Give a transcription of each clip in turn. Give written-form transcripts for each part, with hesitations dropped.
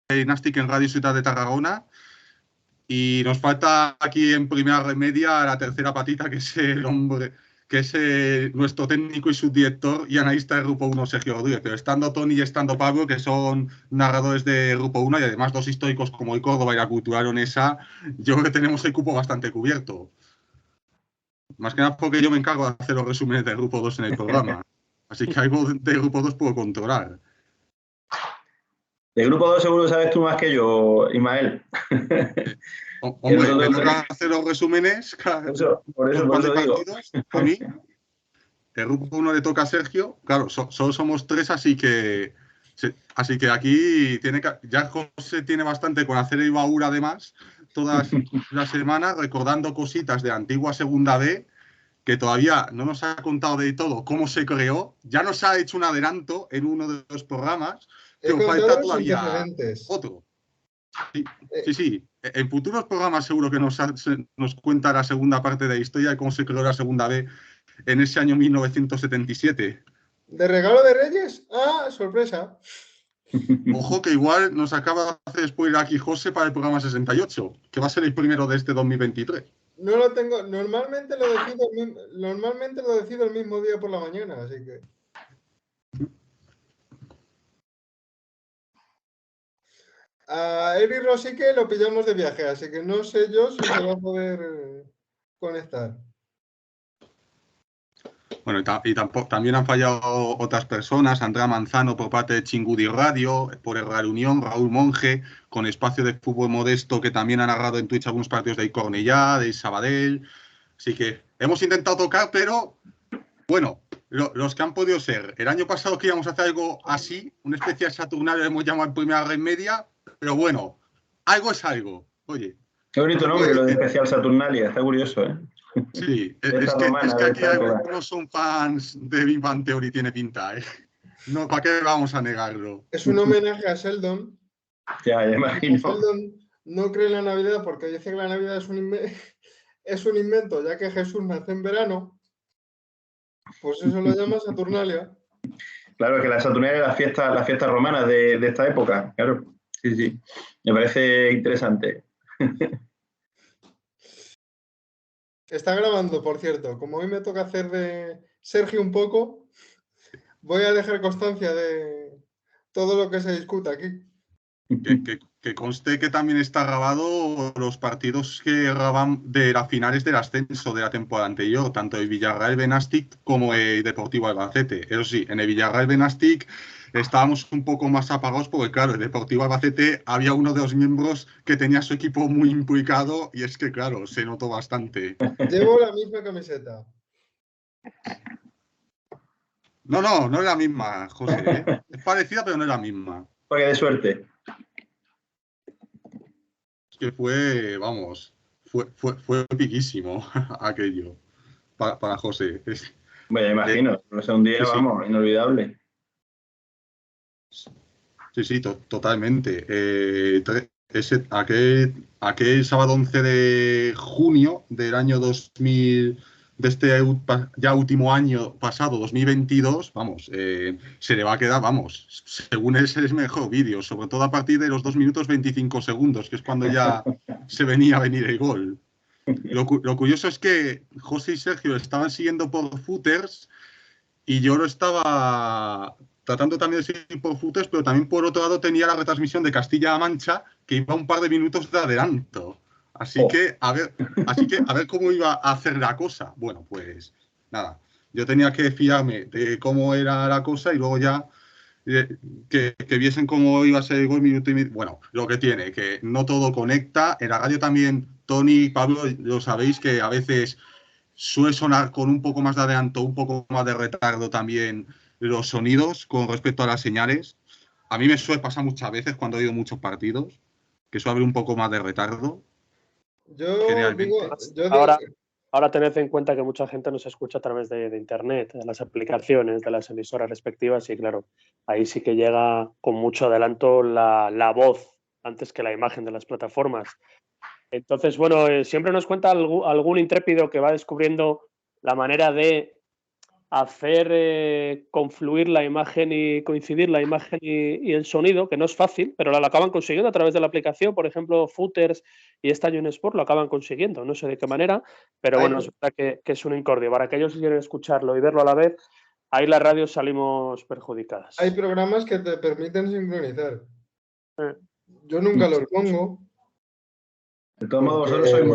Nastic en Radio Ciudad de Tarragona. Y nos falta aquí en Primera Red Media la tercera patita, que es el hombre, que es nuestro técnico y subdirector y analista de Grupo 1, Sergio Rodríguez. Pero estando Tony y estando Pablo, que son narradores de Grupo 1 y además dos históricos como el Córdoba y la Cultural Leonesa, yo creo que tenemos el cupo bastante cubierto. Más que nada porque yo me encargo de hacer los resúmenes de Grupo 2 en el programa. Así que algo de Grupo 2 puedo controlar. De Grupo 2 seguro sabes tú más que yo, Ismael. Hombre, me toca hacer los resúmenes por eso cuando hay digo. partidos, a mí. El Grupo 1 le toca a Sergio. Claro, solo somos 3, así que aquí ya José tiene bastante con hacer el baúl además todas las semanas, recordando cositas de antigua Segunda B, que todavía no nos ha contado de todo cómo se creó. Ya nos ha hecho un adelanto en uno de los programas, pero falta todavía otro. Sí. En futuros programas seguro que nos cuenta la segunda parte de la historia de cómo se creó la Segunda B en ese año 1977. ¿De regalo de Reyes? ¡Ah, sorpresa! Ojo que igual nos acaba de hacer spoiler aquí José para el programa 68, que va a ser el primero de este 2023. No lo tengo, normalmente lo decido el mismo día por la mañana, así que... A Eric Rosique lo pillamos de viaje, así que no sé yo si se va a poder conectar. Bueno, y también han fallado otras personas, Andrea Manzano por parte de Chingudi Radio, por el Real Unión, Raúl Monge, con espacio de fútbol modesto, que también ha narrado en Twitch algunos partidos de Cornellá, de Sabadell. Así que hemos intentado tocar, pero bueno, los que han podido ser. El año pasado que íbamos a hacer algo así, una especie de Saturnalia, hemos llamado en Primera Red Media, pero bueno, algo es algo. Oye. Qué bonito nombre, lo de especial Saturnalia, está curioso, ¿eh? Sí, es que aquí algunos son fans de Big Bang Theory, tiene pinta, ¿eh? No, ¿para qué vamos a negarlo? Es un homenaje a Sheldon. Ya imagino. Sheldon no cree en la Navidad porque dice que la Navidad es un invento, ya que Jesús nace en verano. Pues eso lo llama Saturnalia. Claro, que la Saturnalia es la fiesta romana de esta época. Claro, sí. Me parece interesante. Está grabando, por cierto. Como hoy me toca hacer de Sergio un poco, voy a dejar constancia de todo lo que se discuta aquí. Que conste que también está grabado los partidos que graban de las finales del ascenso de la temporada anterior, tanto el Villarreal Benastic como el Deportivo Albacete. Eso sí, en el Villarreal Benastic estábamos un poco más apagados porque, claro, el Deportivo Albacete había uno de los miembros que tenía su equipo muy implicado y es que, claro, se notó bastante. Llevo la misma camiseta. No es la misma, José, ¿eh? Es parecida, pero no es la misma. Porque de suerte. Que fue piquísimo aquello para José. Me imagino, no sé, un día, sí, vamos, inolvidable. Sí, totalmente. Aquel sábado 11 de junio del año 2000, de este ya último año pasado, 2022, vamos, se le va a quedar, vamos, según es el mejor vídeo, sobre todo a partir de los 2 minutos 25 segundos, que es cuando ya se venía a venir el gol. Lo curioso es que José y Sergio estaban siguiendo por footers y yo lo estaba tratando también de seguir por footers, pero también por otro lado tenía la retransmisión de Castilla-La Mancha que iba un par de minutos de adelanto. Así que a ver cómo iba a hacer la cosa. Bueno, pues nada, yo tenía que fiarme de cómo era la cosa y luego ya que viesen cómo iba a ser el gol minuto y medio. Bueno, lo que tiene, que no todo conecta. En la radio también, Tony y Pablo, lo sabéis que a veces suele sonar con un poco más de adelanto, un poco más de retardo también los sonidos con respecto a las señales. A mí me suele pasar muchas veces cuando he oído muchos partidos, que suele haber un poco más de retardo. Ahora tened en cuenta que mucha gente nos escucha a través de internet, de las aplicaciones, de las emisoras respectivas y claro, ahí sí que llega con mucho adelanto la voz antes que la imagen de las plataformas. Entonces, bueno, siempre nos cuenta algún intrépido que va descubriendo la manera de hacer confluir la imagen y coincidir la imagen y el sonido, que no es fácil, pero lo acaban consiguiendo a través de la aplicación. Por ejemplo, Footers y esta Sport lo acaban consiguiendo, no sé de qué manera, pero bueno, es verdad que es un incordio. Para aquellos que quieren escucharlo y verlo a la vez, ahí las radios salimos perjudicadas. Hay programas que te permiten sincronizar. Yo nunca los pongo. De todos modos, vosotros sois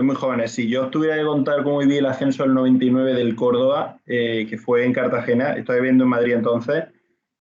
muy jóvenes. Si yo tuviera que contar cómo viví el ascenso del 99 del Córdoba, que fue en Cartagena, estoy viviendo en Madrid entonces,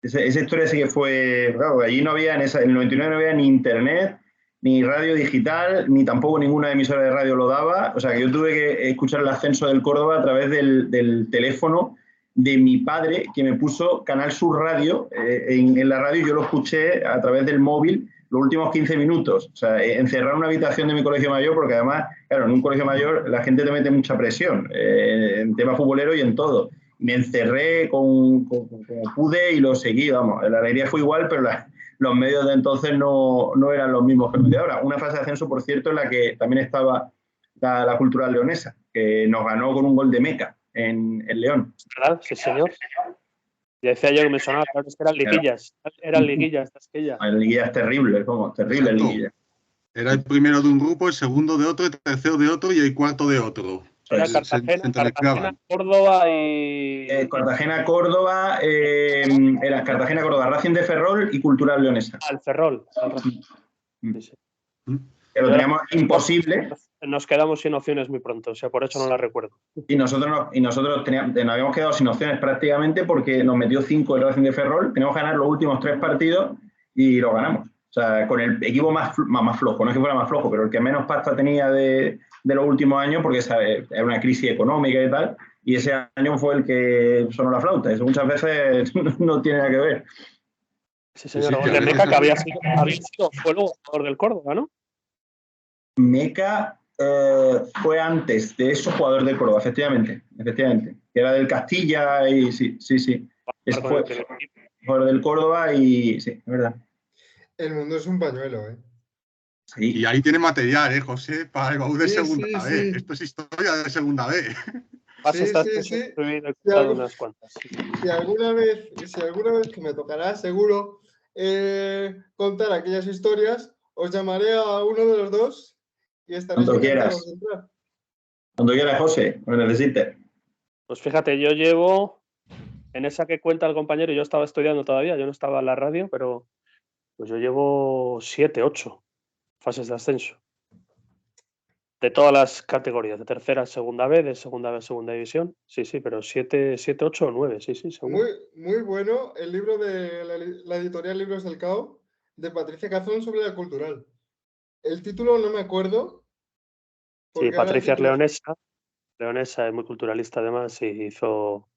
esa historia sí que fue, claro, allí no había, en el 99 no había ni internet, ni radio digital, ni tampoco ninguna emisora de radio lo daba. O sea, que yo tuve que escuchar el ascenso del Córdoba a través del teléfono de mi padre, que me puso Canal Sur Radio en la radio, y yo lo escuché a través del móvil los últimos 15 minutos. O sea, encerrar una habitación de mi colegio mayor, porque además, claro, en un colegio mayor la gente te mete mucha presión, en tema futbolero y en todo. Me encerré como pude y lo seguí, vamos. La alegría fue igual, pero los medios de entonces no eran los mismos que los de ahora. Una fase de ascenso, por cierto, en la que también estaba la Cultural Leonesa, que nos ganó con un gol de Meca en León. ¿Verdad? Sí, señor. Ya decía yo que me sonaba, claro, es que eran liguillas. Eran liguillas, liguillas. Liguillas terribles, como terribles liguillas. Era el primero de un grupo, el segundo de otro, el tercero de otro y el cuarto de otro. Era Cartagena, Córdoba y... Cartagena, Córdoba, era Cartagena, Córdoba, Racing de Ferrol y Cultural Leonesa. El Ferrol. Sí. Que lo teníamos imposible. Nos quedamos sin opciones muy pronto, o sea, por eso no la recuerdo. Y nosotros nos habíamos quedado sin opciones prácticamente porque nos metió 5 el Racing de Ferrol. Teníamos que ganar los últimos 3 partidos y lo ganamos. O sea, con el equipo más flojo, no es que fuera más flojo, pero el que menos pasta tenía de los últimos años, porque era una crisis económica y tal, y ese año fue el que sonó la flauta. Eso muchas veces no tiene nada que ver. Sí, señor. De Meca, que había sido, fue luego jugador del Córdoba, ¿no? Meca fue antes de eso jugador del Córdoba, efectivamente. Que era del Castilla y sí. Ese fue jugador del Córdoba y sí, es verdad. El mundo es un pañuelo, ¿eh? Sí. Y ahí tiene material, José, para el baúl de segunda B. Sí. Esto es historia de segunda B. Sí. Si alguna vez que me tocará, seguro, contar aquellas historias, os llamaré a uno de los dos y estaréis encantados de entrar. Cuando quieras, José, me necesites. Pues fíjate, yo llevo, en esa que cuenta el compañero, yo estaba estudiando todavía, yo no estaba en la radio, pero pues yo llevo 7, 8 fases de ascenso. De todas las categorías, de tercera a segunda B, de segunda B a segunda división. Sí, pero 7, 8 o 9, sí, seguro. Muy bueno el libro de la editorial Libros del Cao, de Patricia Cazón, sobre la cultural. El título no me acuerdo. Sí, Patricia es leonesa, es muy culturalista además, y hizo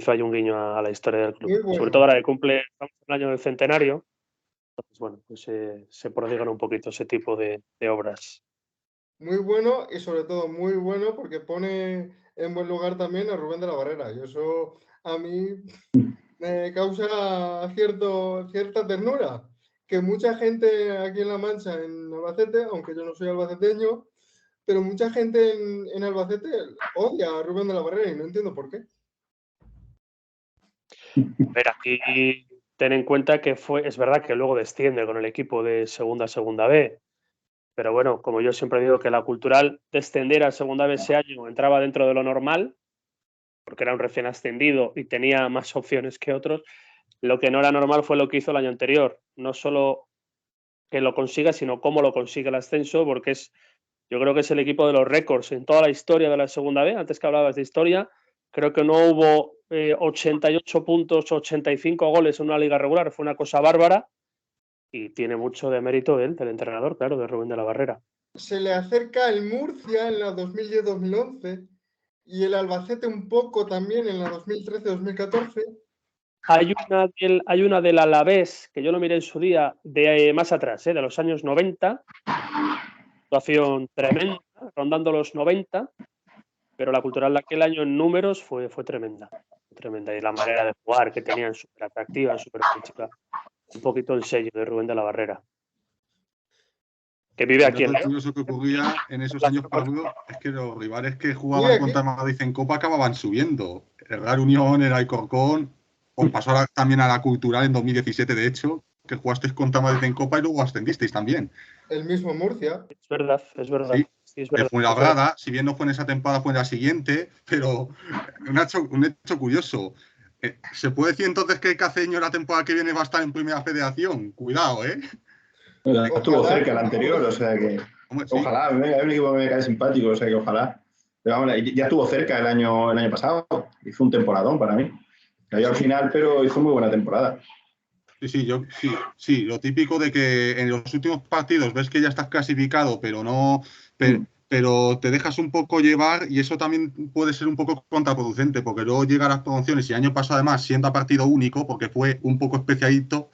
ahí un guiño a la historia del club. Bueno. Sobre todo ahora que cumple el año del centenario, entonces bueno, pues se prodigan un poquito ese tipo de obras. Muy bueno y sobre todo muy bueno porque pone en buen lugar también a Rubén de la Barrera. Y eso a mí me causa cierta ternura. Que mucha gente aquí en La Mancha, en Albacete, aunque yo no soy albaceteño, pero mucha gente en Albacete odia a Rubén de la Barrera y no entiendo por qué. Pero aquí ten en cuenta que es verdad que luego desciende con el equipo de segunda a segunda B. Pero bueno, como yo siempre digo que la cultural descender a segunda B ese año entraba dentro de lo normal, porque era un recién ascendido y tenía más opciones que otros. Lo que no era normal fue lo que hizo el año anterior. No solo que lo consiga, sino cómo lo consigue el ascenso, porque yo creo que es el equipo de los récords en toda la historia de la segunda B. Antes que hablabas de historia, creo que no hubo 88 puntos, 85 goles en una liga regular. Fue una cosa bárbara. Y tiene mucho de mérito él, del entrenador, claro, de Rubén de la Barrera. Se le acerca el Murcia en la 2010-2011 y el Albacete un poco también en la 2013-2014. Hay una del Alavés, que yo lo miré en su día, de más atrás, de los años 90. Situación tremenda, rondando los 90. Pero la cultural de aquel año en números fue tremenda. Y la manera de jugar que tenían súper atractiva, súper física. Un poquito el sello de Rubén de la Barrera. que vive aquí en Lo León. curioso que ocurría en esos años, Pablo, es que los rivales que jugaban contra Madrid en Copa acababan subiendo. El Real Unión, el Alcorcón, os pasó también a la Cultural en 2017, de hecho, que jugasteis contra Madrid en Copa y luego ascendisteis también. El mismo Murcia. Es verdad, es verdad. Sí. Sí, es verdad. Fue la Brada, si bien no fue en esa temporada, fue en la siguiente, pero un hecho curioso. ¿Se puede decir entonces que el Caceño la temporada que viene va a estar en Primera Federación? Cuidado, ¿eh? Estuvo cerca el anterior, o sea que... Hombre, sí. Ojalá, hay un equipo que me cae simpático, o sea que ojalá. Pero vamos, ya estuvo cerca el año pasado, hizo un temporadón para mí. Cayó al final, pero hizo muy buena temporada. Sí, lo típico de que en los últimos partidos ves que ya estás clasificado, pero no, pero te dejas un poco llevar y eso también puede ser un poco contraproducente, porque luego llegan las promociones y el año pasado además, siendo a partido único, porque fue un poco especialito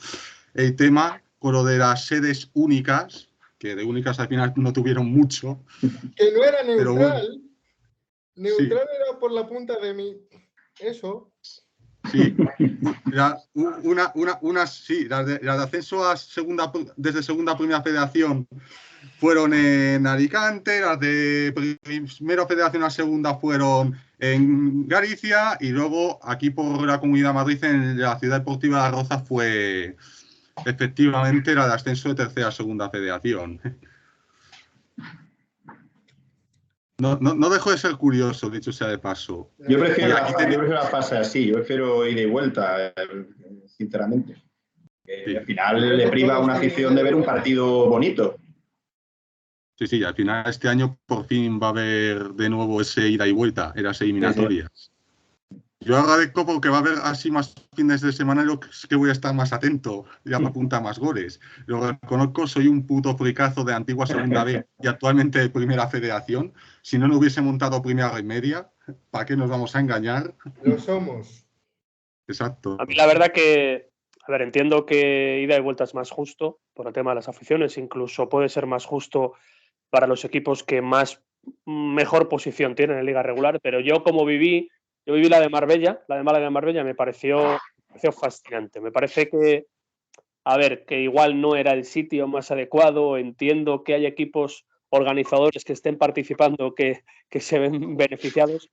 el tema con lo de las sedes únicas, que de únicas al final no tuvieron mucho. Que no era neutral. Pero bueno, neutral sí. Era por la punta de mi... Eso. Sí, sí, las de ascenso a desde segunda a Primera Federación fueron en Alicante, las de Primera Federación a segunda fueron en Galicia y luego aquí por la Comunidad de Madrid en la Ciudad Deportiva de Las Rozas fue efectivamente la de ascenso de tercera a segunda federación. No dejo de ser curioso, dicho sea de paso. Yo prefiero la fase así, yo prefiero ida y vuelta, sinceramente. Sí. Al final le priva a una afición de ver un partido bonito. Sí, al final este año por fin va a haber de nuevo ese ida y vuelta, las eliminatorias. Sí. Yo agradezco porque va a haber así más fines de semana, lo que voy a estar más atento, ya me apunta más goles. Lo reconozco, soy un puto fricazo de antigua segunda B y actualmente de Primera Federación. Si no hubiese montado Primera y Media, ¿para qué nos vamos a engañar? Lo somos. Exacto. A mí la verdad que, a ver, entiendo que ida y vuelta es más justo por el tema de las aficiones, incluso puede ser más justo para los equipos que mejor posición tienen en liga regular, pero yo viví la de Marbella, la de Málaga de Marbella, me pareció fascinante. Me parece que, a ver, que igual no era el sitio más adecuado, entiendo que hay equipos organizadores que estén participando que se ven beneficiados,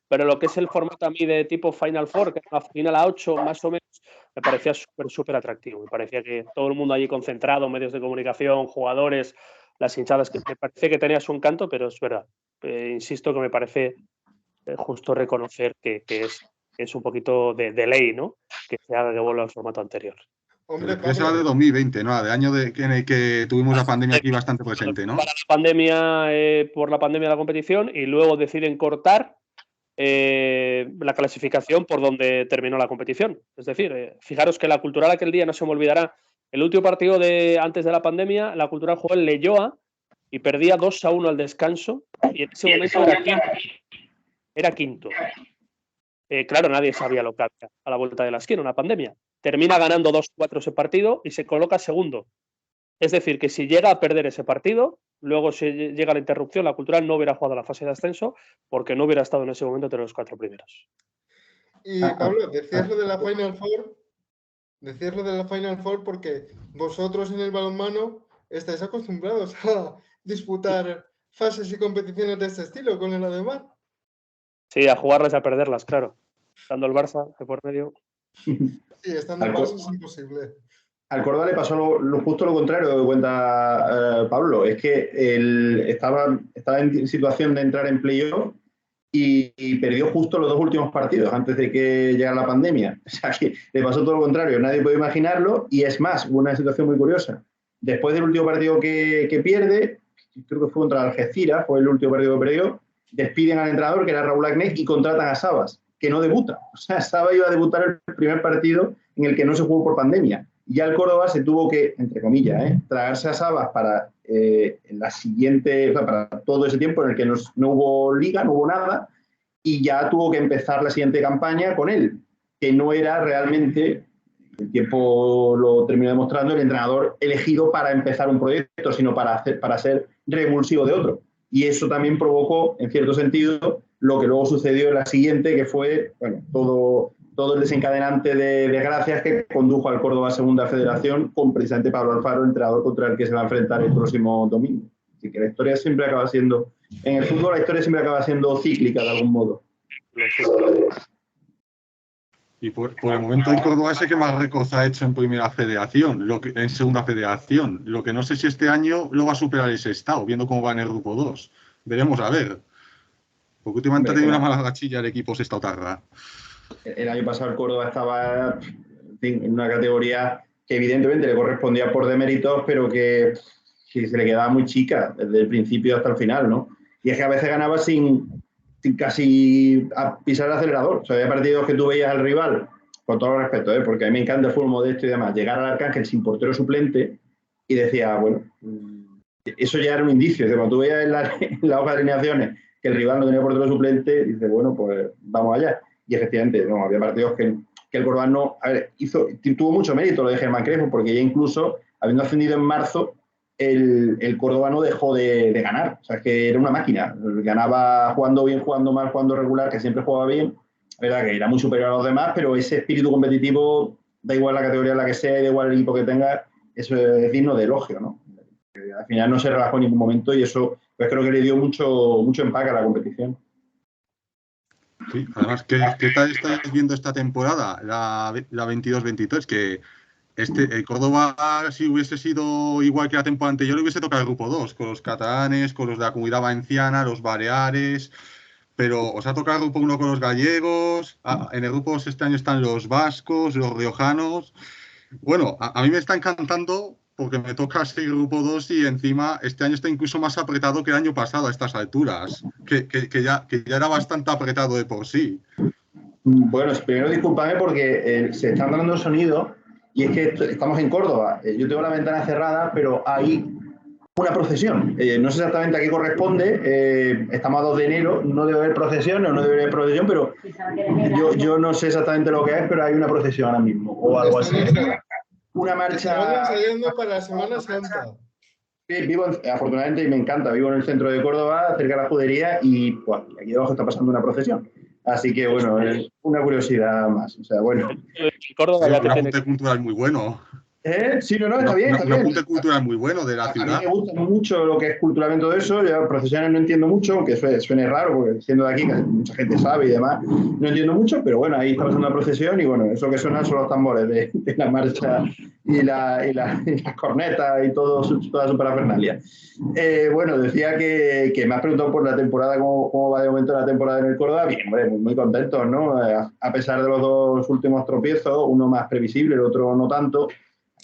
pero lo que es el formato a mí de tipo Final Four, que es una final a 8 más o menos, me parecía súper atractivo. Me parecía que todo el mundo allí concentrado, medios de comunicación, jugadores, las hinchadas, que me parece que tenía su encanto, pero es verdad. Insisto que me parece justo reconocer que es un poquito de ley, ¿no? Que se haga que vuelva al formato anterior. Hombre, esa era de 2020, ¿no? De año en el que tuvimos la pandemia aquí bastante presente, ¿no? Para la pandemia, por la pandemia de la competición, y luego deciden cortar la clasificación por donde terminó la competición. Es decir, fijaros que la Cultural aquel día, no se me olvidará, el último partido antes de la pandemia, la Cultural jugó en Leioa y perdía 2-1 al descanso y en ese momento era quinto. Claro, nadie sabía lo que había a la vuelta de la esquina, una pandemia. Termina ganando 2-4 ese partido y se coloca segundo. Es decir, que si llega a perder ese partido, luego si llega la interrupción, la Cultural no hubiera jugado la fase de ascenso porque no hubiera estado en ese momento entre los 4 primeros. Y Pablo, decías lo de la Final Four. Decías lo de la Final Four porque vosotros en el balonmano estáis acostumbrados a disputar fases y competiciones de este estilo con el Ademar. Sí, a jugarlas y a perderlas, claro. Estando el Barça de por medio. Sí, estando el Barça es imposible. Al Córdoba le pasó justo lo contrario que cuenta Pablo. Es que él estaba en situación de entrar en playoff y perdió justo los 2 últimos partidos antes de que llegara la pandemia. O sea que le pasó todo lo contrario. Nadie puede imaginarlo. Y es más, hubo una situación muy curiosa. Después del último partido que pierde, creo que fue contra Algeciras, fue el último partido que perdió, despiden al entrenador, que era Raúl Agnés, y contratan a Sabas, que no debuta. O sea, Sabas iba a debutar el primer partido en el que no se jugó por pandemia. Y ya el Córdoba se tuvo que, entre comillas, tragarse a Sabas para la siguiente, o sea, para todo ese tiempo en el que no hubo liga, no hubo nada, y ya tuvo que empezar la siguiente campaña con él, que no era realmente, el tiempo lo terminó demostrando, el entrenador elegido para empezar un proyecto, sino para ser revulsivo de otro. Y eso también provocó, en cierto sentido, lo que luego sucedió en la siguiente, que fue, bueno, todo todo el desencadenante de desgracias que condujo al Córdoba a Segunda Federación con precisamente Pablo Alfaro, entrenador contra el que se va a enfrentar el próximo domingo. Así que la historia siempre acaba siendo, en el fútbol la historia siempre acaba siendo cíclica de algún modo. Y por el momento el Córdoba es el que más récords ha hecho en Primera Federación, en Segunda Federación. Lo que no sé si este año lo va a superar ese Sestao, viendo cómo va en el Grupo 2. Veremos a ver. Porque últimamente ha tenido una mala rachilla el equipo Sestao-Tarra. El año pasado el Córdoba estaba en una categoría que evidentemente le correspondía por deméritos, pero que se le quedaba muy chica desde el principio hasta el final, ¿no? Y es que a veces ganaba sin casi pisar el acelerador. O sea, había partidos que tú veías al rival, con todo el respeto, porque a mí me encanta el fútbol modesto y demás, llegar al Arcángel sin portero suplente y decía, bueno, eso ya era un indicio. Cuando tú veías en la hoja de alineaciones que el rival no tenía portero suplente, dices, bueno, pues vamos allá. Y efectivamente, no, había partidos que el Córdoba no... A ver, tuvo mucho mérito lo de Germán Crespo, porque ya incluso, habiendo ascendido en marzo, el Córdoba no dejó de ganar. O sea, es que era una máquina. Ganaba jugando bien, jugando mal, jugando regular, que siempre jugaba bien. Es verdad que era muy superior a los demás, pero ese espíritu competitivo, da igual la categoría en la que sea, da igual el equipo que tenga, eso es digno de elogio, ¿no? Al final no se relajó en ningún momento y eso pues creo que le dio mucho empaque a la competición. Sí, además, ¿qué tal estáis viendo esta temporada, la 22-23? Que el Córdoba, si hubiese sido igual que la temporada anterior, hubiese tocado el Grupo 2, con los catalanes, con los de la Comunidad Valenciana, los Baleares, pero os ha tocado el Grupo 1 con los gallegos, en el Grupo 2 este año están los vascos, los riojanos. Bueno, a mí me está encantando porque me toca el Grupo 2 y encima este año está incluso más apretado que el año pasado a estas alturas, que ya era bastante apretado de por sí. Bueno, primero discúlpame porque se están dando sonido y es que estamos en Córdoba. Yo tengo la ventana cerrada, pero hay una procesión. No sé exactamente a qué corresponde. Estamos a 2 de enero, no debe haber procesión o no debe haber procesión, pero yo no sé exactamente lo que es, pero hay una procesión ahora mismo o algo así. Una marcha... Estamos ensayando para la Semana Santa. Vivo, afortunadamente, y me encanta, vivo en el centro de Córdoba, cerca de la judería, y pues, aquí debajo está pasando una procesión. Así que, bueno, es una curiosidad más. O sea, bueno. Córdoba ya un apunte cultural muy bueno. Sí, no, está bien, está bien. Un apunte cultural muy bueno de la ciudad. A mí me gusta mucho lo que es culturalmente todo eso. Yo procesiones no entiendo mucho, aunque suene raro, porque siendo de aquí mucha gente sabe y demás, no entiendo mucho, pero bueno, ahí está pasando una procesión y bueno, eso que suenan son los tambores de la marcha y las cornetas y toda su parafernalia. Bueno, decía que me has preguntado por la temporada, cómo va de momento la temporada en el Córdoba. Bien, hombre, muy contentos, ¿no? A pesar de los 2 últimos tropiezos, uno más previsible, el otro no tanto.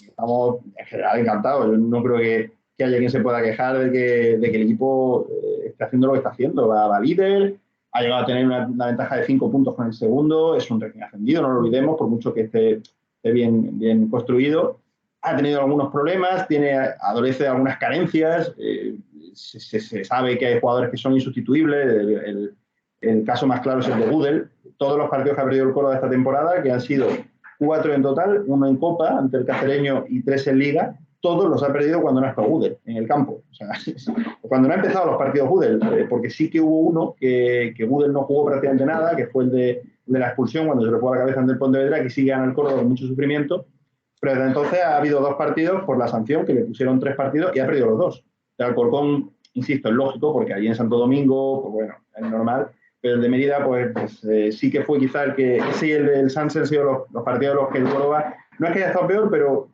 Estamos en general encantados. Yo no creo que haya quien se pueda quejar de que el equipo esté haciendo lo que está haciendo. Va líder, ha llegado a tener una ventaja de 5 puntos con el segundo, es un recién ascendido, no lo olvidemos, por mucho que esté bien construido. Ha tenido algunos problemas, adolece de algunas carencias, se sabe que hay jugadores que son insustituibles. El caso más claro es el de Gudel. Todos los partidos que ha perdido el Córdoba esta temporada, que han sido 4 en total, 1 en Copa ante el Cacereño y 3 en Liga, todos los ha perdido cuando no ha estado Gudel en el campo. O sea, cuando no ha empezado los partidos Gudel, porque sí que hubo uno que Gudel no jugó prácticamente nada, que fue el de la expulsión cuando se le fue a la cabeza ante el Pontevedra, que sí gana el Córdoba con mucho sufrimiento, pero desde entonces ha habido 2 partidos por la sanción, que le pusieron 3 partidos y ha perdido los 2. El Alcorcón, insisto, es lógico, porque allí en Santo Domingo, pues bueno, es normal. Pero el de Mérida, pues sí que fue quizá el que... Ese y el del Sanse han sido los partidos en los que el Córdoba no es que haya estado peor, pero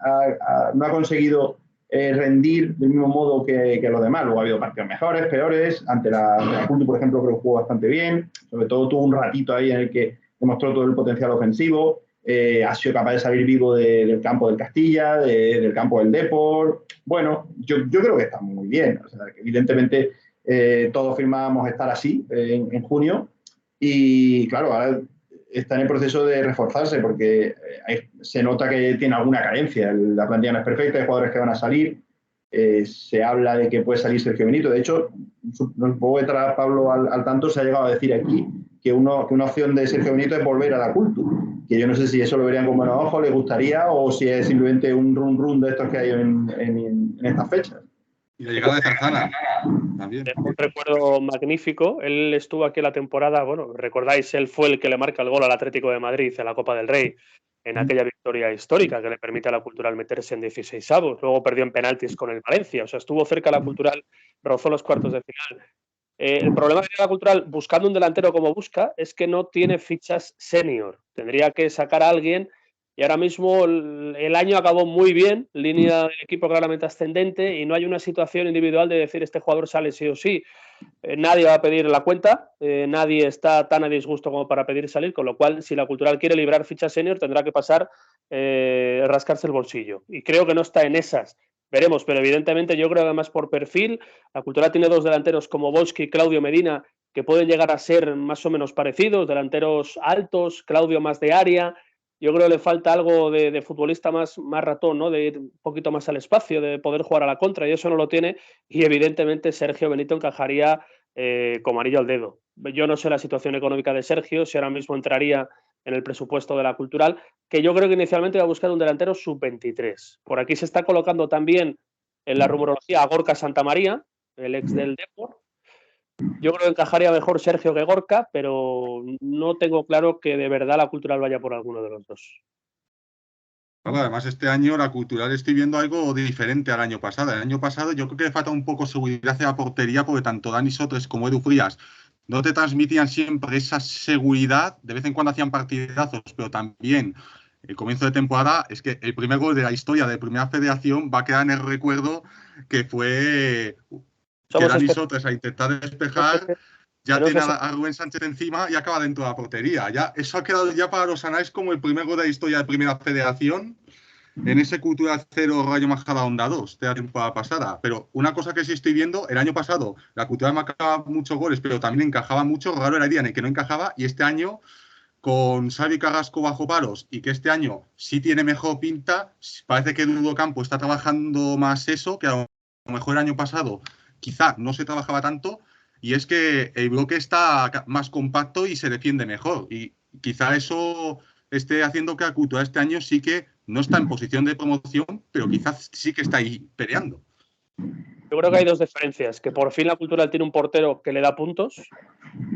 no ha conseguido rendir del mismo modo que los demás. Luego ha habido partidos mejores, peores. Ante la Cultu, por ejemplo, creo que jugó bastante bien. Sobre todo tuvo un ratito ahí en el que demostró todo el potencial ofensivo. Ha sido capaz de salir vivo del campo del Castilla, del campo del Depor. Bueno, yo creo que está muy bien. O sea, que evidentemente... todos firmábamos estar así en junio y claro, ahora está en el proceso de reforzarse porque se nota que tiene alguna carencia. La plantilla no es perfecta, hay jugadores que van a salir, se habla de que puede salir Sergio Benito. De hecho, un poco detrás Pablo al tanto se ha llegado a decir aquí que una opción de Sergio Benito es volver a la Cultu, que yo no sé si eso lo verían con buenos ojos, les gustaría o si es simplemente un run de estos que hay en estas fechas. Y la llegada de Zarzana también. Un recuerdo magnífico. Él estuvo aquí la temporada, bueno, recordáis, él fue el que le marca el gol al Atlético de Madrid en la Copa del Rey, en aquella victoria histórica que le permite a la Cultural meterse en 16avos. Luego perdió en penaltis con el Valencia. O sea, estuvo cerca la Cultural, rozó los cuartos de final. El problema que tiene la Cultural, buscando un delantero como busca, es que no tiene fichas senior. Tendría que sacar a alguien y ahora mismo el año acabó muy bien, línea del equipo claramente ascendente y no hay una situación individual de decir este jugador sale sí o sí. Nadie va a pedir la cuenta, nadie está tan a disgusto como para pedir salir, con lo cual si la Cultural quiere librar fichas senior tendrá que pasar rascarse el bolsillo. Y creo que no está en esas. Veremos, pero evidentemente yo creo que además por perfil, la Cultural tiene dos delanteros como Volsky y Claudio Medina que pueden llegar a ser más o menos parecidos, delanteros altos, Claudio más de área. Yo creo que le falta algo de futbolista más ratón, ¿no? De ir un poquito más al espacio, de poder jugar a la contra, y eso no lo tiene. Y evidentemente Sergio Benito encajaría como anillo al dedo. Yo no sé la situación económica de Sergio, si ahora mismo entraría en el presupuesto de la Cultural, que yo creo que inicialmente va a buscar un delantero sub-23. Por aquí se está colocando también en la rumorología a Gorka Santamaría, el ex del Depor. Yo creo que encajaría mejor Sergio que Gorka, pero no tengo claro que de verdad la Cultural vaya por alguno de los dos. Claro, además, este año la Cultural estoy viendo algo diferente al año pasado. El año pasado yo creo que le falta un poco seguridad hacia la portería porque tanto Dani Sotres como Edu Frías no te transmitían siempre esa seguridad. De vez en cuando hacían partidazos, pero también el comienzo de temporada es que el primer gol de la historia de Primera Federación va a quedar en el recuerdo que fue que Dani Sotres a intentar despejar ya tiene a Rubén Sánchez encima y acaba dentro de la portería. Ya, eso ha quedado ya para los análisis como el primer gol de la historia de Primera Federación en ese Cultural 0 Rayo Majadahonda 2 de la temporada pasada. Pero una cosa que sí estoy viendo, el año pasado la Cultural marcaba muchos goles, pero también encajaba mucho. Raro era el día en el que no encajaba, y este año con Xavi Carrasco bajo palos y que este año sí tiene mejor pinta, parece que Dudo Campo está trabajando más eso, que a lo mejor el año pasado quizá no se trabajaba tanto, y es que el bloque está más compacto y se defiende mejor. Y quizá eso esté haciendo que la Cultural este año sí que no está en posición de promoción, pero quizás sí que está ahí peleando. Yo creo que hay dos diferencias, que por fin la Cultural tiene un portero que le da puntos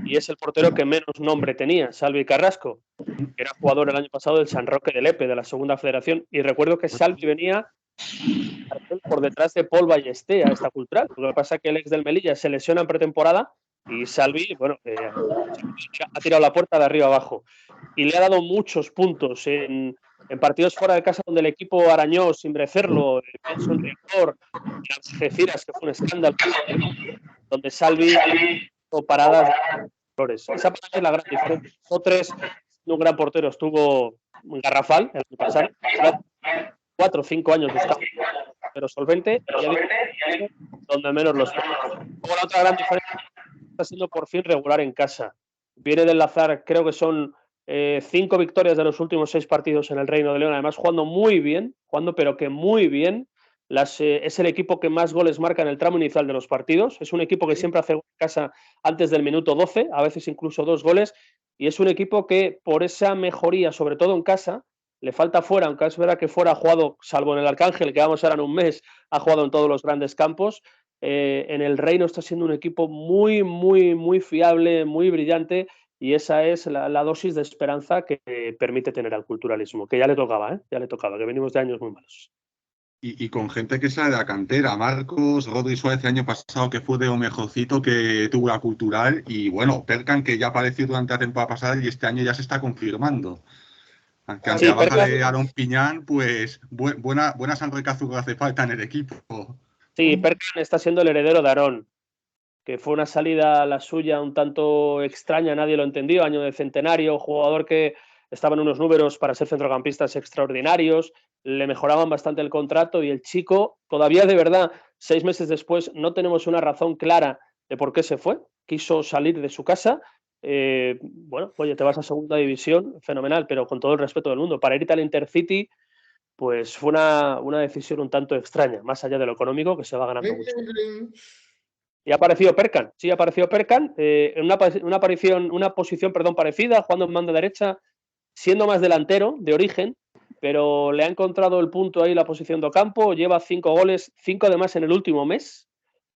y es el portero que menos nombre tenía, Salvi Carrasco, que era jugador el año pasado del San Roque del Lepe, de la segunda federación, y recuerdo que Salvi venía por detrás de Paul Ballesté a esta Cultural. Lo que pasa es que el ex del Melilla se lesiona en pretemporada y Salvi, bueno, ha tirado la puerta de arriba abajo y le ha dado muchos puntos en partidos fuera de casa donde el equipo arañó sin merecerlo, pienso en Rincor, en Algeciras, que fue un escándalo, donde Salvi hizo paradas de flores. Esa para mí es la gran diferencia. Sotres, un gran portero, estuvo en Garrafal el año pasado, 4 o 5 años buscando, pero solvente, y donde menos los fue. Luego la otra gran diferencia está siendo por fin regular en casa. Viene de enlazar, creo que son 5 victorias de los últimos 6 partidos en el Reino de León, además jugando muy bien, pero que muy bien. Es el equipo que más goles marca en el tramo inicial de los partidos. Es un equipo que siempre hace en casa antes del minuto 12, a veces incluso 2 goles, y es un equipo que por esa mejoría, sobre todo en casa, le falta fuera, aunque es verdad que fuera ha jugado, salvo en el Arcángel, que vamos ahora en un mes, ha jugado en todos los grandes campos. En el Reino está siendo un equipo muy, muy, muy fiable, muy brillante, y esa es la dosis de esperanza que permite tener al culturalismo, que ya le tocaba, que venimos de años muy malos. Y con gente que sale de la cantera, Marcos, Rodri Suárez el año pasado, que fue de lo mejorcito que tuvo la Cultural, y bueno, Perkan, que ya apareció durante la temporada pasada y este año ya se está confirmando. Aunque ante la baja de Aaron Piñán, pues buena sangre que hace falta en el equipo. Sí, Perkan está siendo el heredero de Aarón, que fue una salida la suya un tanto extraña, nadie lo entendió, año de centenario, jugador que estaba en unos números para ser centrocampistas extraordinarios, le mejoraban bastante el contrato y el chico, todavía de verdad, 6 meses después, no tenemos una razón clara de por qué se fue, quiso salir de su casa. Bueno, oye, te vas a segunda división, fenomenal, pero con todo el respeto del mundo, para irte al Intercity, pues fue una decisión un tanto extraña, más allá de lo económico, que se va ganando mucho. Y ha aparecido Perkan, sí, ha aparecido Perkan, en una posición parecida, jugando en banda derecha, siendo más delantero de origen, pero le ha encontrado el punto ahí la posición de campo, lleva 5 goles, 5 además en el último mes,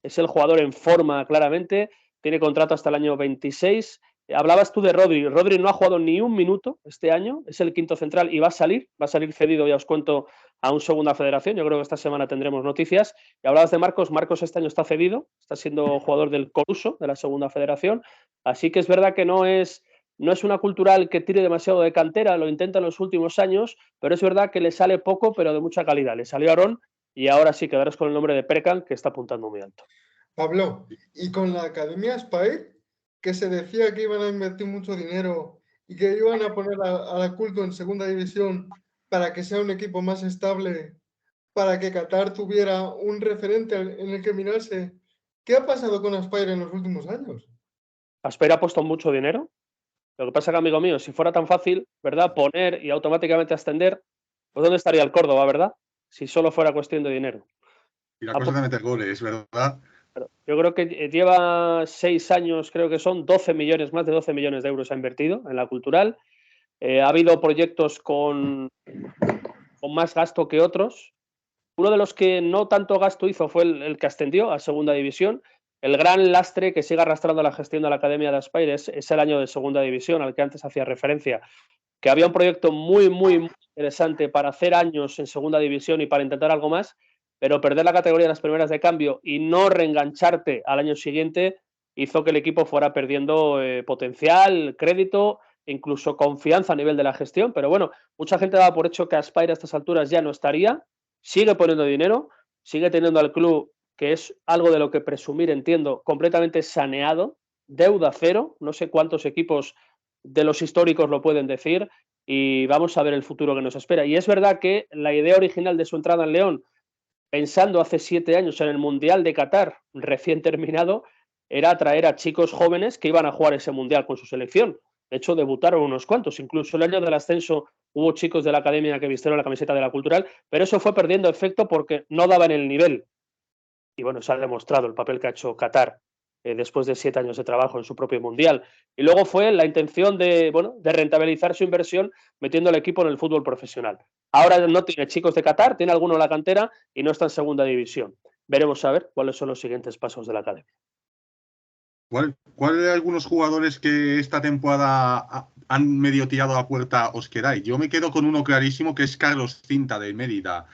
es el jugador en forma claramente, tiene contrato hasta el año 26. Hablabas tú de Rodri. Rodri no ha jugado ni un minuto este año, es el quinto central y va a salir cedido, ya os cuento, a un segunda federación. Yo creo que esta semana tendremos noticias. Y hablabas de Marcos. Marcos este año está cedido, está siendo jugador del Coruso, de la segunda federación. Así que es verdad que no es una cultural que tire demasiado de cantera, lo intenta en los últimos años, pero es verdad que le sale poco, pero de mucha calidad. Le salió Aarón y ahora sí quedarás con el nombre de Perkan, que está apuntando muy alto. Pablo, y con la Academia Spire, que se decía que iban a invertir mucho dinero y que iban a poner a la Culto en segunda división para que sea un equipo más estable, para que Qatar tuviera un referente en el que mirarse. ¿Qué ha pasado con Aspire en los últimos años? Aspire ha puesto mucho dinero. Lo que pasa que, amigo mío, si fuera tan fácil, ¿verdad?, poner y automáticamente ascender, pues ¿dónde estaría el Córdoba, verdad? Si solo fuera cuestión de dinero. Y la cosa de meter goles, ¿verdad? Yo creo que lleva 6 años, creo que son 12 millones, más de 12 millones de euros ha invertido en la cultural. Ha habido proyectos con más gasto que otros. Uno de los que no tanto gasto hizo fue el que ascendió a segunda división. El gran lastre que sigue arrastrando la gestión de la Academia de Aspire es el año de segunda división, al que antes hacía referencia, que había un proyecto muy, muy, muy interesante para hacer años en segunda división y para intentar algo más, pero perder la categoría en las primeras de cambio y no reengancharte al año siguiente hizo que el equipo fuera perdiendo potencial, crédito, incluso confianza a nivel de la gestión. Pero bueno, mucha gente daba por hecho que Aspire a estas alturas ya no estaría, sigue poniendo dinero, sigue teniendo al club, que es algo de lo que presumir, entiendo, completamente saneado, deuda cero, no sé cuántos equipos de los históricos lo pueden decir, y vamos a ver el futuro que nos espera. Y es verdad que la idea original de su entrada en León, pensando hace 7 años en el Mundial de Qatar recién terminado, era atraer a chicos jóvenes que iban a jugar ese Mundial con su selección. De hecho, debutaron unos cuantos. Incluso el año del ascenso hubo chicos de la academia que vistieron la camiseta de la cultural, pero eso fue perdiendo efecto porque no daban el nivel. Y bueno, se ha demostrado el papel que ha hecho Qatar después de 7 años de trabajo en su propio Mundial. Y luego fue la intención de rentabilizar su inversión metiendo al equipo en el fútbol profesional. Ahora no tiene chicos de Qatar, tiene alguno en la cantera y no está en segunda división. Veremos a ver cuáles son los siguientes pasos de la academia. ¿Cuál de algunos jugadores que esta temporada han medio tirado a puerta os quedáis? Yo me quedo con uno clarísimo, que es Carlos Cinta, de Mérida.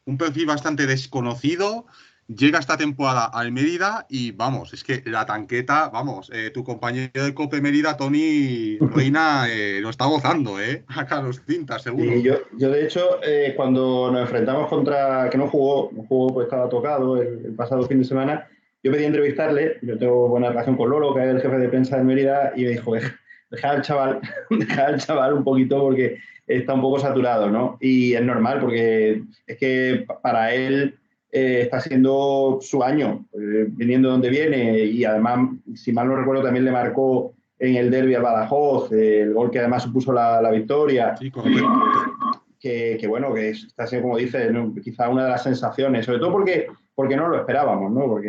Un perfil bastante desconocido, llega esta temporada al Mérida y vamos, es que la tanqueta, vamos, tu compañero de Cope Mérida, Tony Reina, lo está gozando, a Carlos Cinta, seguro. Y yo de hecho, cuando nos enfrentamos contra, que no jugó, pues estaba tocado el pasado fin de semana, yo pedí entrevistarle. Yo tengo buena relación con Lolo, que es el jefe de prensa de Mérida, y me dijo, deja al chaval un poquito porque está un poco saturado, ¿no? Y es normal, porque es que para él está siendo su año, viniendo donde viene, y además, si mal no recuerdo, también le marcó en el derbi al Badajoz, el gol que además supuso la victoria. Sí, correcto. Que bueno, que está siendo, como dices, ¿no?, quizá una de las sensaciones, sobre todo porque no lo esperábamos, ¿no?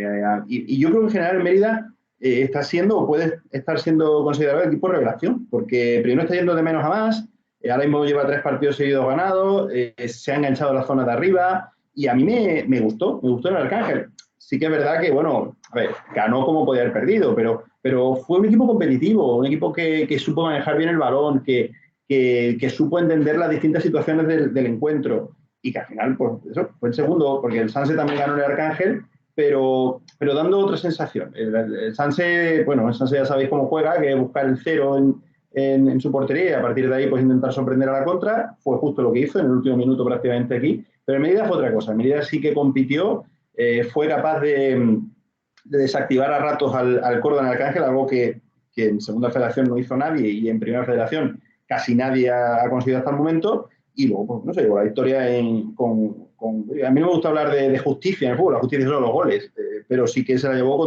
Y yo creo que en general Mérida está siendo, o puede estar siendo considerado el equipo revelación, porque primero está yendo de menos a más, ahora mismo lleva 3 partidos seguidos ganados, se ha enganchado a la zona de arriba, y a mí me gustó el Arcángel. Sí que es verdad que, bueno, a ver, ganó como podía haber perdido, pero fue un equipo competitivo, un equipo que supo manejar bien el balón, que supo entender las distintas situaciones del encuentro, y que al final, pues eso, fue el segundo, porque el Sanse también ganó el Arcángel, pero dando otra sensación. El Sanse, bueno, el Sanse ya sabéis cómo juega, que es buscar el cero en su portería y a partir de ahí pues intentar sorprender a la contra. Fue justo lo que hizo en el último minuto prácticamente aquí, pero en Mérida fue otra cosa. En Mérida sí que compitió, fue capaz de desactivar a ratos al Córdoba en el Arcángel, algo que en segunda federación no hizo nadie y en primera federación casi nadie ha conseguido hasta el momento. Y luego, pues, no sé, la victoria a mí no me gusta hablar de justicia en el fútbol, la justicia son los goles, pero sí que se la llevó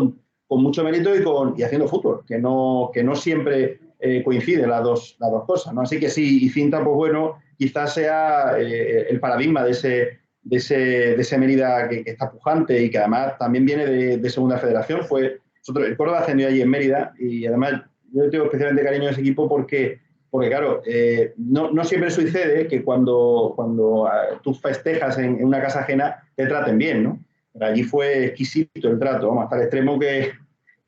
con mucho mérito y haciendo fútbol, que no siempre coinciden las dos cosas, ¿no? Así que sí, y Cinta, pues bueno, quizás sea el paradigma de ese Mérida que está pujante y que además también viene de segunda federación. El Córdoba ascendió allí en Mérida y además yo tengo especialmente cariño a ese equipo porque claro, no siempre sucede que cuando tú festejas en una casa ajena te traten bien, ¿no? Pero allí fue exquisito el trato, vamos, hasta el extremo que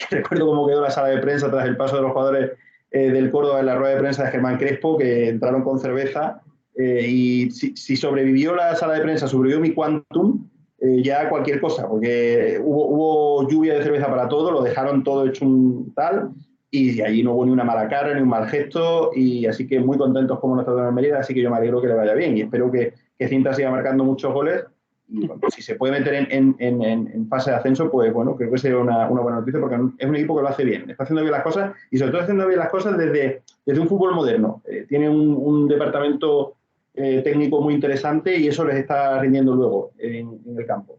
recuerdo cómo quedó la sala de prensa tras el paso de los jugadores del Córdoba en la rueda de prensa de Germán Crespo, que entraron con cerveza, y si sobrevivió la sala de prensa, sobrevivió mi Quantum, ya cualquier cosa, porque hubo lluvia de cerveza para todo, lo dejaron todo hecho un tal, y allí no hubo ni una mala cara, ni un mal gesto, y así que muy contentos como nos trató en Almería, así que yo me alegro que le vaya bien, y espero que Cinta siga marcando muchos goles, y bueno, si se puede meter en fase de ascenso, pues bueno, creo que sería una buena noticia, porque es un equipo que lo hace bien, está haciendo bien las cosas, y sobre todo haciendo bien las cosas desde un fútbol moderno. Tiene un departamento técnico muy interesante, y eso les está rindiendo luego en el campo.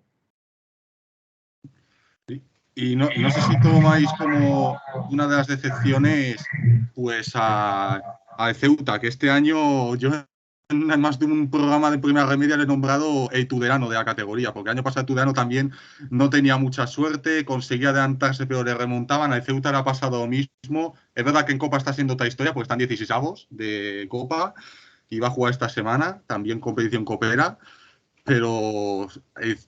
Y no sé si tomáis como una de las decepciones pues a Ceuta, que este año yo en más de un programa de Primera Remedia le he nombrado el Tudelano de la categoría, porque el año pasado el Tudelano también no tenía mucha suerte, conseguía adelantarse pero le remontaban. Al Ceuta le ha pasado lo mismo. Es verdad que en Copa está siendo otra historia, porque están 16avos de Copa y va a jugar esta semana, también competición copera. Pero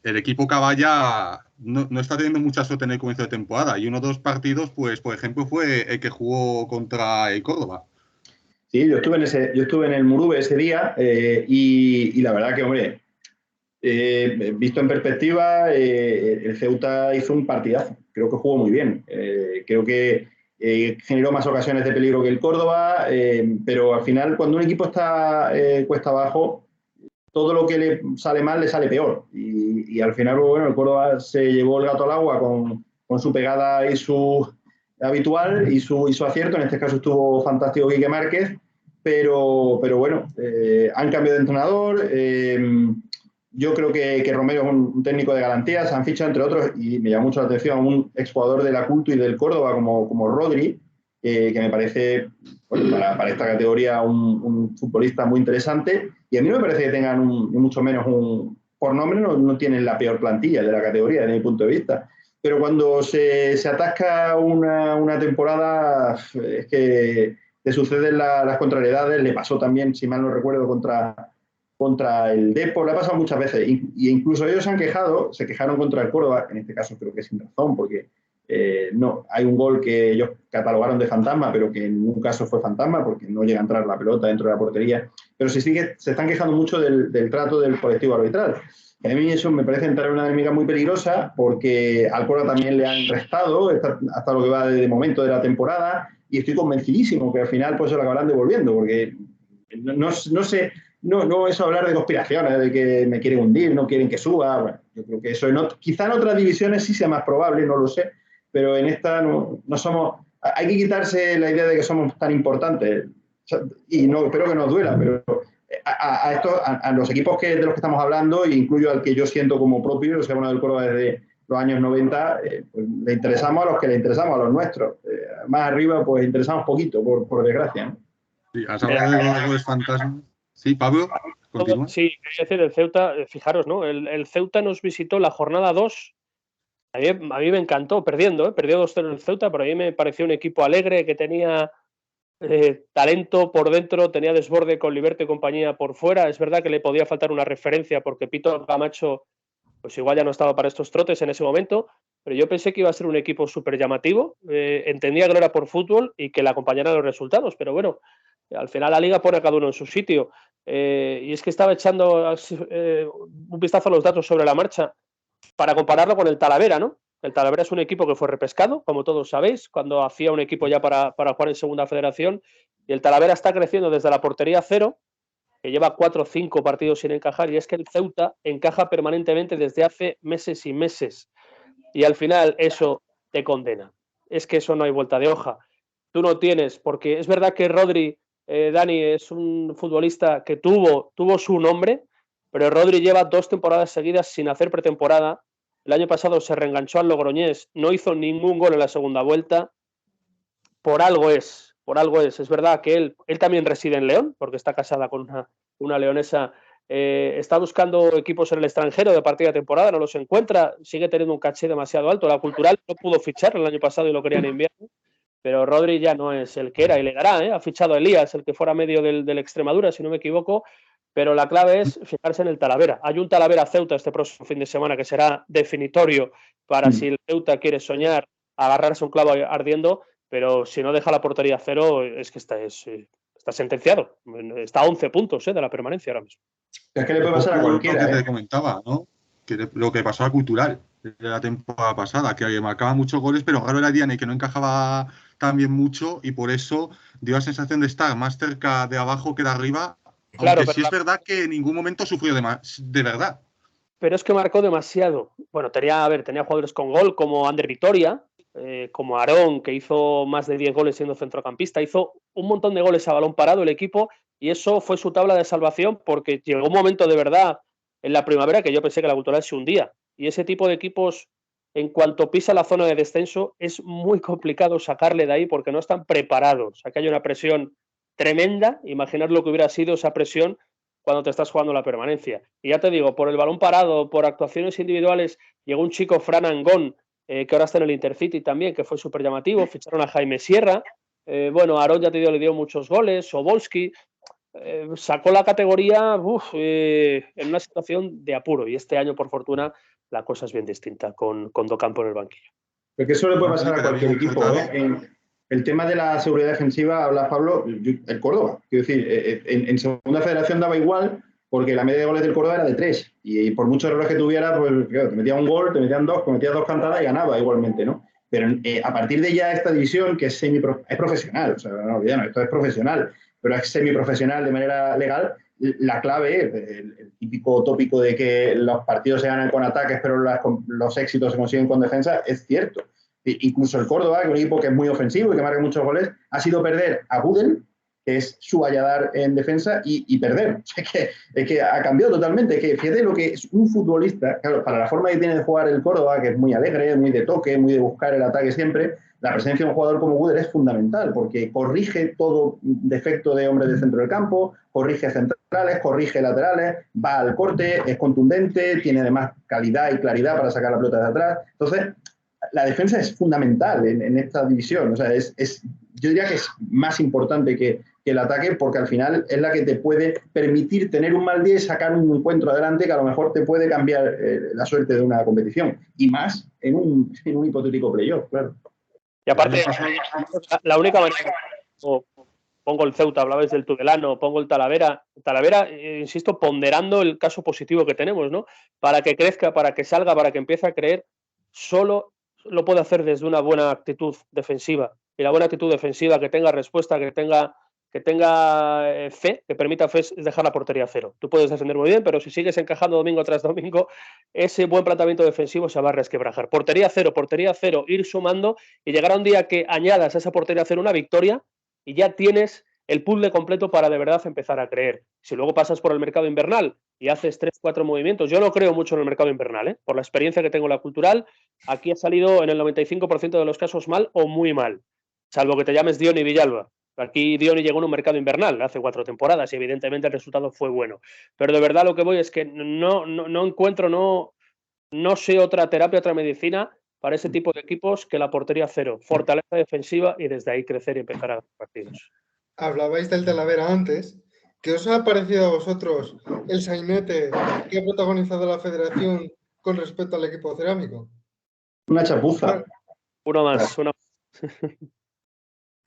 el equipo Caballa no está teniendo mucha suerte en el comienzo de temporada, y uno de los partidos, pues por ejemplo, fue el que jugó contra el Córdoba. Sí, yo estuve en el Murube ese día, y la verdad que, hombre, visto en perspectiva, el Ceuta hizo un partidazo. Creo que jugó muy bien. Creo que generó más ocasiones de peligro que el Córdoba, pero al final, cuando un equipo está cuesta abajo, todo lo que le sale mal le sale peor. Y al final, bueno, el Córdoba se llevó el gato al agua con su pegada y su habitual y su acierto. En este caso estuvo fantástico Quique Márquez, pero bueno, han cambiado de entrenador. Yo creo que Romero es un técnico de garantías. Han fichado, entre otros, y me llama mucho la atención, a un exjugador de la Culto y del Córdoba como Rodri, que me parece, bueno, para esta categoría un futbolista muy interesante. Y a mí no me parece que tengan ni mucho menos por nombre, no tienen la peor plantilla de la categoría desde mi punto de vista. Pero cuando se atasca una temporada, es que te suceden las contrariedades. Le pasó también, si mal no recuerdo, contra el Depor, le ha pasado muchas veces, y incluso ellos se quejaron contra el Córdoba, en este caso creo que sin razón, porque no, hay un gol que ellos catalogaron de fantasma, pero que en ningún caso fue fantasma, porque no llega a entrar la pelota dentro de la portería, pero se están quejando mucho del trato del colectivo arbitral. Y a mí eso me parece entrar en una dinámica muy peligrosa, porque al Córdoba también le han restado hasta lo que va de momento de la temporada, y estoy convencidísimo que al final pues se lo acabarán devolviendo, porque no sé. No es hablar de conspiraciones, de que me quieren hundir, no quieren que suba. Bueno, yo creo que eso quizá en otras divisiones sí sea más probable, no lo sé, pero en esta no somos. Hay que quitarse la idea de que somos tan importantes, y no espero que nos duela, pero a los equipos de los que estamos hablando, e incluyo al que yo siento como propio, los que hemos del Córdoba desde los años 90, pues le interesamos a los que le interesamos, a los nuestros. Más arriba, pues interesamos poquito, por desgracia, ¿no? Sí, has hablado de los goles fantasmas. Sí, Pablo, continúa. Sí, quería decir, el Ceuta, fijaros, ¿no? El Ceuta nos visitó la jornada 2. A mí me encantó, perdió 2-0 el Ceuta, pero a mí me pareció un equipo alegre, que tenía talento por dentro, tenía desborde con Liberto y compañía por fuera. Es verdad que le podía faltar una referencia, porque Pito Camacho pues igual ya no estaba para estos trotes en ese momento, pero yo pensé que iba a ser un equipo súper llamativo. Entendía que no era por fútbol y que le acompañaran los resultados, pero bueno, al final la liga pone a cada uno en su sitio. Y es que estaba echando un vistazo a los datos sobre la marcha para compararlo con el Talavera, ¿no? El Talavera es un equipo que fue repescado, como todos sabéis, cuando hacía un equipo ya para jugar en Segunda Federación, y el Talavera está creciendo desde la portería cero, que lleva 4 o 5 partidos sin encajar, y es que el Ceuta encaja permanentemente desde hace meses y meses, y al final eso te condena. Es que eso no hay vuelta de hoja. Tú no tienes, porque es verdad que Rodri, Dani, es un futbolista que tuvo su nombre, pero Rodri lleva 2 temporadas seguidas sin hacer pretemporada. El año pasado se reenganchó al Logroñés, no hizo ningún gol en la segunda vuelta. Por algo es. Es verdad que él también reside en León, porque está casada con una leonesa. Está buscando equipos en el extranjero de partida de temporada, no los encuentra, sigue teniendo un caché demasiado alto. La Cultural no pudo fichar el año pasado y lo querían en invierno, pero Rodri ya no es el que era, y le dará, ha fichado a Elías, el que fuera medio del Extremadura, si no me equivoco, pero la clave es fijarse en el Talavera. Hay un Talavera-Ceuta este próximo fin de semana que será definitorio para si el Ceuta quiere soñar, agarrarse un clavo ardiendo, pero si no deja la portería a cero, es que está sentenciado. Está a 11 puntos de la permanencia ahora mismo. Es que le puede pasar a cualquiera. Lo que te comentaba, ¿no? Lo que pasó a Cultural la temporada pasada, que marcaba muchos goles, pero Garo era Diane, que no encajaba también mucho y por eso dio la sensación de estar más cerca de abajo que de arriba, claro, aunque sí es verdad que en ningún momento sufrió de verdad. Pero es que marcó demasiado. Bueno, tenía jugadores con gol como Ander Vitoria, como Aarón, que hizo más de 10 goles siendo centrocampista, hizo un montón de goles a balón parado el equipo y eso fue su tabla de salvación porque llegó un momento de verdad en la primavera que yo pensé que la Cultural se hundía. Y ese tipo de equipos, en cuanto pisa la zona de descenso, es muy complicado sacarle de ahí porque no están preparados. Aquí hay una presión tremenda. Imaginar lo que hubiera sido esa presión cuando te estás jugando la permanencia. Y ya te digo, por el balón parado, por actuaciones individuales, llegó un chico, Fran Angón, que ahora está en el Intercity también, que fue súper llamativo, ficharon a Jaime Sierra, bueno, Aarón ya te digo, le dio muchos goles, Sobolski, sacó la categoría en una situación de apuro, y este año, por fortuna, la cosa es bien distinta, con Docampo en el banquillo. Porque eso le puede pasar a cualquier equipo, el tema de la seguridad defensiva, habla Pablo, el Córdoba. Quiero decir, en segunda federación daba igual porque la media de goles del Córdoba era de 3. Y por muchos errores que tuviera, pues claro, te metían un gol, te metían 2, cometías 2 cantadas y ganaba igualmente, ¿no? Pero a partir de ya esta división, que es profesional, o sea, no olvidemos, esto es profesional, pero es semiprofesional de manera legal, la clave, el típico tópico de que los partidos se ganan con ataques, pero los éxitos se consiguen con defensa, es cierto. Incluso el Córdoba, que es un equipo que es muy ofensivo y que marca muchos goles, ha sido perder a Gudel, que es su Valladar en defensa, y perder. Es que ha cambiado totalmente. Es que fíjate lo que es un futbolista, claro, para la forma que tiene de jugar el Córdoba, que es muy alegre, muy de toque, muy de buscar el ataque siempre, la presencia de un jugador como Gudel es fundamental, porque corrige todo defecto de hombre del centro del campo, corrige centrales, corrige laterales, va al corte, es contundente, tiene además calidad y claridad para sacar la pelota de atrás. Entonces, la defensa es fundamental en esta división. O sea, yo diría que es más importante que el ataque porque al final es la que te puede permitir tener un mal día y sacar un encuentro adelante que a lo mejor te puede cambiar la suerte de una competición. Y más en un hipotético playoff, claro. Y aparte, la única manera, pongo el Ceuta, hablabais del Tudelano, pongo el Talavera, insisto, ponderando el caso positivo que tenemos, ¿no? Para que crezca, para que salga, para que empiece a creer, solo lo puede hacer desde una buena actitud defensiva. Y la buena actitud defensiva que tenga respuesta, que tenga fe, que permita fe, es dejar la portería a cero. Tú puedes defender muy bien, pero si sigues encajando domingo tras domingo, ese buen planteamiento defensivo se va a resquebrajar. Portería a cero, ir sumando y llegar a un día que añadas a esa portería a cero una victoria y ya tienes el puzzle completo para de verdad empezar a creer. Si luego pasas por el mercado invernal y haces 3-4 movimientos, yo no creo mucho en el mercado invernal, por la experiencia que tengo en la Cultural, aquí ha salido en el 95% de los casos mal o muy mal, salvo que te llames Diony Villalba. Aquí Diony llegó en un mercado invernal hace 4 temporadas y evidentemente el resultado fue bueno. Pero de verdad lo que voy es que no encuentro, no sé otra terapia, otra medicina para ese tipo de equipos que la portería cero, fortaleza defensiva y desde ahí crecer y empezar a ganar partidos. Hablabais del Talavera antes. ¿Qué os ha parecido a vosotros el sainete que ha protagonizado la federación con respecto al equipo cerámico? Una chapuza. Uno más. Una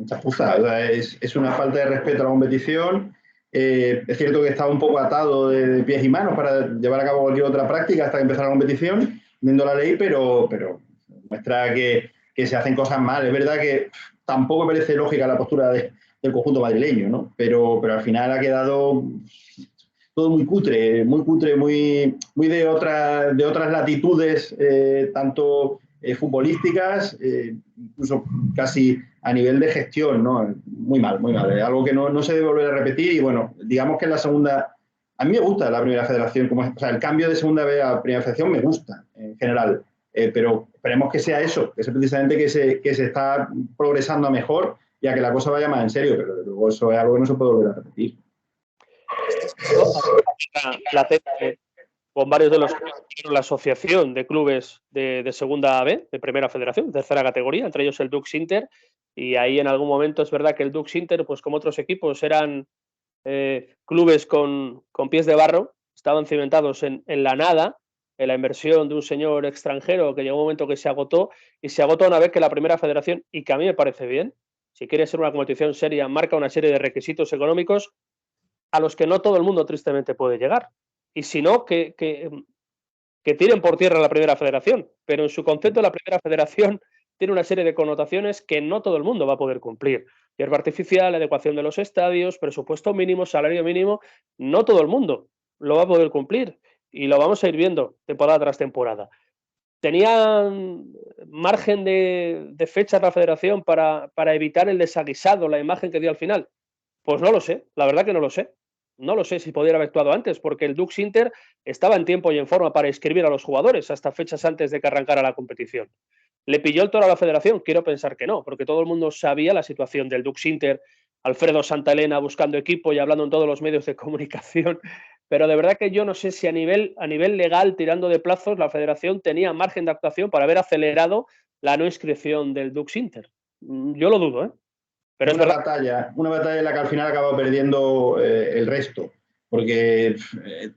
chapuza. O sea, es una falta de respeto a la competición. Es cierto que estaba un poco atado de pies y manos para llevar a cabo cualquier otra práctica hasta que empezara la competición, viendo la ley, pero muestra que se hacen cosas mal. Es verdad que tampoco me parece lógica la postura del conjunto madrileño, ¿no? Pero al final ha quedado todo muy cutre, muy de otras latitudes, tanto futbolísticas, incluso casi a nivel de gestión, ¿no? Muy mal, algo que no se debe volver a repetir y bueno, digamos que en la segunda, a mí me gusta la primera federación, o sea, el cambio de segunda B a primera federación me gusta en general, pero esperemos que sea eso, que sea precisamente que se está progresando a mejor y a que la cosa vaya más en serio, pero luego eso es algo que no se puede volver a repetir. Con varios de los la asociación de clubes de segunda B, de primera federación, tercera categoría, entre ellos el Dux Inter, y ahí en algún momento es verdad que el Dux Inter, pues como otros equipos, eran clubes con pies de barro, estaban cimentados en la nada, en la inversión de un señor extranjero que llegó un momento que se agotó, y se agotó una vez que la primera federación, y que a mí me parece bien, si quiere ser una competición seria, marca una serie de requisitos económicos a los que no todo el mundo tristemente puede llegar. Y si no, que tiren por tierra la primera federación, pero en su concepto la primera federación tiene una serie de connotaciones que no todo el mundo va a poder cumplir. Hierba artificial, adecuación de los estadios, presupuesto mínimo, salario mínimo, no todo el mundo lo va a poder cumplir y lo vamos a ir viendo temporada tras temporada. ¿Tenían margen de fechas la federación para evitar el desaguisado, la imagen que dio al final? Pues no lo sé, la verdad que no lo sé. No lo sé si podría haber actuado antes, porque el Dux Inter estaba en tiempo y en forma para inscribir a los jugadores hasta fechas antes de que arrancara la competición. ¿Le pilló el toro a la federación? Quiero pensar que no, porque todo el mundo sabía la situación del Dux Inter, Alfredo Santaelena buscando equipo y hablando en todos los medios de comunicación, pero de verdad que yo no sé si a nivel legal, tirando de plazos, la federación tenía margen de actuación para haber acelerado la no inscripción del Dux Inter. Yo lo dudo, ¿eh? Pero es una batalla en la que al final ha acabado perdiendo el resto, porque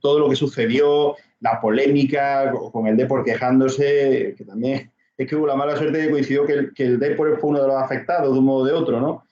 todo lo que sucedió, la polémica con el Depor quejándose, que también es que hubo la mala suerte de que coincidió que el Depor fue uno de los afectados de un modo o de otro, ¿no?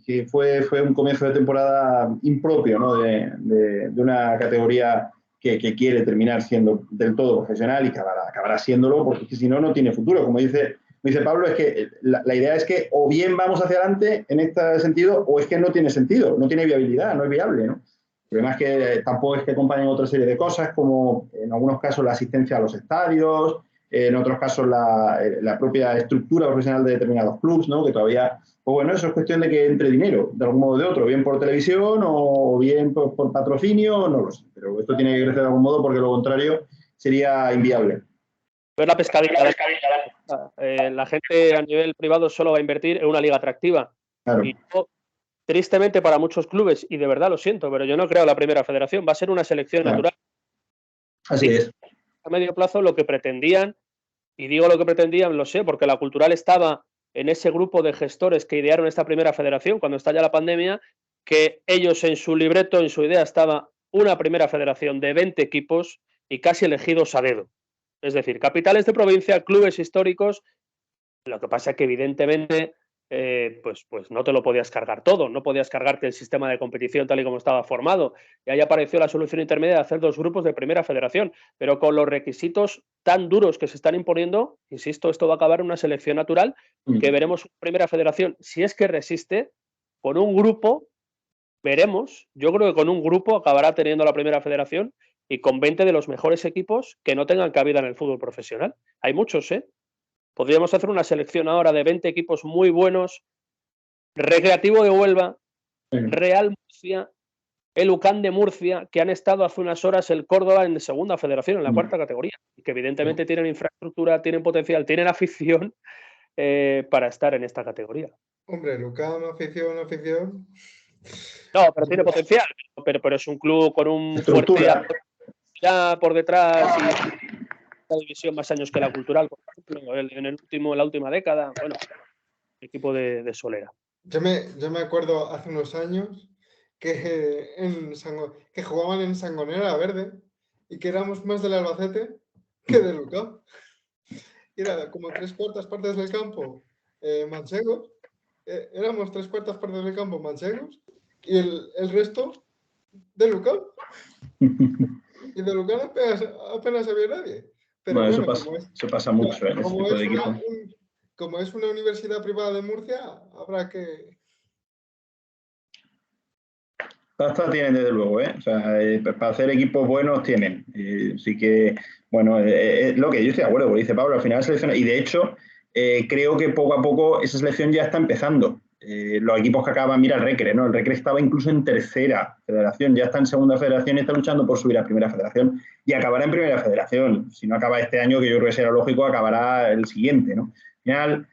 Que fue un comienzo de temporada impropio, ¿no? de una categoría que quiere terminar siendo del todo profesional y acabará siéndolo, porque si no, no tiene futuro. Como dice Pablo, es que la idea es que o bien vamos hacia adelante en este sentido o es que no tiene sentido, no tiene viabilidad, no es viable, ¿no? El problema es que tampoco es que acompañen otra serie de cosas, como en algunos casos la asistencia a los estadios, en otros casos la propia estructura profesional de determinados clubes, ¿no? Que todavía, pues bueno, eso es cuestión de que entre dinero, de algún modo o de otro, bien por televisión o bien por patrocinio, no lo sé, pero esto tiene que crecer de algún modo porque lo contrario sería inviable. Ver la pescadilla. La gente a nivel privado solo va a invertir en una liga atractiva. Claro. Y yo, tristemente para muchos clubes, y de verdad lo siento, pero yo no creo la primera federación, va a ser una selección natural. Así es. A medio plazo lo que pretendían, y digo lo que pretendían, lo sé, porque la Cultural estaba en ese grupo de gestores que idearon esta primera federación cuando estalla la pandemia, que ellos en su libreto, en su idea, estaba una primera federación de 20 equipos y casi elegidos a dedo. Es decir, capitales de provincia, clubes históricos. Lo que pasa es que evidentemente pues no te lo podías cargar todo, no podías cargarte el sistema de competición tal y como estaba formado. Y ahí apareció la solución intermedia de hacer 2 grupos de primera federación, pero con los requisitos tan duros que se están imponiendo, insisto, esto va a acabar en una selección natural que veremos una primera federación, si es que resiste, con un grupo, veremos, yo creo que con un grupo acabará teniendo la primera federación y con 20 de los mejores equipos que no tengan cabida en el fútbol profesional. Hay muchos, ¿eh? Podríamos hacer una selección ahora de 20 equipos muy buenos. Recreativo de Huelva, Real Murcia, el UCAM de Murcia, que han estado hace unas horas el Córdoba en segunda federación, en la 4ª categoría, y que evidentemente tienen infraestructura, tienen potencial, tienen afición para estar en esta categoría. Hombre, el UCAM, afición. No, pero tiene potencial, pero es un club con un fuerte ya por detrás y la división más años que la Cultural, por ejemplo, en la última década, bueno, equipo de Solera. Yo me acuerdo hace unos años que jugaban en Sangonera Verde y que éramos más del Albacete que del UCAM. Era como 3/4 partes del campo manchegos, éramos 3/4 partes del campo manchegos y el resto del UCAM. Y del UCAM apenas había nadie. Pero bueno, eso pasa mucho en ese tipo de equipos. Como es una universidad privada de Murcia, habrá que... Pasta tienen desde luego, ¿eh? O sea, para hacer equipos buenos tienen. Así que, bueno, lo que yo estoy de acuerdo, porque dice Pablo, al final selecciona. Y de hecho, creo que poco a poco esa selección ya está empezando. Los equipos que acaban, mira el Recre, ¿no? El Recre estaba incluso en 3ª federación, ya está en 2ª federación y está luchando por subir a 1ª federación y acabará en 1ª federación. Si no acaba este año, que yo creo que será lógico, acabará el siguiente, ¿no? Al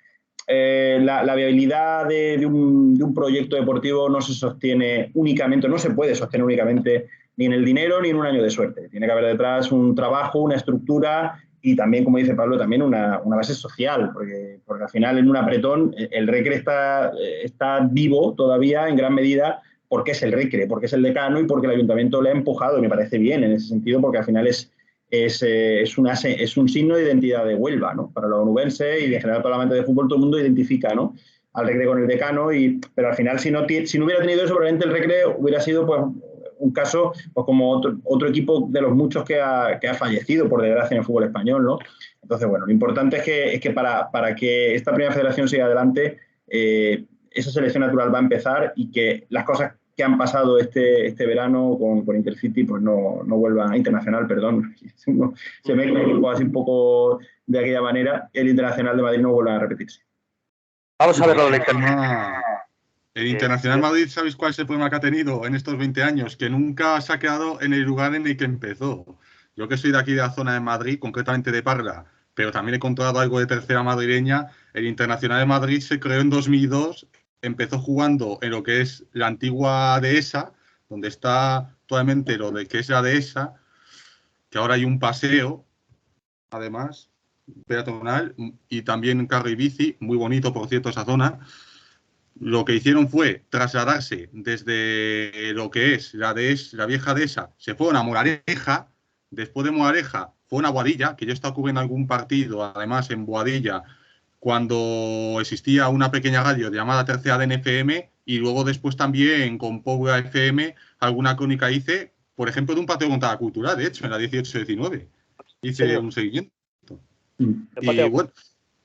final, la viabilidad de un proyecto deportivo no se sostiene únicamente, no se puede sostener únicamente ni en el dinero ni en un año de suerte. Tiene que haber detrás un trabajo, una estructura y también, como dice Pablo, también una base social, porque al final en un apretón el Recre está vivo todavía en gran medida porque es el Recre, porque es el decano y porque el ayuntamiento le ha empujado, y me parece bien en ese sentido, porque al final es un signo de identidad de Huelva, ¿no? Para los onubenses y en general toda la mente de fútbol, todo el mundo identifica, ¿no?, al Recre con el decano, pero al final si no hubiera tenido eso, probablemente el Recre hubiera sido pues un caso pues, como otro equipo de los muchos que ha fallecido, por desgracia, en el fútbol español, ¿no? Entonces, bueno, lo importante es que para que esta primera federación siga adelante, esa selección natural va a empezar y que las cosas que han pasado este verano con Intercity pues no vuelvan, Internacional, perdón, se me equivoco así un poco de aquella manera, el Internacional de Madrid no vuelva a repetirse. Vamos a ver lo del El Internacional Madrid, ¿sabéis cuál es el problema que ha tenido en estos 20 años? Que nunca se ha quedado en el lugar en el que empezó. Yo que soy de aquí de la zona de Madrid, concretamente de Parla, pero también he controlado algo de tercera madrileña, el Internacional de Madrid se creó en 2002, empezó jugando en lo que es la antigua Dehesa, donde está actualmente lo de que es la Dehesa, que ahora hay un paseo, además, peatonal, y también carro y bici, muy bonito, por cierto, esa zona. Lo que hicieron fue trasladarse desde lo que es la vieja Dehesa, se fueron a Morareja, después de Morareja fueron a Boadilla, que yo he estado cubriendo algún partido, además en Boadilla, cuando existía una pequeña radio llamada Tercera de NFM, y luego después también con Pobla FM alguna crónica hice, por ejemplo, de un partido contra la Cultural, de hecho, en la 18-19. Hice un seguimiento. Y bueno,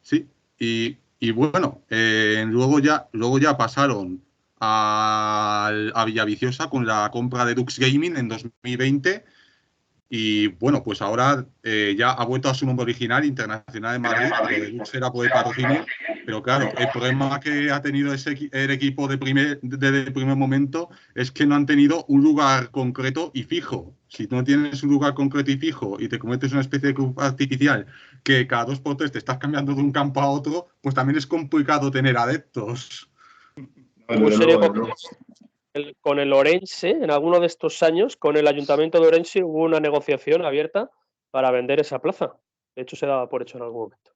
sí, y bueno, luego ya pasaron a Villaviciosa con la compra de Dux Gaming en 2020 y bueno, pues ahora ya ha vuelto a su nombre original, Internacional de Madrid, lo de Dux era por el patrocinio, pero claro, el problema que ha tenido el equipo desde el primer momento es que no han tenido un lugar concreto y fijo. Si no tienes un lugar concreto y fijo y te conviertes en una especie de club artificial que cada 2 por 3 te estás cambiando de un campo a otro, pues también es complicado tener adeptos. ¿Cómo sería con el Orense? En alguno de estos años, con el Ayuntamiento de Orense hubo una negociación abierta para vender esa plaza. De hecho, se daba por hecho en algún momento.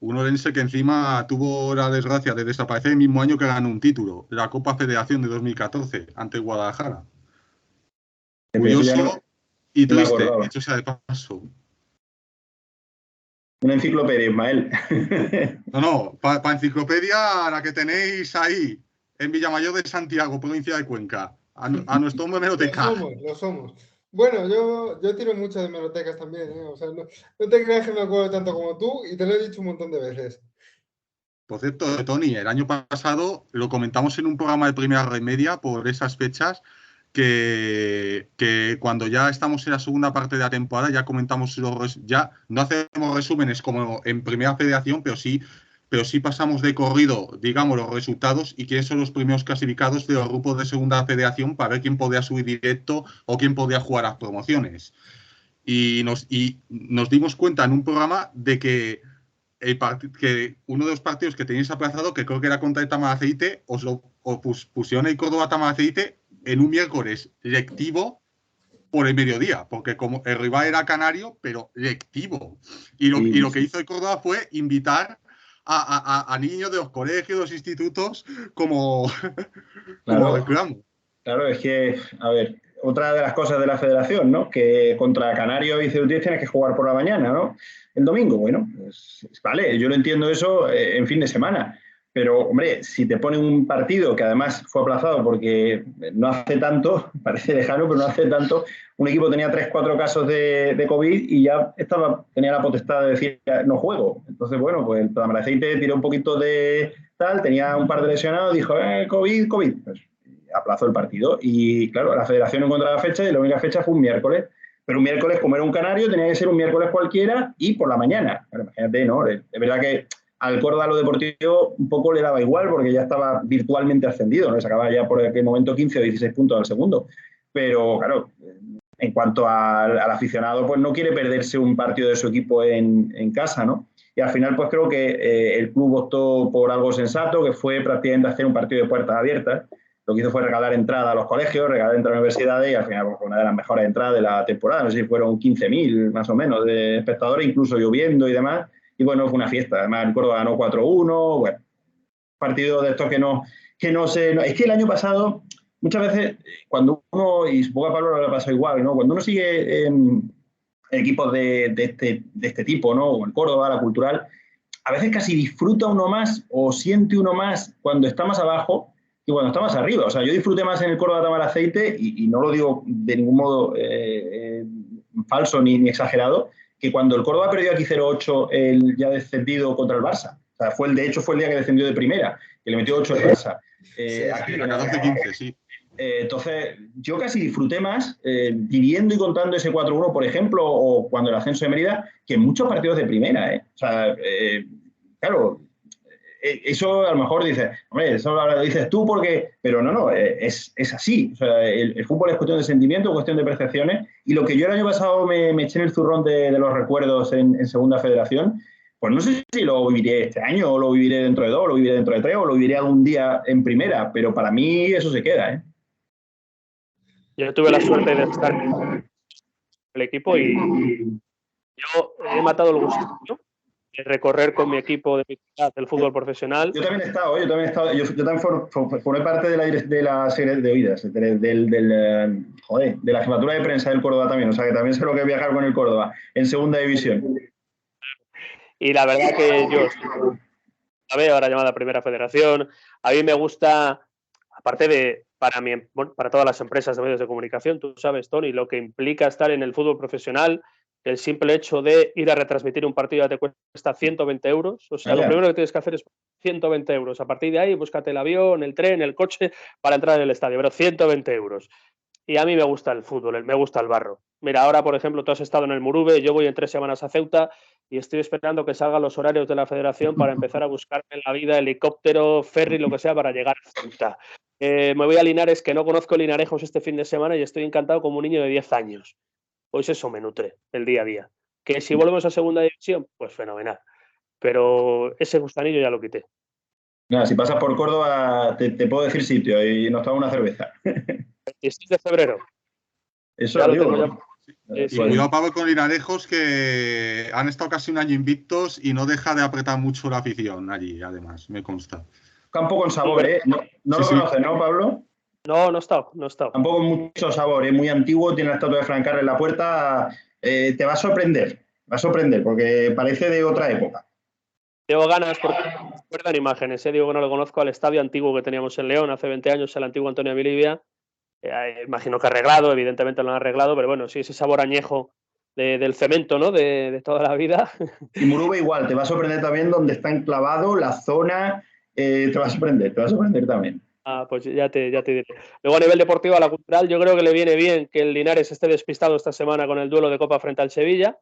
Un orense que encima tuvo la desgracia de desaparecer el mismo año que ganó un título, la Copa Federación de 2014, ante Guadalajara. Curioso y triste, hecho sea de paso. Una enciclopedia, Ismael. No, para enciclopedia la que tenéis ahí, en Villamayor de Santiago, provincia de Cuenca, a nuestro hombre hemeroteca. Lo somos. Bueno, yo tiro mucho de hemerotecas también, ¿eh? O sea, no te creas que me acuerdo tanto como tú y te lo he dicho un montón de veces. Por cierto, Tony, el año pasado lo comentamos en un programa de Primera Red Media por esas fechas, que cuando ya estamos en la segunda parte de la temporada ya comentamos, ya no hacemos resúmenes como en Primera Federación, pero sí pasamos de corrido, digamos, los resultados y quiénes son los primeros clasificados de los grupos de Segunda Federación para ver quién podía subir directo o quién podía jugar a las promociones. Y nos dimos cuenta en un programa de que uno de los partidos que teníais aplazado, que creo que era contra el Tamaraceite, pusieron el Córdoba Tamaraceite en un miércoles lectivo por el mediodía, porque como el rival era canario, pero lectivo. Y lo que hizo el Córdoba fue invitar a niños de los colegios, de los institutos, como reclamo. Claro, es que, a ver, otra de las cosas de la federación, ¿no? Que contra Canarios y Ceutíes tienes que jugar por la mañana, ¿no? El domingo, bueno, pues, vale, yo lo entiendo eso en fin de semana. Pero, hombre, si te ponen un partido que además fue aplazado porque no hace tanto, parece lejano, pero no hace tanto, un equipo tenía 3-4 casos de COVID y ya tenía la potestad de decir, no juego. Entonces, bueno, pues el Tamaraceite tiró un poquito de tal, tenía un par de lesionados, dijo, COVID. Pues aplazó el partido. Y, claro, la federación no encontraba fecha y la única fecha fue un miércoles. Pero un miércoles, como era un canario, tenía que ser un miércoles cualquiera y por la mañana. Bueno, imagínate, ¿no? Es verdad que al Córdoba lo deportivo un poco le daba igual porque ya estaba virtualmente ascendido, ¿no? Le sacaba ya por aquel momento 15 o 16 puntos al segundo. Pero, claro, en cuanto al aficionado, pues no quiere perderse un partido de su equipo en casa, ¿no? Y al final, pues creo que el club optó por algo sensato, que fue prácticamente hacer un partido de puertas abiertas. Lo que hizo fue regalar entrada a los colegios, regalar entrada a las universidades y al final, pues, una de las mejores entradas de la temporada. No sé si fueron 15.000 más o menos de espectadores, incluso lloviendo y demás. Y bueno, fue una fiesta. Además, el Córdoba ganó 4-1. Bueno, partidos de estos que no sé. Es que el año pasado, muchas veces, cuando uno, y supongo que a Pablo le pasó igual, ¿no? Cuando uno sigue equipos de este tipo, ¿no? O el Córdoba, la Cultural, a veces casi disfruta uno más o siente uno más cuando está más abajo que cuando está más arriba. O sea, yo disfruté más en el Córdoba Tamaraceite, y no lo digo de ningún modo falso ni exagerado, que cuando el Córdoba perdió aquí 0-8 el ya descendido contra el Barça. O sea, de hecho fue el día que descendió de primera, que le metió 8 el Barça. Aquí, la 14-15, sí. Entonces, yo casi disfruté más viviendo y contando ese 4-1, por ejemplo, o cuando el ascenso de Mérida, que en muchos partidos de primera. O sea, claro, eso a lo mejor dices, hombre, eso lo dices tú porque... Pero no, es así. O sea, el fútbol es cuestión de sentimiento, cuestión de percepciones, y lo que yo el año pasado me eché en el zurrón de los recuerdos en Segunda Federación, pues no sé si lo viviré este año, o lo viviré dentro de 2, o lo viviré dentro de 3, o lo viviré algún día en primera, pero para mí eso se queda, Yo tuve la suerte de estar en el equipo y yo he matado el gusto de recorrer con mi equipo de mitad del fútbol profesional. Yo también he estado, yo también formé parte de la serie de oídas, de la jefatura de prensa del Córdoba también, o sea que también sé lo que es viajar con el Córdoba en segunda división. Y la verdad que yo la veo ahora llamada Primera Federación. A mí me gusta, aparte de para todas las empresas de medios de comunicación, tú sabes, Tony, lo que implica estar en el fútbol profesional, el simple hecho de ir a retransmitir un partido ya te cuesta 120 euros. O sea, lo primero que tienes que hacer es 120 euros. A partir de ahí, búscate el avión, el tren, el coche para entrar en el estadio, pero 120 euros. Y a mí me gusta el fútbol, me gusta el barro. Mira, ahora, por ejemplo, tú has estado en el Murube, yo voy en 3 semanas a Ceuta y estoy esperando que salgan los horarios de la federación para empezar a buscarme en la vida helicóptero, ferry, lo que sea, para llegar a Ceuta. Me voy a Linares, que no conozco Linarejos este fin de semana, y estoy encantado como un niño de 10 años. Pues eso me nutre el día a día. Que si volvemos a segunda división, pues fenomenal. Pero ese gustanillo ya lo quité. Nada, si pasas por Córdoba, te puedo decir sitio y nos tomamos una cerveza. 26 de febrero. Eso lo digo. Y cuidado, Pablo, con Linarejos, que han estado casi un año invictos y no deja de apretar mucho la afición allí, además, me consta. Campo con sabor, ¿eh? No lo conoces, ¿no, Pablo? No he estado. Campo con mucho sabor, es muy antiguo, tiene la estatua de Francarra en la puerta. Te va a sorprender, porque parece de otra época. Tengo ganas porque me acuerdan imágenes, digo que no lo conozco, al estadio antiguo que teníamos en León hace 20 años, el antiguo Antonio Vilivia. Imagino que arreglado, evidentemente lo han arreglado, pero bueno, sí, ese sabor añejo del cemento, ¿no? De toda la vida. Y Murube igual, te va a sorprender también donde está enclavado, la zona, te va a sorprender también. Pues ya te diré. Luego, a nivel deportivo, a la Cultural, yo creo que le viene bien que el Linares esté despistado esta semana con el duelo de Copa frente al Sevilla,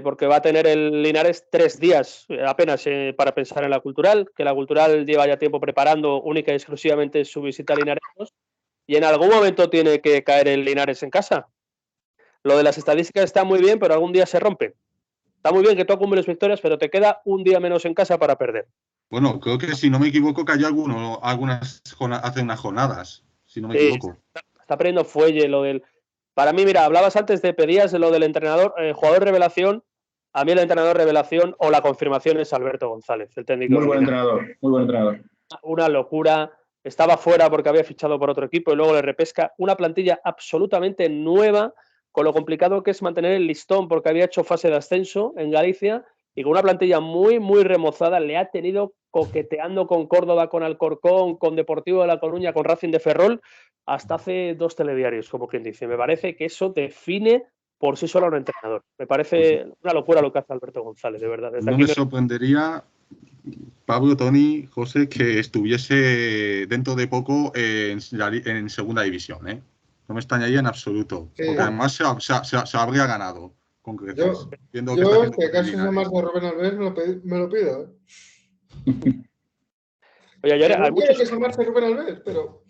porque va a tener el Linares 3 días apenas para pensar en la Cultural, que la Cultural lleva ya tiempo preparando única y exclusivamente su visita a Linares, y en algún momento tiene que caer el Linares en casa. Lo de las estadísticas está muy bien, pero algún día se rompe. Está muy bien que tú acumules victorias, pero te queda un día menos en casa para perder. Bueno, creo que si no me equivoco cayó hace unas jornadas, si no me equivoco. Está perdiendo fuelle lo del... Para mí, mira, hablabas antes pedías de lo del entrenador, jugador revelación. A mí el entrenador revelación o la confirmación es Alberto González, el técnico. Muy buen entrenador. Una locura. Estaba fuera porque había fichado por otro equipo y luego le repesca una plantilla absolutamente nueva, con lo complicado que es mantener el listón porque había hecho fase de ascenso en Galicia, y con una plantilla muy, muy remozada. Le ha tenido coqueteando con Córdoba, con Alcorcón, con Deportivo de La Coruña, con Racing de Ferrol, hasta hace 2 telediarios, como quien dice. Me parece que eso define por sí solo a un entrenador. Me parece una locura lo que hace Alberto González, de verdad. No me sorprendería, Pablo, Tony, José, que estuviese dentro de poco en segunda división, ¿eh? No me extrañaría en absoluto, porque además se habría ganado con creces. Yo este caso de más de Rubén Alves me lo pido, ¿eh? Oye, no quiero que se marche Rubén Alves, pero...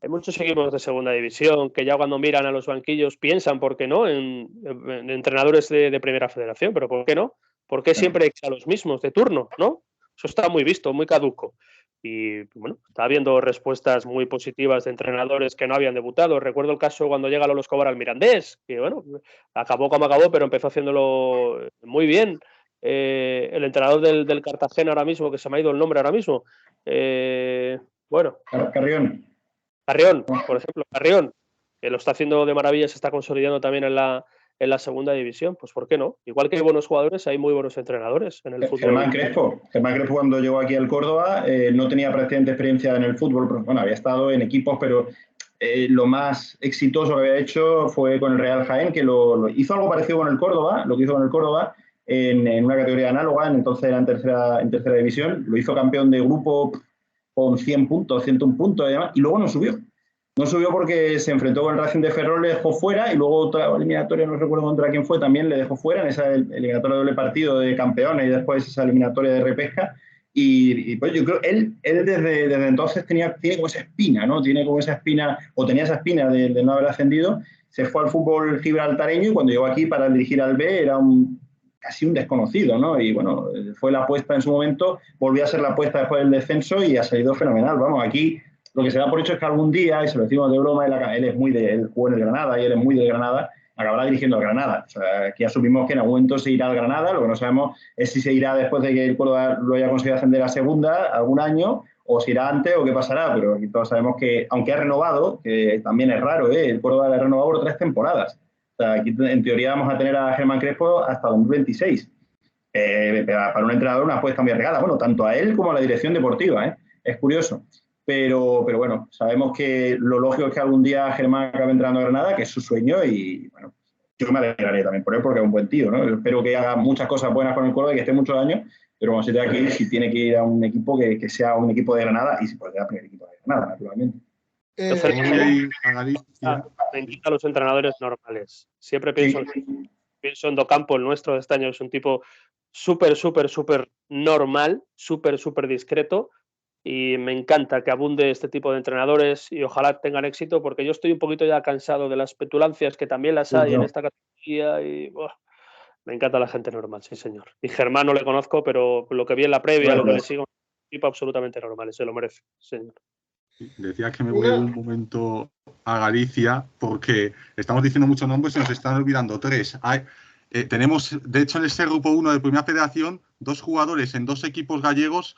Hay muchos equipos de segunda división que ya cuando miran a los banquillos piensan, ¿por qué no?, en entrenadores de primera federación, pero ¿por qué no? ¿Por qué siempre echa a los mismos de turno, no? Eso está muy visto, muy caduco. Y bueno, está habiendo respuestas muy positivas de entrenadores que no habían debutado. Recuerdo el caso cuando llega Lolo Escobar al Mirandés, que bueno, acabó como acabó, pero empezó haciéndolo muy bien. el entrenador del Cartagena ahora mismo, que se me ha ido el nombre ahora mismo. Bueno. Carrión. Carrión, por ejemplo, Carrión, que lo está haciendo de maravilla, se está consolidando también en la segunda división, pues ¿por qué no? Igual que hay buenos jugadores, hay muy buenos entrenadores en el fútbol. Germán Crespo cuando llegó aquí al Córdoba no tenía prácticamente experiencia en el fútbol, bueno, había estado en equipos, pero lo más exitoso que había hecho fue con el Real Jaén, que lo hizo algo parecido con el Córdoba, lo que hizo con el Córdoba en una categoría análoga, entonces era en tercera división, lo hizo campeón de grupo con 100 puntos, 101 puntos y demás, y luego no subió. No subió porque se enfrentó con el Racing de Ferrol, le dejó fuera, y luego otra eliminatoria, no recuerdo contra quién fue, también le dejó fuera en esa eliminatoria de doble partido de campeones y después esa eliminatoria de repesca. Y pues yo creo él desde entonces tiene como esa espina, ¿no? Tiene como esa espina, o tenía esa espina de no haber ascendido. Se fue al fútbol gibraltareño y cuando llegó aquí para dirigir al B era casi un desconocido, ¿no? Y bueno, fue la apuesta en su momento, volvió a ser la apuesta después del descenso y ha salido fenomenal. Vamos, aquí lo que se da por hecho es que algún día, y se lo decimos de broma, él jugó en el Granada y él es muy del Granada, acabará dirigiendo al Granada. O sea, aquí asumimos que en algún momento se irá al Granada, lo que no sabemos es si se irá después de que el Córdoba lo haya conseguido ascender a segunda algún año, o si irá antes o qué pasará, pero aquí todos sabemos que, aunque ha renovado, que también es raro, el Córdoba le ha renovado por 3 temporadas. O sea, aquí en teoría vamos a tener a Germán Crespo hasta 2026. Para un entrenador una apuesta muy arriesgada, bueno, tanto a él como a la dirección deportiva, es curioso. Pero bueno, sabemos que lo lógico es que algún día Germán acabe entrando a Granada, que es su sueño, y bueno, yo me alegraré también por él porque es un buen tío, ¿no? Yo espero que haga muchas cosas buenas con el Córdoba y que esté muchos años, pero cuando se tenga que ir, si tiene que ir a un equipo que sea un equipo de Granada, y si puede ir al primer equipo de Granada, naturalmente. Me encantan los entrenadores normales. Siempre pienso en Docampo, el nuestro de este año, es un tipo súper normal, súper discreto. Y me encanta que abunde este tipo de entrenadores y ojalá tengan éxito, porque yo estoy un poquito ya cansado de las petulancias, que también las hay en esta categoría, y me encanta la gente normal, sí señor. Y Germán no le conozco, pero lo que vi en la previa, lo que le sigo, es un tipo absolutamente normal, se lo merece, señor. Decía que me voy un momento a Galicia, porque estamos diciendo muchos nombres y nos están olvidando 3. Tenemos, de hecho, en ese grupo 1 de Primera Federación, 2 jugadores en 2 equipos gallegos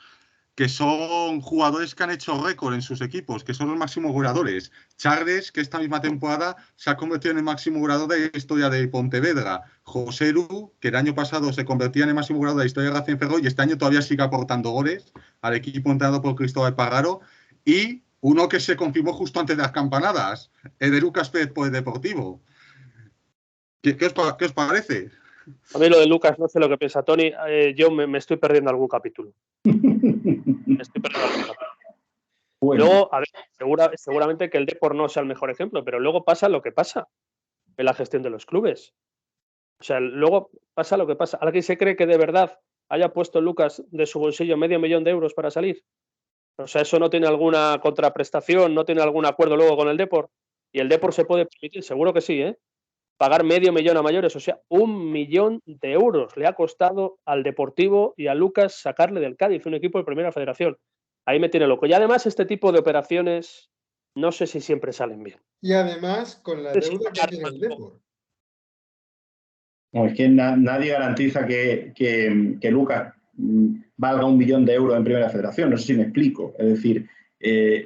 que son jugadores que han hecho récord en sus equipos, que son los máximos goleadores. Charles, que esta misma temporada se ha convertido en el máximo goleador de la historia de Pontevedra. José Lu, que el año pasado se convertía en el máximo goleador de la historia de Racing Ferrol y este año todavía sigue aportando goles al equipo entrenado por Cristóbal Pagaro. Y uno que se confirmó justo antes de las campanadas, el de Lucas Pérez por el Deportivo. ¿Qué os parece? A mí lo de Lucas, no sé lo que piensa Tony, yo me estoy perdiendo algún capítulo. Bueno. Luego, a ver, seguramente que el Depor no sea el mejor ejemplo, pero luego pasa lo que pasa en la gestión de los clubes. O sea, luego pasa lo que pasa. ¿Alguien se cree que de verdad haya puesto Lucas de su bolsillo $500,000 de euros para salir? O sea, ¿eso no tiene alguna contraprestación, no tiene algún acuerdo luego con el Depor? Y el Depor se puede permitir, seguro que sí, pagar $500,000 a mayores, o sea, €1.000.000 le ha costado al Deportivo y a Lucas sacarle del Cádiz, un equipo de Primera Federación. Ahí me tiene loco. Y además este tipo de operaciones no sé si siempre salen bien. Y además con la deuda que tiene el Depor. No, es que nadie garantiza que Lucas valga €1.000.000 en Primera Federación, no sé si me explico. Es decir,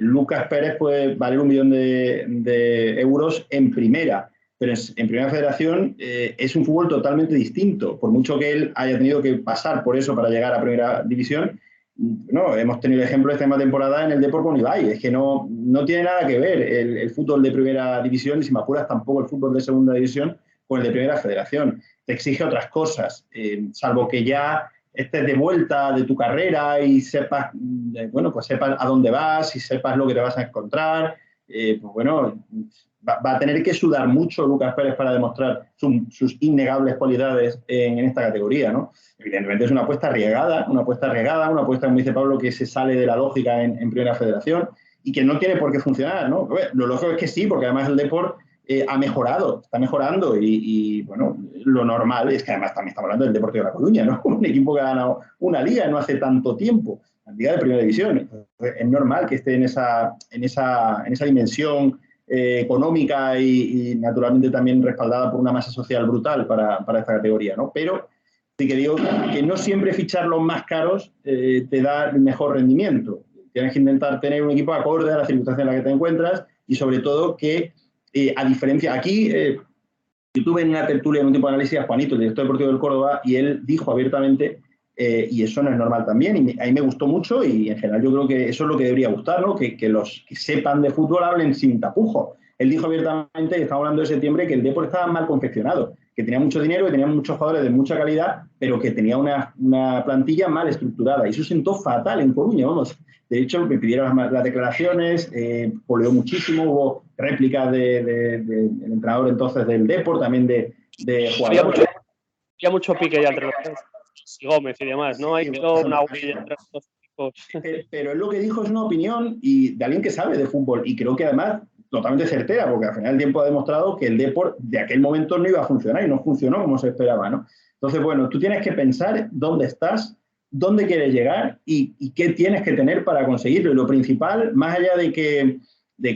Lucas Pérez puede valer €1.000.000 de euros en Primera, pero en Primera Federación es un fútbol totalmente distinto. Por mucho que él haya tenido que pasar por eso para llegar a Primera División, no, hemos tenido el ejemplo esta misma temporada en el Depor con Ibai. Es que no tiene nada que ver el fútbol de Primera División, y si me apuras tampoco el fútbol de Segunda División con el de Primera Federación. Te exige otras cosas, salvo que ya estés de vuelta de tu carrera y sepas, pues sepas a dónde vas y sepas lo que te vas a encontrar. Pues bueno, va a tener que sudar mucho Lucas Pérez para demostrar sus innegables cualidades en esta categoría, ¿no? Evidentemente es una apuesta arriesgada, una apuesta, como dice Pablo, que se sale de la lógica en Primera Federación y que no tiene por qué funcionar, ¿no? Lo lógico es que sí, porque además el Depor ha mejorado, está mejorando y bueno, lo normal es que además también estamos hablando del Deportivo de La Coruña, ¿no? Un equipo que ha ganado una liga no hace tanto tiempo, la liga de Primera División. Entonces, es normal que esté en esa dimensión económica y naturalmente también respaldada por una masa social brutal para esta categoría, ¿no? Pero Así que digo que no siempre fichar los más caros te da el mejor rendimiento. Tienes que intentar tener un equipo acorde a la circunstancia en la que te encuentras y sobre todo que, a diferencia, aquí yo tuve en una tertulia en un tipo de análisis a Juanito, el director deportivo del Córdoba, y él dijo abiertamente, y eso no es normal también, y a mí me gustó mucho y en general yo creo que eso es lo que debería gustar, ¿no? Que los que sepan de fútbol hablen sin tapujos. Él dijo abiertamente, que estamos hablando de septiembre, que el Depor estaba mal confeccionado, que tenía mucho dinero, que tenía muchos jugadores de mucha calidad, pero que tenía una plantilla mal estructurada. Y eso sentó fatal en Coruña, vamos. De hecho, me pidieron las declaraciones, poleó muchísimo, hubo réplicas del entrenador entonces del Depor, también de jugadores. Había mucho pique ya entre los y Gómez y demás, ¿no? Hay una huella entre los dos equipos. Pero él lo que dijo es una opinión y de alguien que sabe de fútbol y creo que además totalmente certera, porque al final el tiempo ha demostrado que el Depor de aquel momento no iba a funcionar y no funcionó como se esperaba, ¿no? Entonces, bueno, tú tienes que pensar dónde estás, dónde quieres llegar y qué tienes que tener para conseguirlo. Y lo principal, más allá de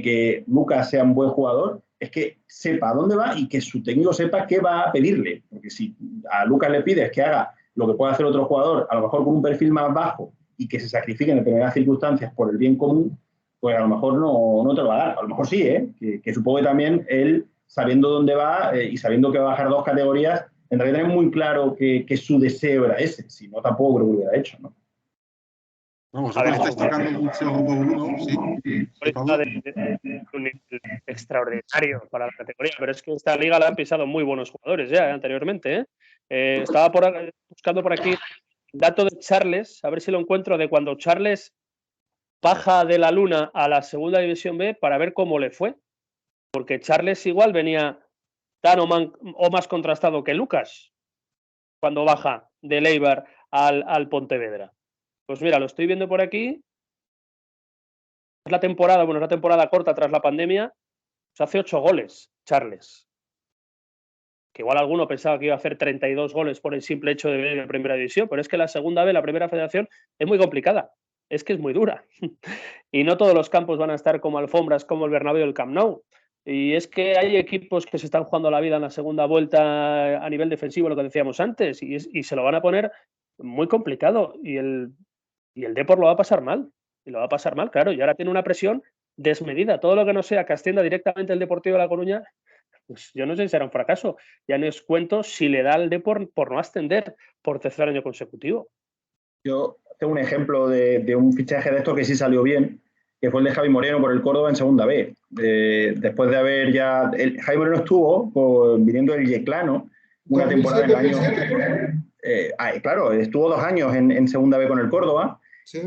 que Lucas sea un buen jugador, es que sepa dónde va y que su técnico sepa qué va a pedirle. Porque si a Lucas le pides que haga lo que puede hacer otro jugador, a lo mejor con un perfil más bajo y que se sacrifique en determinadas circunstancias por el bien común, pues a lo mejor no te lo va a dar. A lo mejor sí, que supongo que también él, sabiendo dónde va y sabiendo que va a bajar 2 categorías, tendrá que tener muy claro que su deseo era ese. Si no, tampoco creo que lo hubiera hecho, ¿no? Vamos, vosotros estáis tocando mucho uno, sí. Un nivel extraordinario para la categoría, pero es que esta liga la han pisado muy buenos jugadores ya anteriormente. Estaba buscando por aquí el dato de Charles, a ver si lo encuentro, de cuando Charles baja de la Luna a la segunda división B para ver cómo le fue, porque Charles igual venía tan o más contrastado que Lucas cuando baja del Eibar al Pontevedra. Pues mira, lo estoy viendo por aquí. Es la temporada corta tras la pandemia. Se hace 8 goles, Charles. Que igual alguno pensaba que iba a hacer 32 goles por el simple hecho de venir en primera división, pero es que la segunda B, la primera federación, es muy complicada. Es que es muy dura. Y no todos los campos van a estar como alfombras, como el Bernabéu y el Camp Nou. Y es que hay equipos que se están jugando la vida en la segunda vuelta a nivel defensivo, lo que decíamos antes, y se lo van a poner muy complicado. Y el Depor lo va a pasar mal. Y lo va a pasar mal, claro. Y ahora tiene una presión desmedida. Todo lo que no sea que ascienda directamente el Deportivo de La Coruña, pues yo no sé si será un fracaso. Ya no os cuento si le da al Depor por no ascender por tercer año consecutivo. Yo tengo un ejemplo de un fichaje de esto que sí salió bien, que fue el de Javi Moreno por el Córdoba en segunda B. Después de haber ya... Javi Moreno estuvo viniendo del Yeclano una temporada en el año... claro, estuvo 2 años en segunda B con el Córdoba. Sí.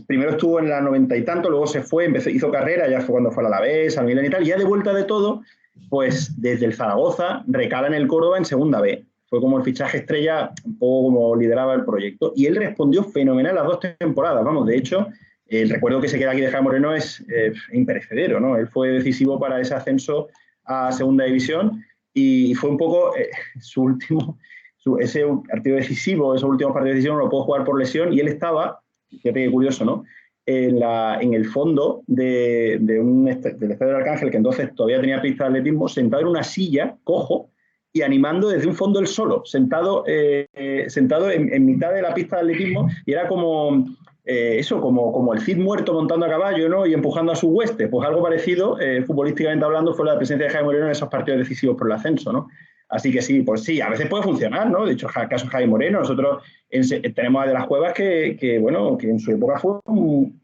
Primero estuvo en la 90 y tanto, luego se fue, hizo carrera, ya fue cuando fue al Alavés, al Milan y tal, y ya de vuelta de todo, pues desde el Zaragoza recala en el Córdoba en segunda B. Fue como el fichaje estrella, un poco como lideraba el proyecto, y él respondió fenomenal las 2 temporadas, vamos, de hecho, el recuerdo que se queda aquí de Javi Moreno es imperecedero, ¿no? Él fue decisivo para ese ascenso a segunda división y fue un poco ese partido decisivo, esos últimos partidos decisivos no lo pudo jugar por lesión y él estaba, fíjate qué curioso, ¿no? En el fondo del Estadio del Arcángel, que entonces todavía tenía pista de atletismo, sentado en una silla, cojo, y animando desde un fondo él solo, sentado en mitad de la pista de atletismo, y era como el Cid muerto montando a caballo, ¿no? Y empujando a su hueste. Pues algo parecido, futbolísticamente hablando, fue la presencia de Javi Moreno en esos partidos decisivos por el ascenso, ¿no? Así que sí, pues sí, a veces puede funcionar, ¿no? De hecho, el caso de Javi Moreno, nosotros tenemos a De las Cuevas que en su época fue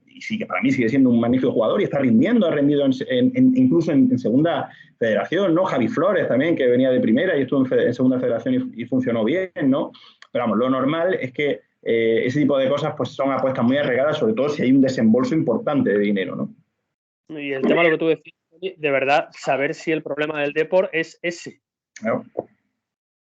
y sí, que para mí sigue siendo un magnífico jugador y está rindiendo, ha rendido incluso en segunda federación, ¿no? Javi Flores también, que venía de primera y estuvo en segunda federación y funcionó bien, ¿no? Pero vamos, lo normal es que ese tipo de cosas pues son apuestas muy arriesgadas, sobre todo si hay un desembolso importante de dinero, ¿no? Y el tema de lo que tú decías, de verdad, saber si el problema del Depor es ese. Claro.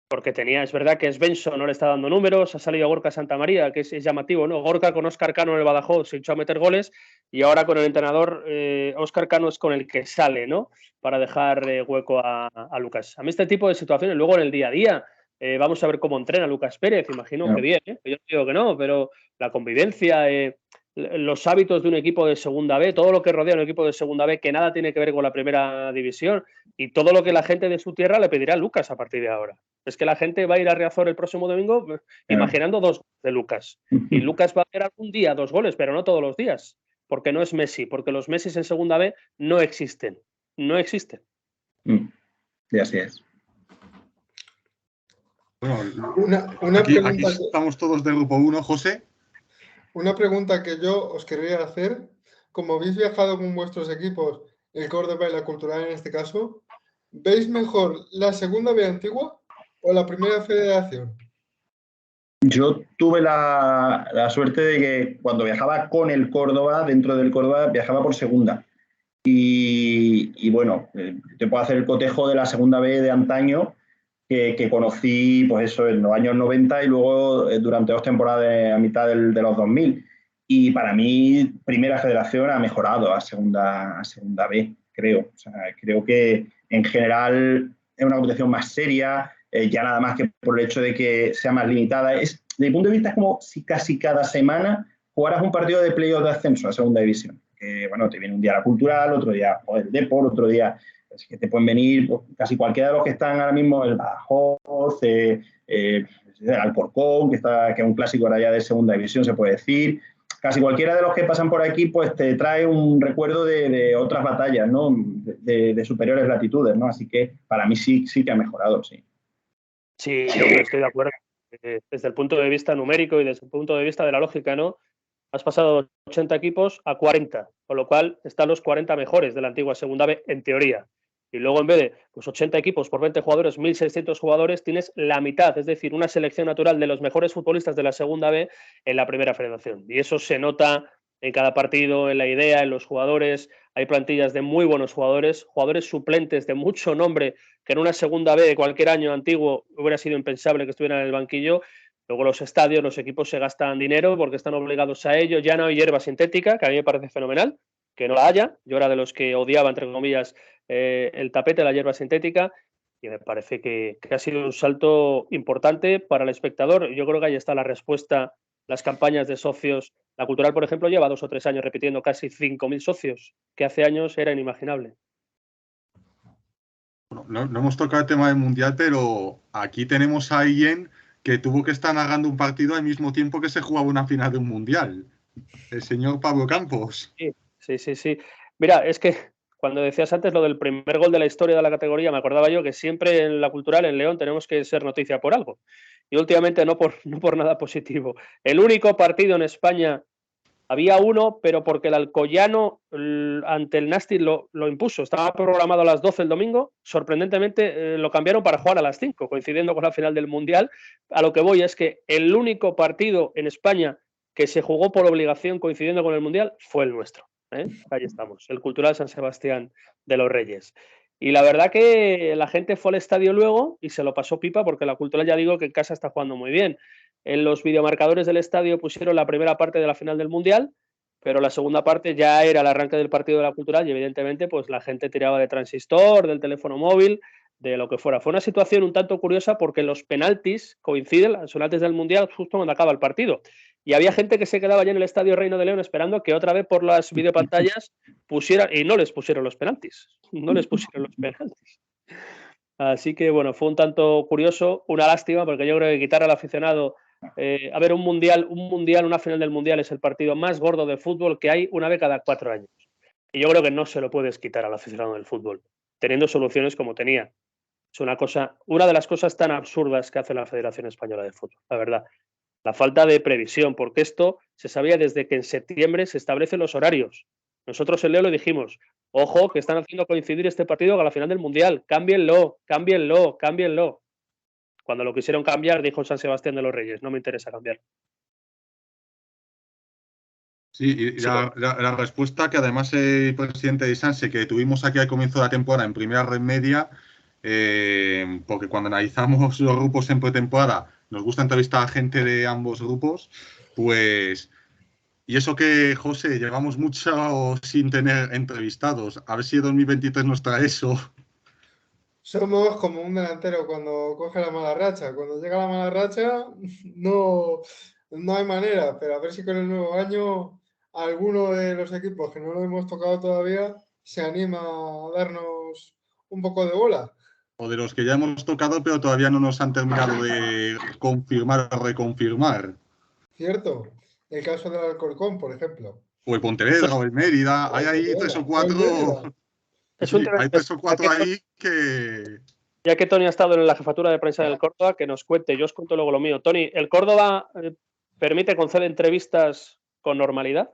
Porque es verdad que Svensson no le está dando números, ha salido Gorka Santamaría, que es llamativo, ¿no? Gorka con Óscar Cano en el Badajoz se echó a meter goles y ahora con el entrenador Óscar Cano es con el que sale, ¿no? Para dejar hueco a Lucas. A mí este tipo de situaciones, luego en el día a día, vamos a ver cómo entrena Lucas Pérez, imagino que bien, yo no digo que no, pero la convivencia, los hábitos de un equipo de segunda B, todo lo que rodea a un equipo de segunda B, que nada tiene que ver con la primera división, y todo lo que la gente de su tierra le pedirá a Lucas a partir de ahora. Es que la gente va a ir a Riazor el próximo domingo imaginando 2 de Lucas. Y Lucas va a hacer algún día 2 goles, pero no todos los días, porque no es Messi, porque los Messi en segunda B no existen. No existen. Y así es. Bueno, Una aquí pregunta estamos todos de grupo 1, José. Una pregunta que yo os querría hacer, como habéis viajado con vuestros equipos, el Córdoba y la Cultural en este caso, ¿veis mejor la segunda B antigua o la primera federación? Yo tuve la suerte de que cuando viajaba con el Córdoba, dentro del Córdoba, viajaba por segunda. Y bueno, te puedo hacer el cotejo de la segunda B de antaño, que conocí, pues eso, en los años 90 y luego durante 2 temporadas a mitad de los 2000. Y para mí, primera federación ha mejorado a segunda B, creo. O sea, creo que en general es una competición más seria, ya nada más que por el hecho de que sea más limitada. Desde mi punto de vista, es como si casi cada semana jugaras un partido de playoff de ascenso a segunda división. Bueno, te viene un día la Cultural, otro día el Depor, otro día es que te pueden venir pues, casi cualquiera de los que están ahora mismo, el Badajoz, el Alcorcón, que es un clásico ahora ya de segunda división, se puede decir. Casi cualquiera de los que pasan por aquí pues te trae un recuerdo de otras batallas, ¿no? De superiores latitudes, ¿no? Así que para mí sí que ha mejorado, sí. Sí, yo estoy de acuerdo. Desde el punto de vista numérico y desde el punto de vista de la lógica, ¿no? Has pasado de 80 equipos a 40, con lo cual están los 40 mejores de la antigua segunda B, en teoría. Y luego, en vez de pues, 80 equipos por 20 jugadores, 1.600 jugadores, tienes la mitad, es decir, una selección natural de los mejores futbolistas de la segunda B en la primera federación. Y eso se nota en cada partido, en la idea, en los jugadores. Hay plantillas de muy buenos jugadores, jugadores suplentes de mucho nombre, que en una segunda B de cualquier año antiguo hubiera sido impensable que estuvieran en el banquillo. Luego los estadios, los equipos se gastan dinero porque están obligados a ello. Ya no hay hierba sintética, que a mí me parece fenomenal, que no la haya. Yo era de los que odiaba, entre comillas, el tapete, la hierba sintética, y me parece que ha sido un salto importante para el espectador. Yo creo que ahí está la respuesta, las campañas de socios. La Cultural, por ejemplo, lleva 2 o 3 años repitiendo casi 5.000 socios, que hace años era inimaginable. Bueno, no hemos tocado el tema del Mundial, pero aquí tenemos a alguien que tuvo que estar narrando un partido al mismo tiempo que se jugaba una final de un Mundial. El señor Pablo Campos. Sí. Mira, es que cuando decías antes lo del primer gol de la historia de la categoría, me acordaba yo que siempre en la Cultural, en León, tenemos que ser noticia por algo. Y últimamente no por nada positivo. El único partido en España, había uno, pero porque el Alcoyano ante el Nasti lo impuso. Estaba programado a las 12 el domingo. Sorprendentemente lo cambiaron para jugar a las 5, coincidiendo con la final del Mundial. A lo que voy es que el único partido en España que se jugó por obligación coincidiendo con el Mundial fue el nuestro. Ahí estamos, el Cultural San Sebastián de los Reyes. Y la verdad que la gente fue al estadio luego y se lo pasó pipa porque la Cultural, ya digo, que en casa está jugando muy bien. En los videomarcadores del estadio pusieron la primera parte de la final del Mundial, pero la segunda parte ya era el arranque del partido de la Cultural y evidentemente pues la gente tiraba de transistor, del teléfono móvil, de lo que fuera. Fue una situación un tanto curiosa porque los penaltis coinciden, los penaltis del Mundial, justo cuando acaba el partido. Y había gente que se quedaba ya en el estadio Reino de León esperando que otra vez por las videopantallas pusieran, y no les pusieron los penaltis. No les pusieron los penaltis. Así que bueno, fue un tanto curioso, una lástima, porque yo creo que quitar al aficionado, a ver, un mundial, una final del mundial es el partido más gordo de fútbol que hay una vez cada 4 años. Y yo creo que no se lo puedes quitar al aficionado del fútbol, teniendo soluciones como tenía. Es una de las cosas tan absurdas que hace la Federación Española de Fútbol, la verdad. La falta de previsión, porque esto se sabía desde que en septiembre se establecen los horarios. Nosotros en Leo lo dijimos, ojo, que están haciendo coincidir este partido con la final del Mundial, cámbienlo. Cuando lo quisieron cambiar, dijo San Sebastián de los Reyes, no me interesa cambiar. Sí, y la respuesta que además el presidente de Sanse, que tuvimos aquí al comienzo de la temporada en primera red media, porque cuando analizamos los grupos en pretemporada, nos gusta entrevistar a gente de ambos grupos, pues, y eso que, José, llevamos mucho sin tener entrevistados, a ver si 2023 nos trae eso. Somos como un delantero cuando coge la mala racha. Cuando llega la mala racha, no hay manera, pero a ver si con el nuevo año alguno de los equipos que no lo hemos tocado todavía se anima a darnos un poco de bola. O de los que ya hemos tocado, pero todavía no nos han terminado de confirmar o reconfirmar. Cierto. El caso del Alcorcón, por ejemplo. O el Pontevedra o el Mérida. Hay ahí tres o cuatro. Es un Sí, tema hay tres o cuatro ahí que. Ya que Tony ha estado en la jefatura de prensa del Córdoba, que nos cuente. Yo os cuento luego lo mío. Tony, ¿el Córdoba concede entrevistas con normalidad?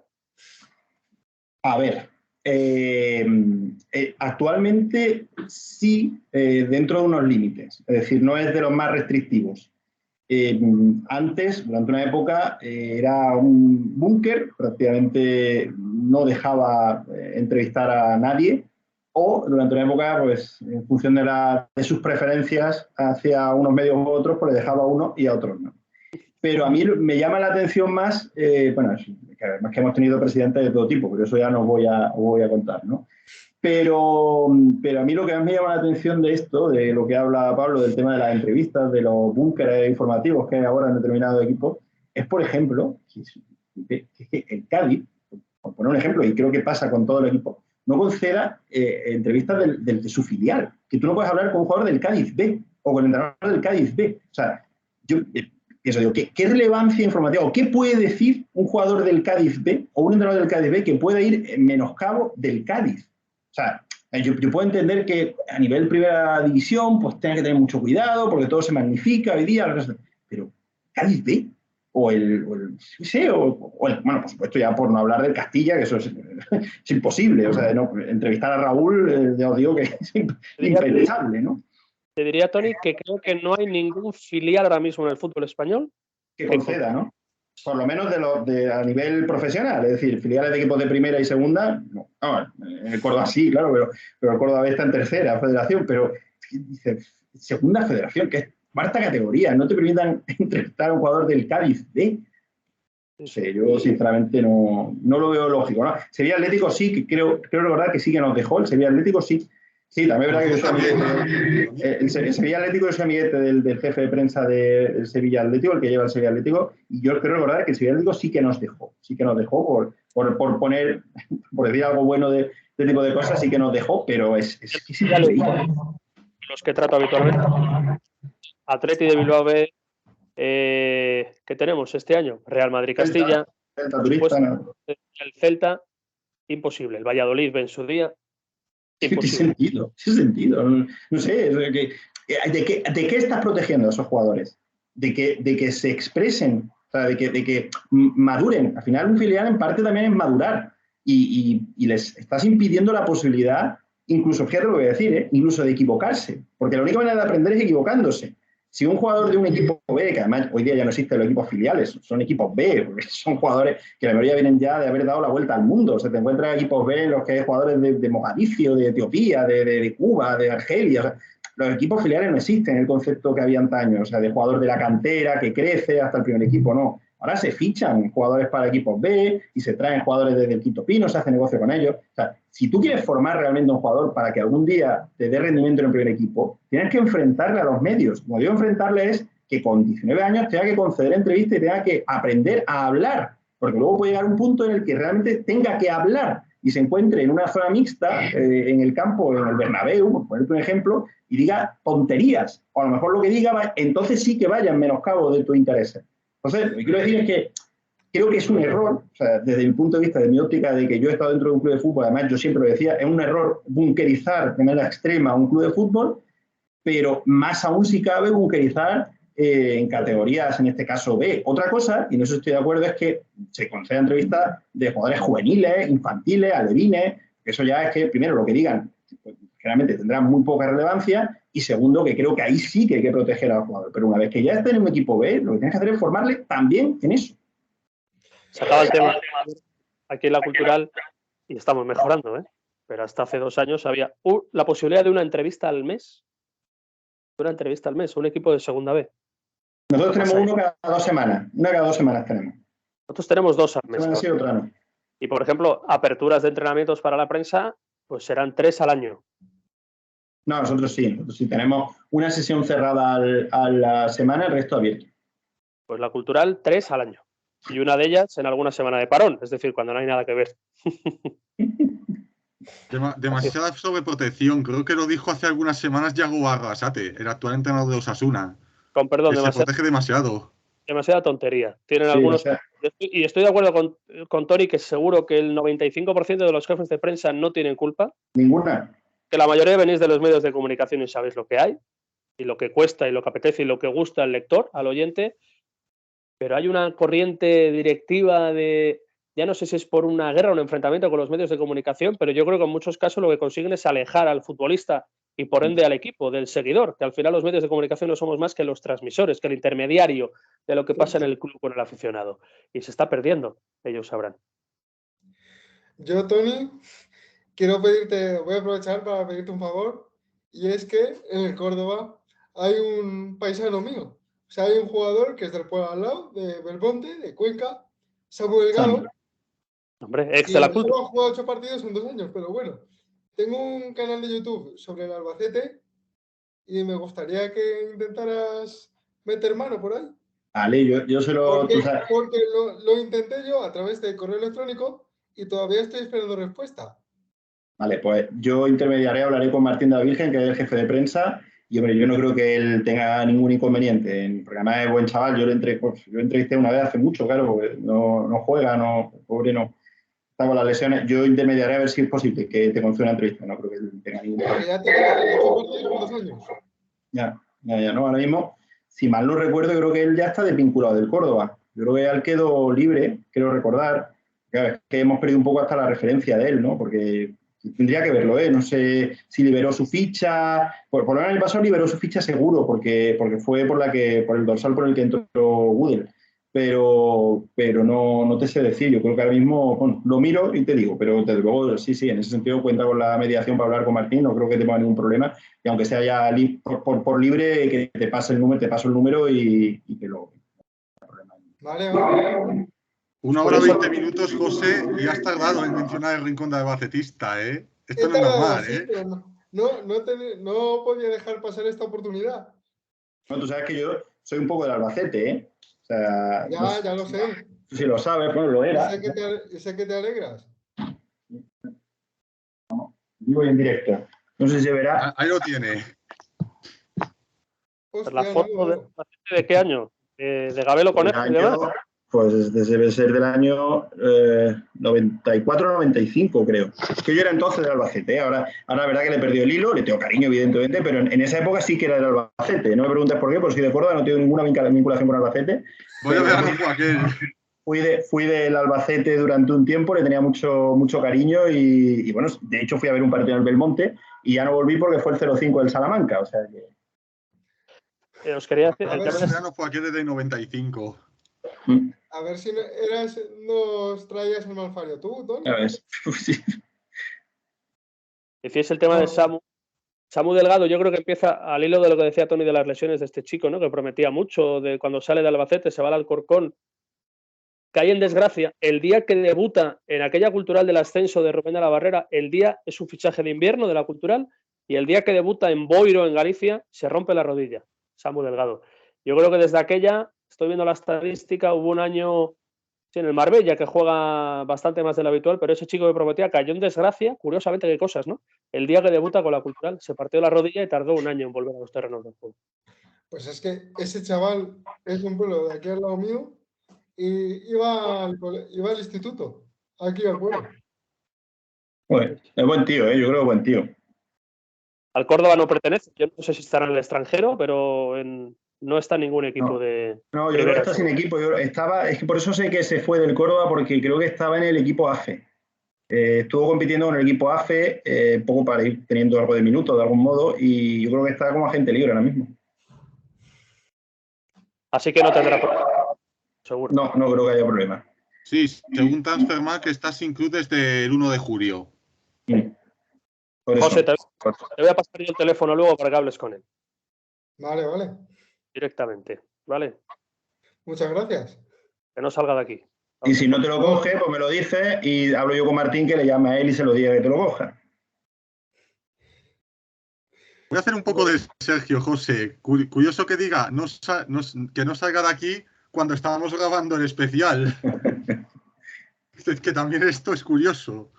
A ver, actualmente sí, dentro de unos límites. Es decir, no es de los más restrictivos. Antes, durante una época, era un búnker, prácticamente no dejaba entrevistar a nadie, o durante una época, pues en función de sus preferencias hacia unos medios u otros, pues le dejaba a unos y a otros no. Pero a mí me llama la atención más, bueno, además que hemos tenido presidentes de todo tipo, pero eso ya no os voy a contar, ¿no? Pero a mí lo que más me llama la atención de esto, de lo que habla Pablo, del tema de las entrevistas, de los búnkeres informativos que hay ahora en determinados equipos, es, por ejemplo, que el Cádiz, por poner un ejemplo, y creo que pasa con todo el equipo, no conceda entrevistas de su filial, que tú no puedes hablar con un jugador del Cádiz B o con el entrenador del Cádiz B. O sea, yo pienso, digo, ¿qué relevancia informativa o qué puede decir un jugador del Cádiz B o un entrenador del Cádiz B que pueda ir en menoscabo del Cádiz? O sea, yo puedo entender que a nivel primera división pues tenga que tener mucho cuidado porque todo se magnifica hoy día, pero Cádiz B o bueno, por supuesto ya por no hablar del Castilla, que eso es imposible, o sea, entrevistar a Raúl, ya os digo que es impensable, ¿no? Te diría, Tony, que creo que no hay ningún filial ahora mismo en el fútbol español que conceda, ¿no? Por lo menos a nivel profesional, es decir, filiales de equipos de primera y segunda, no, en el Córdoba sí, claro, pero el Córdoba está en tercera federación, pero dice, segunda federación, que es cuarta categoría, no te permitan entrevistar a un jugador del Cádiz B. No sé, yo sinceramente no lo veo lógico, ¿no? Sevilla Atlético sí, que creo recordar que sí que nos dejó, el Sevilla Atlético sí. Sí, también es verdad que yo soy amiguete, el Sevilla Atlético, yo soy amiguete del jefe de prensa del Sevilla Atlético, el que lleva el Sevilla Atlético, y yo creo recordar que el Sevilla Atlético sí que nos dejó por poner, por decir algo bueno de este tipo de cosas, sí que nos dejó, pero es increíble. Los que trato habitualmente. Atleti de Bilbao B, ¿qué tenemos este año? Real Madrid-Castilla. El Celta, imposible. El Valladolid B en su día. ¿Qué sentido? No sé, ¿de qué estás protegiendo a esos jugadores? De que se expresen, o sea, de que maduren. Al final, un filial en parte también es madurar y les estás impidiendo la posibilidad, incluso, fíjate lo que voy a decir, incluso de equivocarse, porque la única manera de aprender es equivocándose. Si un jugador de un equipo B, que además hoy día ya no existen los equipos filiales, son equipos B, porque son jugadores que la mayoría vienen ya de haber dado la vuelta al mundo. O sea, te encuentras equipos B en los que hay jugadores de Mogadiscio, de Etiopía, de Cuba, de Argelia. O sea, los equipos filiales no existen en el concepto que había antaño, o sea, de jugador de la cantera que crece hasta el primer equipo, no. Ahora se fichan jugadores para equipos B y se traen jugadores desde el Quinto Pino, se hace negocio con ellos. O sea, si tú quieres formar realmente un jugador para que algún día te dé rendimiento en el primer equipo, tienes que enfrentarle a los medios. Como digo, enfrentarle es que con 19 años tenga que conceder entrevistas y tenga que aprender a hablar, porque luego puede llegar un punto en el que realmente tenga que hablar y se encuentre en una zona mixta, en el campo, en el Bernabéu, por ponerte un ejemplo, y diga tonterías. O a lo mejor lo que diga, entonces sí que vaya en menoscabo de tus intereses. Entonces, lo que quiero decir es que creo que es un error, o sea, desde el punto de vista de mi óptica de que yo he estado dentro de un club de fútbol, además yo siempre lo decía, es un error bunkerizar de manera extrema un club de fútbol, pero más aún si cabe bunkerizar en categorías, en este caso B. Otra cosa, y en eso estoy de acuerdo, es que se conceda entrevistas de jugadores juveniles, infantiles, alevines, eso ya es que, primero, lo que digan, pues, generalmente tendrá muy poca relevancia, y segundo, que creo que ahí sí que hay que proteger al jugador. Pero una vez que ya esté en un equipo B, lo que tienes que hacer es formarle también en eso. Se acaba el tema aquí en la Cultural y estamos mejorando, ¿eh? Pero hasta hace 2 años había la posibilidad de una entrevista al mes. Un equipo de segunda B. Nosotros tenemos uno cada 2 semanas. Una cada 2 semanas tenemos. Nosotros tenemos 2 al mes. Sí, otra no. Y, por ejemplo, aperturas de entrenamientos para la prensa, pues serán 3 al año. No, nosotros sí. Tenemos una sesión cerrada a la semana, el resto abierto. Pues la Cultural, 3 al año. y una de ellas en alguna semana de parón, es decir, cuando no hay nada que ver. Demasiada sobreprotección. Creo que lo dijo hace algunas semanas Yago Arrasate, el actual entrenador de Osasuna. Con perdón, que se protege demasiado. Demasiada tontería. Tienen Sí, algunos. o sea, Y estoy de acuerdo con Tony, que seguro que el 95% de los jefes de prensa no tienen culpa. ninguna. Que la mayoría venís de los medios de comunicación y sabéis lo que hay, y lo que cuesta, y lo que apetece, y lo que gusta al lector, al oyente. Pero hay una corriente directiva de. Ya no sé si es por una guerra o un enfrentamiento con los medios de comunicación, pero yo creo que en muchos casos lo que consiguen es alejar al futbolista y por ende al equipo, del seguidor, que al final los medios de comunicación no somos más que los transmisores, que el intermediario de lo que pasa en el club con el aficionado. Y se está perdiendo, ellos sabrán. Yo, Tony, voy a aprovechar para pedirte un favor, y es que en el Córdoba hay un paisano mío. O sea, hay un jugador que es del pueblo al lado, de Belmonte, de Cuenca, Samuel Delgado. Hombre, ex de la cultura. Solo ha jugado 8 partidos en 2 años, pero bueno. Tengo un canal de YouTube sobre el Albacete y me gustaría que intentaras meter mano por ahí. Vale, yo se lo... Porque lo intenté yo a través de correo electrónico y todavía estoy esperando respuesta. Vale, pues yo intermediaré, hablaré con Martín de la Virgen, que es el jefe de prensa, y hombre, yo no creo que él tenga ningún inconveniente, porque además es buen chaval. Yo lo entrevisté una vez hace mucho, claro, porque no juega, pobre no. Está con las lesiones. Yo intermediaré a ver si es posible que te conceda una entrevista. No creo que tenga ningún problema. Ya te digo, 8 partidos con 2 años. Ya, no, ahora mismo, si mal no recuerdo, creo que él ya está desvinculado del Córdoba. Yo creo que él quedó libre, quiero recordar. Claro, es que hemos perdido un poco hasta la referencia de él, ¿no? Porque tendría que verlo, ¿eh? No sé si liberó su ficha. Por lo menos el año pasado liberó su ficha seguro, porque fue por el dorsal por el que entró Gudel. Pero no te sé decir. Yo creo que ahora mismo, bueno, lo miro y te digo, pero desde luego sí, en ese sentido cuenta con la mediación para hablar con Martín, no creo que tenga ningún problema. Y aunque sea ya por libre, que te pase el número, te paso el número y que lo... Vale. 1 hora 20 minutos, José, y has tardado en mencionar el rincón de albacetista, ¿eh? Esto no es normal, sí, ¿eh? Pero no podía dejar pasar esta oportunidad. No, tú sabes que yo soy un poco del Albacete, ¿eh? O sea, Ya lo sé. Si lo sabes, bueno, lo era. Sé que te alegras. Vivo en directo. No sé si se verá. Ahí lo tiene. Hostia, la foto de qué año? ¿De Gabelo Conejo y demás? Pues debe ser del año 94-95, creo. Es que yo era entonces del Albacete. Ahora la verdad que le he perdido el hilo, le tengo cariño, evidentemente, pero en esa época sí que era del Albacete. No me preguntes por qué, porque soy de Córdoba, no tengo ninguna vinculación con Albacete. Voy a ver a aquel. Fui del Albacete durante un tiempo, le tenía mucho cariño y bueno, de hecho fui a ver un partido en el Belmonte y ya no volví porque fue el 0-5 del Salamanca, o sea que... Os quería decir... El verano fue aquel de 95. A ver si nos traías el malfario tú, Tony. A ver, sí. Decías el tema de Samu Delgado. Yo creo que empieza al hilo de lo que decía Tony de las lesiones de este chico, ¿no? Que prometía mucho, de cuando sale de Albacete, se va al Alcorcón, cae en desgracia. El día que debuta en aquella cultural del ascenso de Rubén de la Barrera, el día es un fichaje de invierno de la cultural, y el día que debuta en Boiro, en Galicia, se rompe la rodilla. Samu Delgado. Yo creo que desde aquella, estoy viendo la estadística, hubo un año en el Marbella que juega bastante más de lo habitual, pero ese chico que prometía cayó en desgracia, curiosamente qué cosas, ¿no? El día que debuta con la cultural, se partió la rodilla y tardó un año en volver a los terrenos del juego. Pues es que ese chaval es un pueblo de aquí al lado mío y iba al instituto, aquí al pueblo. Bueno, es buen tío, yo creo que buen tío. Al Córdoba no pertenece, yo no sé si estará en el extranjero, pero no está en ningún equipo de... No, yo creo que está sin equipo. Es que por eso sé que se fue del Córdoba, porque creo que estaba en el equipo AFE. Estuvo compitiendo con el equipo AFE, poco para ir teniendo algo de minutos de algún modo, y yo creo que está como agente libre ahora mismo. Así que no tendrá problema, seguro. No creo que haya problema. Sí, según Transfermarkt que está sin club desde el 1 de julio. José, te voy a pasar yo el teléfono luego para que hables con él. Vale. Directamente, ¿vale? Muchas gracias. Que no salga de aquí. Y si no te lo coge, pues me lo dices y hablo yo con Martín, que le llame a él y se lo diga que te lo coja. Voy a hacer un poco de Sergio, José. Curioso que diga que no salga de aquí cuando estábamos grabando el especial. Es que también esto es curioso.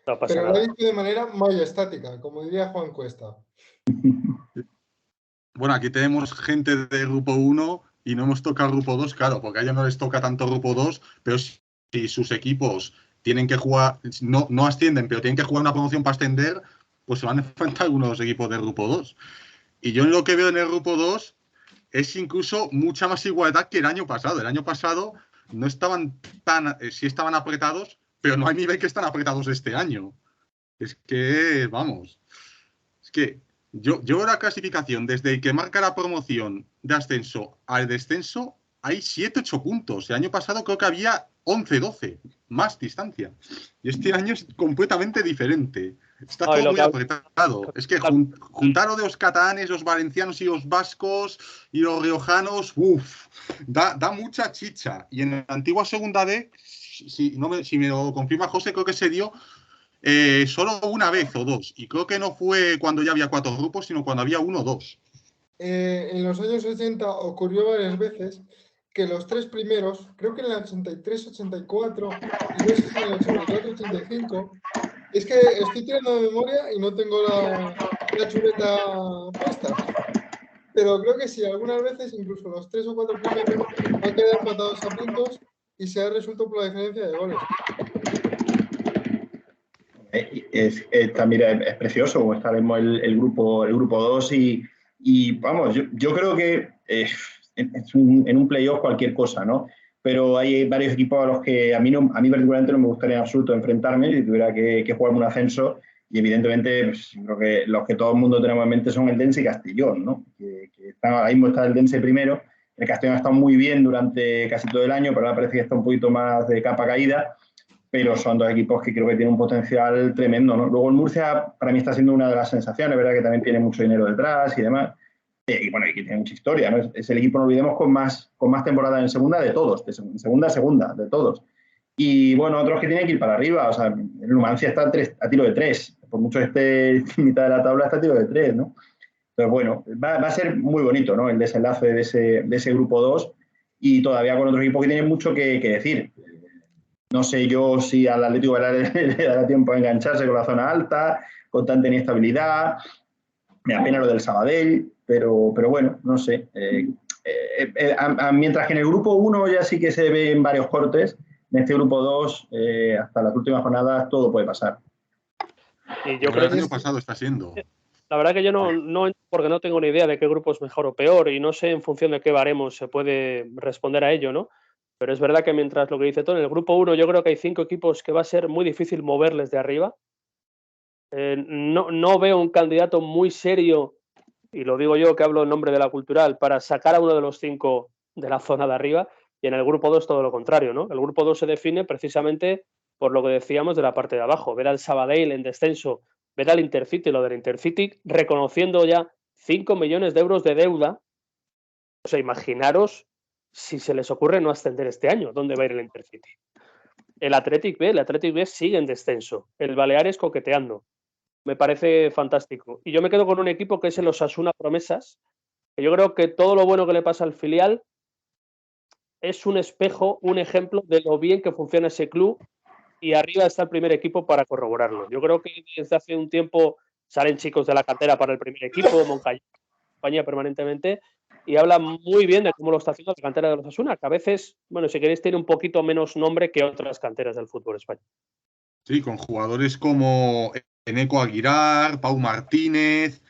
No pasa Pero lo nada. ha dicho de manera majestática, como diría Juan Cuesta. Bueno, aquí tenemos gente de grupo 1 y no hemos tocado grupo 2, claro, porque a ellos no les toca tanto grupo 2, pero si sus equipos tienen que jugar, no ascienden, pero tienen que jugar una promoción para ascender, pues se van a enfrentar algunos equipos del grupo 2. Y yo lo que veo en el grupo 2 es incluso mucha más igualdad que el año pasado. El año pasado no estaban tan, sí estaban apretados, pero no hay nivel que están apretados este año. Es que, vamos, es que yo veo la clasificación desde el que marca la promoción de ascenso al descenso, hay 7-8 puntos. El año pasado creo que había 11-12, más distancia. Y este año es completamente diferente. Está No, y todo lo muy que apretado. Es que juntar lo de los catalanes, los valencianos y los vascos y los riojanos, da mucha chicha. Y en la antigua segunda D, si me lo confirma José, creo que se dio solo una vez o dos. Y creo que no fue cuando ya había 4 grupos, sino cuando había 1 o 2. En los años 80 ocurrió varias veces que los 3 primeros, creo que en el 83-84 y no sé si en el 84-85, es que estoy tirando de memoria y no tengo la chuleta puesta, pero creo que sí, algunas veces incluso los 3 o 4 primeros han quedado empatados a puntos y se ha resuelto por la diferencia de goles. Mira, es precioso, estaremos el grupo 2 y vamos, yo creo que en un playoff cualquier cosa, ¿no? Pero hay varios equipos a los que a mí particularmente no me gustaría en absoluto enfrentarme si tuviera que jugarme un ascenso, y evidentemente pues, creo que los que todo el mundo tenemos en mente son el Dense y Castellón, ¿no? Que ahí mismo está el Dense primero. El Castellón ha estado muy bien durante casi todo el año, pero ahora parece que está un poquito más de capa caída. Pero son dos equipos que creo que tienen un potencial tremendo, ¿no? Luego el Murcia para mí está siendo una de las sensaciones, ¿verdad? Que también tiene mucho dinero detrás y demás. Y bueno, y que tiene mucha historia, ¿no? Es el equipo, no olvidemos, con más temporadas en segunda de todos, de segunda a segunda, de todos. Y bueno, otros que tienen que ir para arriba, o sea, el Numancia está a tiro de 3, por mucho esté en mitad de la tabla está a tiro de 3, ¿no? Entonces, bueno, va a ser muy bonito, ¿no? El desenlace de ese grupo 2 y todavía con otro equipo que tiene mucho que decir. No sé yo si al Atlético le dará tiempo a engancharse con la zona alta, con tanta inestabilidad. Me apena lo del Sabadell, pero bueno, no sé. Mientras que en el grupo 1 ya sí que se ven varios cortes, en este grupo 2, hasta las últimas jornadas, todo puede pasar. Y yo creo que el año pasado está siendo. La verdad que yo no, porque no tengo ni idea de qué grupo es mejor o peor y no sé en función de qué baremos se puede responder a ello, ¿no? Pero es verdad que mientras lo que dice Tony, en el grupo 1 yo creo que hay 5 equipos que va a ser muy difícil moverles de arriba. No veo un candidato muy serio, y lo digo yo que hablo en nombre de la Cultural, para sacar a uno de los 5 de la zona de arriba, y en el grupo 2 todo lo contrario, ¿no? El grupo 2 se define precisamente por lo que decíamos de la parte de abajo, ver al Sabadell en descenso, ver al Intercity, lo del Intercity reconociendo ya 5 millones de euros de deuda. O sea, imaginaros si se les ocurre no ascender este año, ¿dónde va a ir el Intercity? El Athletic B sigue en descenso, el Baleares coqueteando. Me parece fantástico. Y yo me quedo con un equipo que es el Osasuna Promesas, que yo creo que todo lo bueno que le pasa al filial es un espejo, un ejemplo de lo bien que funciona ese club, y arriba está el primer equipo para corroborarlo. Yo creo que desde hace un tiempo salen chicos de la cantera para el primer equipo, Moncayo acompaña permanentemente y habla muy bien de cómo lo está haciendo la cantera de los Osasuna, que a veces, bueno, si queréis, tiene un poquito menos nombre que otras canteras del fútbol español. Sí, con jugadores como Eneco Aguilar, Pau Martínez,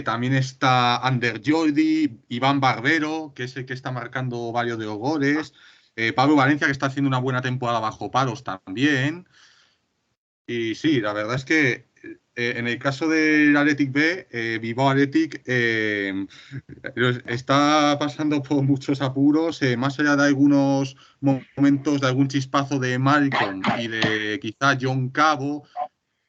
también está Ander Jordi, Iván Barbero, que es el que está marcando varios de los goles, Pablo Valencia, que está haciendo una buena temporada bajo palos también. Y sí, la verdad es que en el caso del Athletic B, Bilbao Athletic está pasando por muchos apuros, más allá de algunos momentos, de algún chispazo de Malcolm y de quizá John Cabo,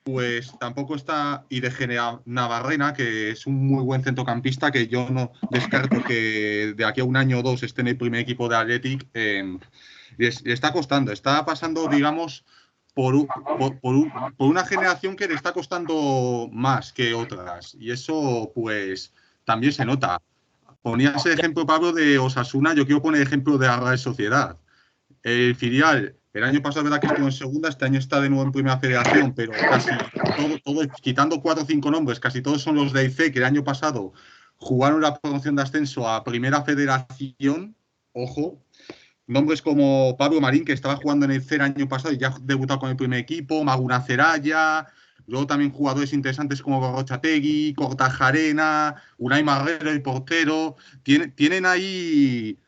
pues tampoco está, y de General Navarrena, que es un muy buen centrocampista, que yo no descarto que de aquí a un año o dos esté en el primer equipo de Athletic. Le está costando, está pasando, digamos, por una generación que le está costando más que otras. Y eso, pues, también se nota. Ponías el ejemplo, Pablo, de Osasuna, yo quiero poner el ejemplo de la Real Sociedad. El filial, el año pasado, verdad que estuvo en segunda, este año está de nuevo en primera federación, pero casi todo, quitando 4 o 5 nombres, casi todos son los de IFE, que el año pasado jugaron la promoción de ascenso a primera federación. Ojo, nombres como Pablo Marín, que estaba jugando en el CER el año pasado y ya ha debutado con el primer equipo, Maguna Ceraya. Luego también jugadores interesantes como Gorrochategui, Cortajarena, Unai Marrero, el portero. Tienen ahí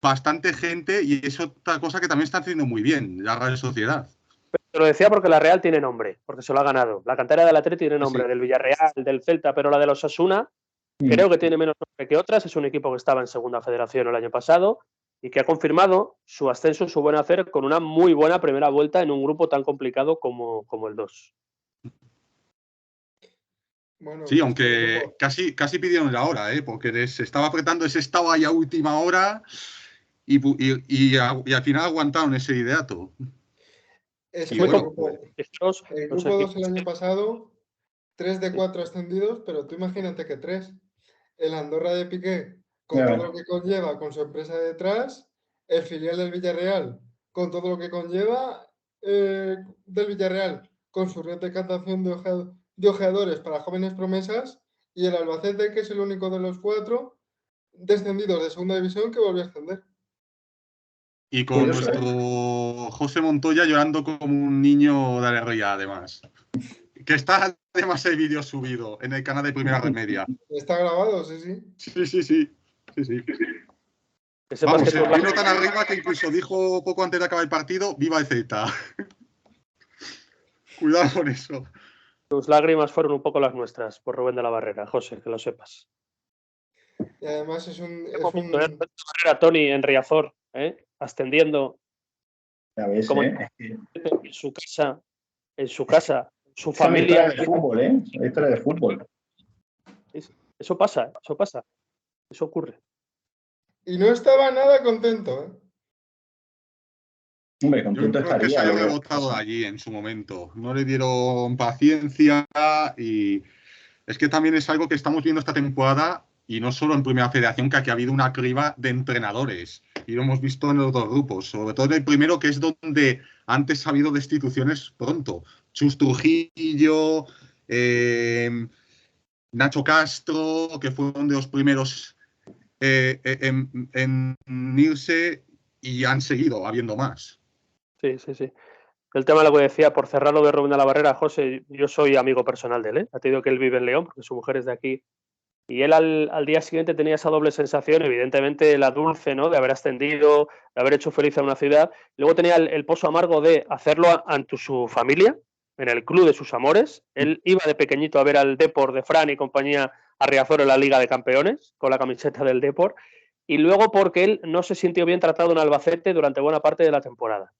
bastante gente y es otra cosa que también está haciendo muy bien la Real Sociedad. Te lo decía porque la Real tiene nombre, porque se lo ha ganado. La cantera del Atleti tiene nombre, sí, del Villarreal, del Celta, pero la de los Osasuna creo que tiene menos nombre que otras. Es un equipo que estaba en segunda federación el año pasado y que ha confirmado su ascenso, su buen hacer, con una muy buena primera vuelta en un grupo tan complicado como el 2. Bueno, sí, aunque casi pidieron la hora, porque se estaba apretando ese estado ahí a última hora y al final aguantaron ese liderato. Es que bueno, el grupo 2 el año pasado, 3 de 4 ascendidos, pero tú imagínate que 3. El Andorra de Piqué, con todo lo que conlleva, con su empresa detrás, el filial del Villarreal, con todo lo que conlleva del Villarreal, con su red de captación de ojeadores para jóvenes promesas, y el Albacete, que es el único de los 4 descendidos de segunda división que volvió a ascender. Y con nuestro José Montoya llorando como un niño de alegría, además. Que está además el vídeo subido en el canal de Primera Red Media. Está grabado, sí. Sí. Vamos, se vino tan arriba que incluso dijo poco antes de acabar el partido, ¡viva el Celta! Cuidado con eso. Tus lágrimas fueron un poco las nuestras por Rubén de la Barrera, José, que lo sepas. Y además es un Tony en Riazor, ascendiendo. Ya ves, como en su casa, su familia. De fútbol, la historia de fútbol. Eso pasa, eso ocurre. Y no estaba nada contento, Hombre, contento estaría. Que se había rebotado allí en su momento. No le dieron paciencia y es que también es algo que estamos viendo esta temporada y no solo en Primera Federación, que aquí ha habido una criba de entrenadores y lo hemos visto en los dos grupos, sobre todo en el primero, que es donde antes ha habido destituciones pronto. Chus Trujillo, Nacho Castro, que fueron de los primeros en irse y han seguido habiendo más. Sí. El tema, lo que decía, por cerrar lo de Rubén de la Barrera, José, yo soy amigo personal de él, Ha tenido que él vive en León, porque su mujer es de aquí. Y él al día siguiente tenía esa doble sensación, evidentemente la dulce, ¿no?, de haber ascendido, de haber hecho feliz a una ciudad. Luego tenía el pozo amargo de hacerlo ante su familia, en el club de sus amores. Él iba de pequeñito a ver al Depor de Fran y compañía a Riazor en la Liga de Campeones, con la camiseta del Depor. Y luego porque él no se sintió bien tratado en Albacete durante buena parte de la temporada.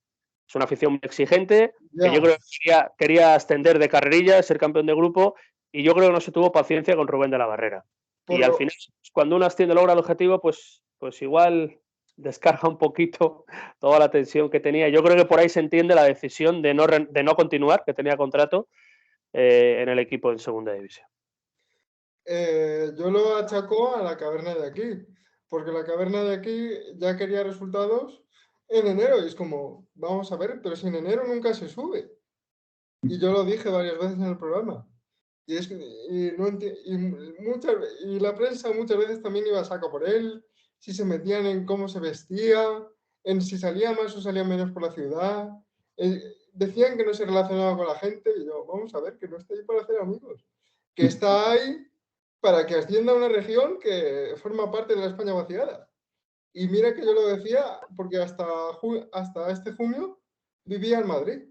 Es una afición muy exigente, que yo creo que quería ascender de carrerilla, ser campeón de grupo, y yo creo que no se tuvo paciencia con Rubén de la Barrera. Y al final, cuando uno asciende, logra el objetivo, pues igual descarga un poquito toda la tensión que tenía. Yo creo que por ahí se entiende la decisión de no continuar, que tenía contrato en el equipo en segunda división. Yo lo achaco a la caverna de aquí, porque la caverna de aquí ya quería resultados en enero y es como, vamos a ver, pero si en enero nunca se sube. Y yo lo dije varias veces en el programa. Y la prensa muchas veces también iba a saco por él, si se metían en cómo se vestía, en si salía más o salía menos por la ciudad. Decían que no se relacionaba con la gente y yo, vamos a ver, que no está ahí para hacer amigos, que está ahí para que ascienda a una región que forma parte de la España vaciada. Y mira que yo lo decía porque hasta este junio vivía en Madrid,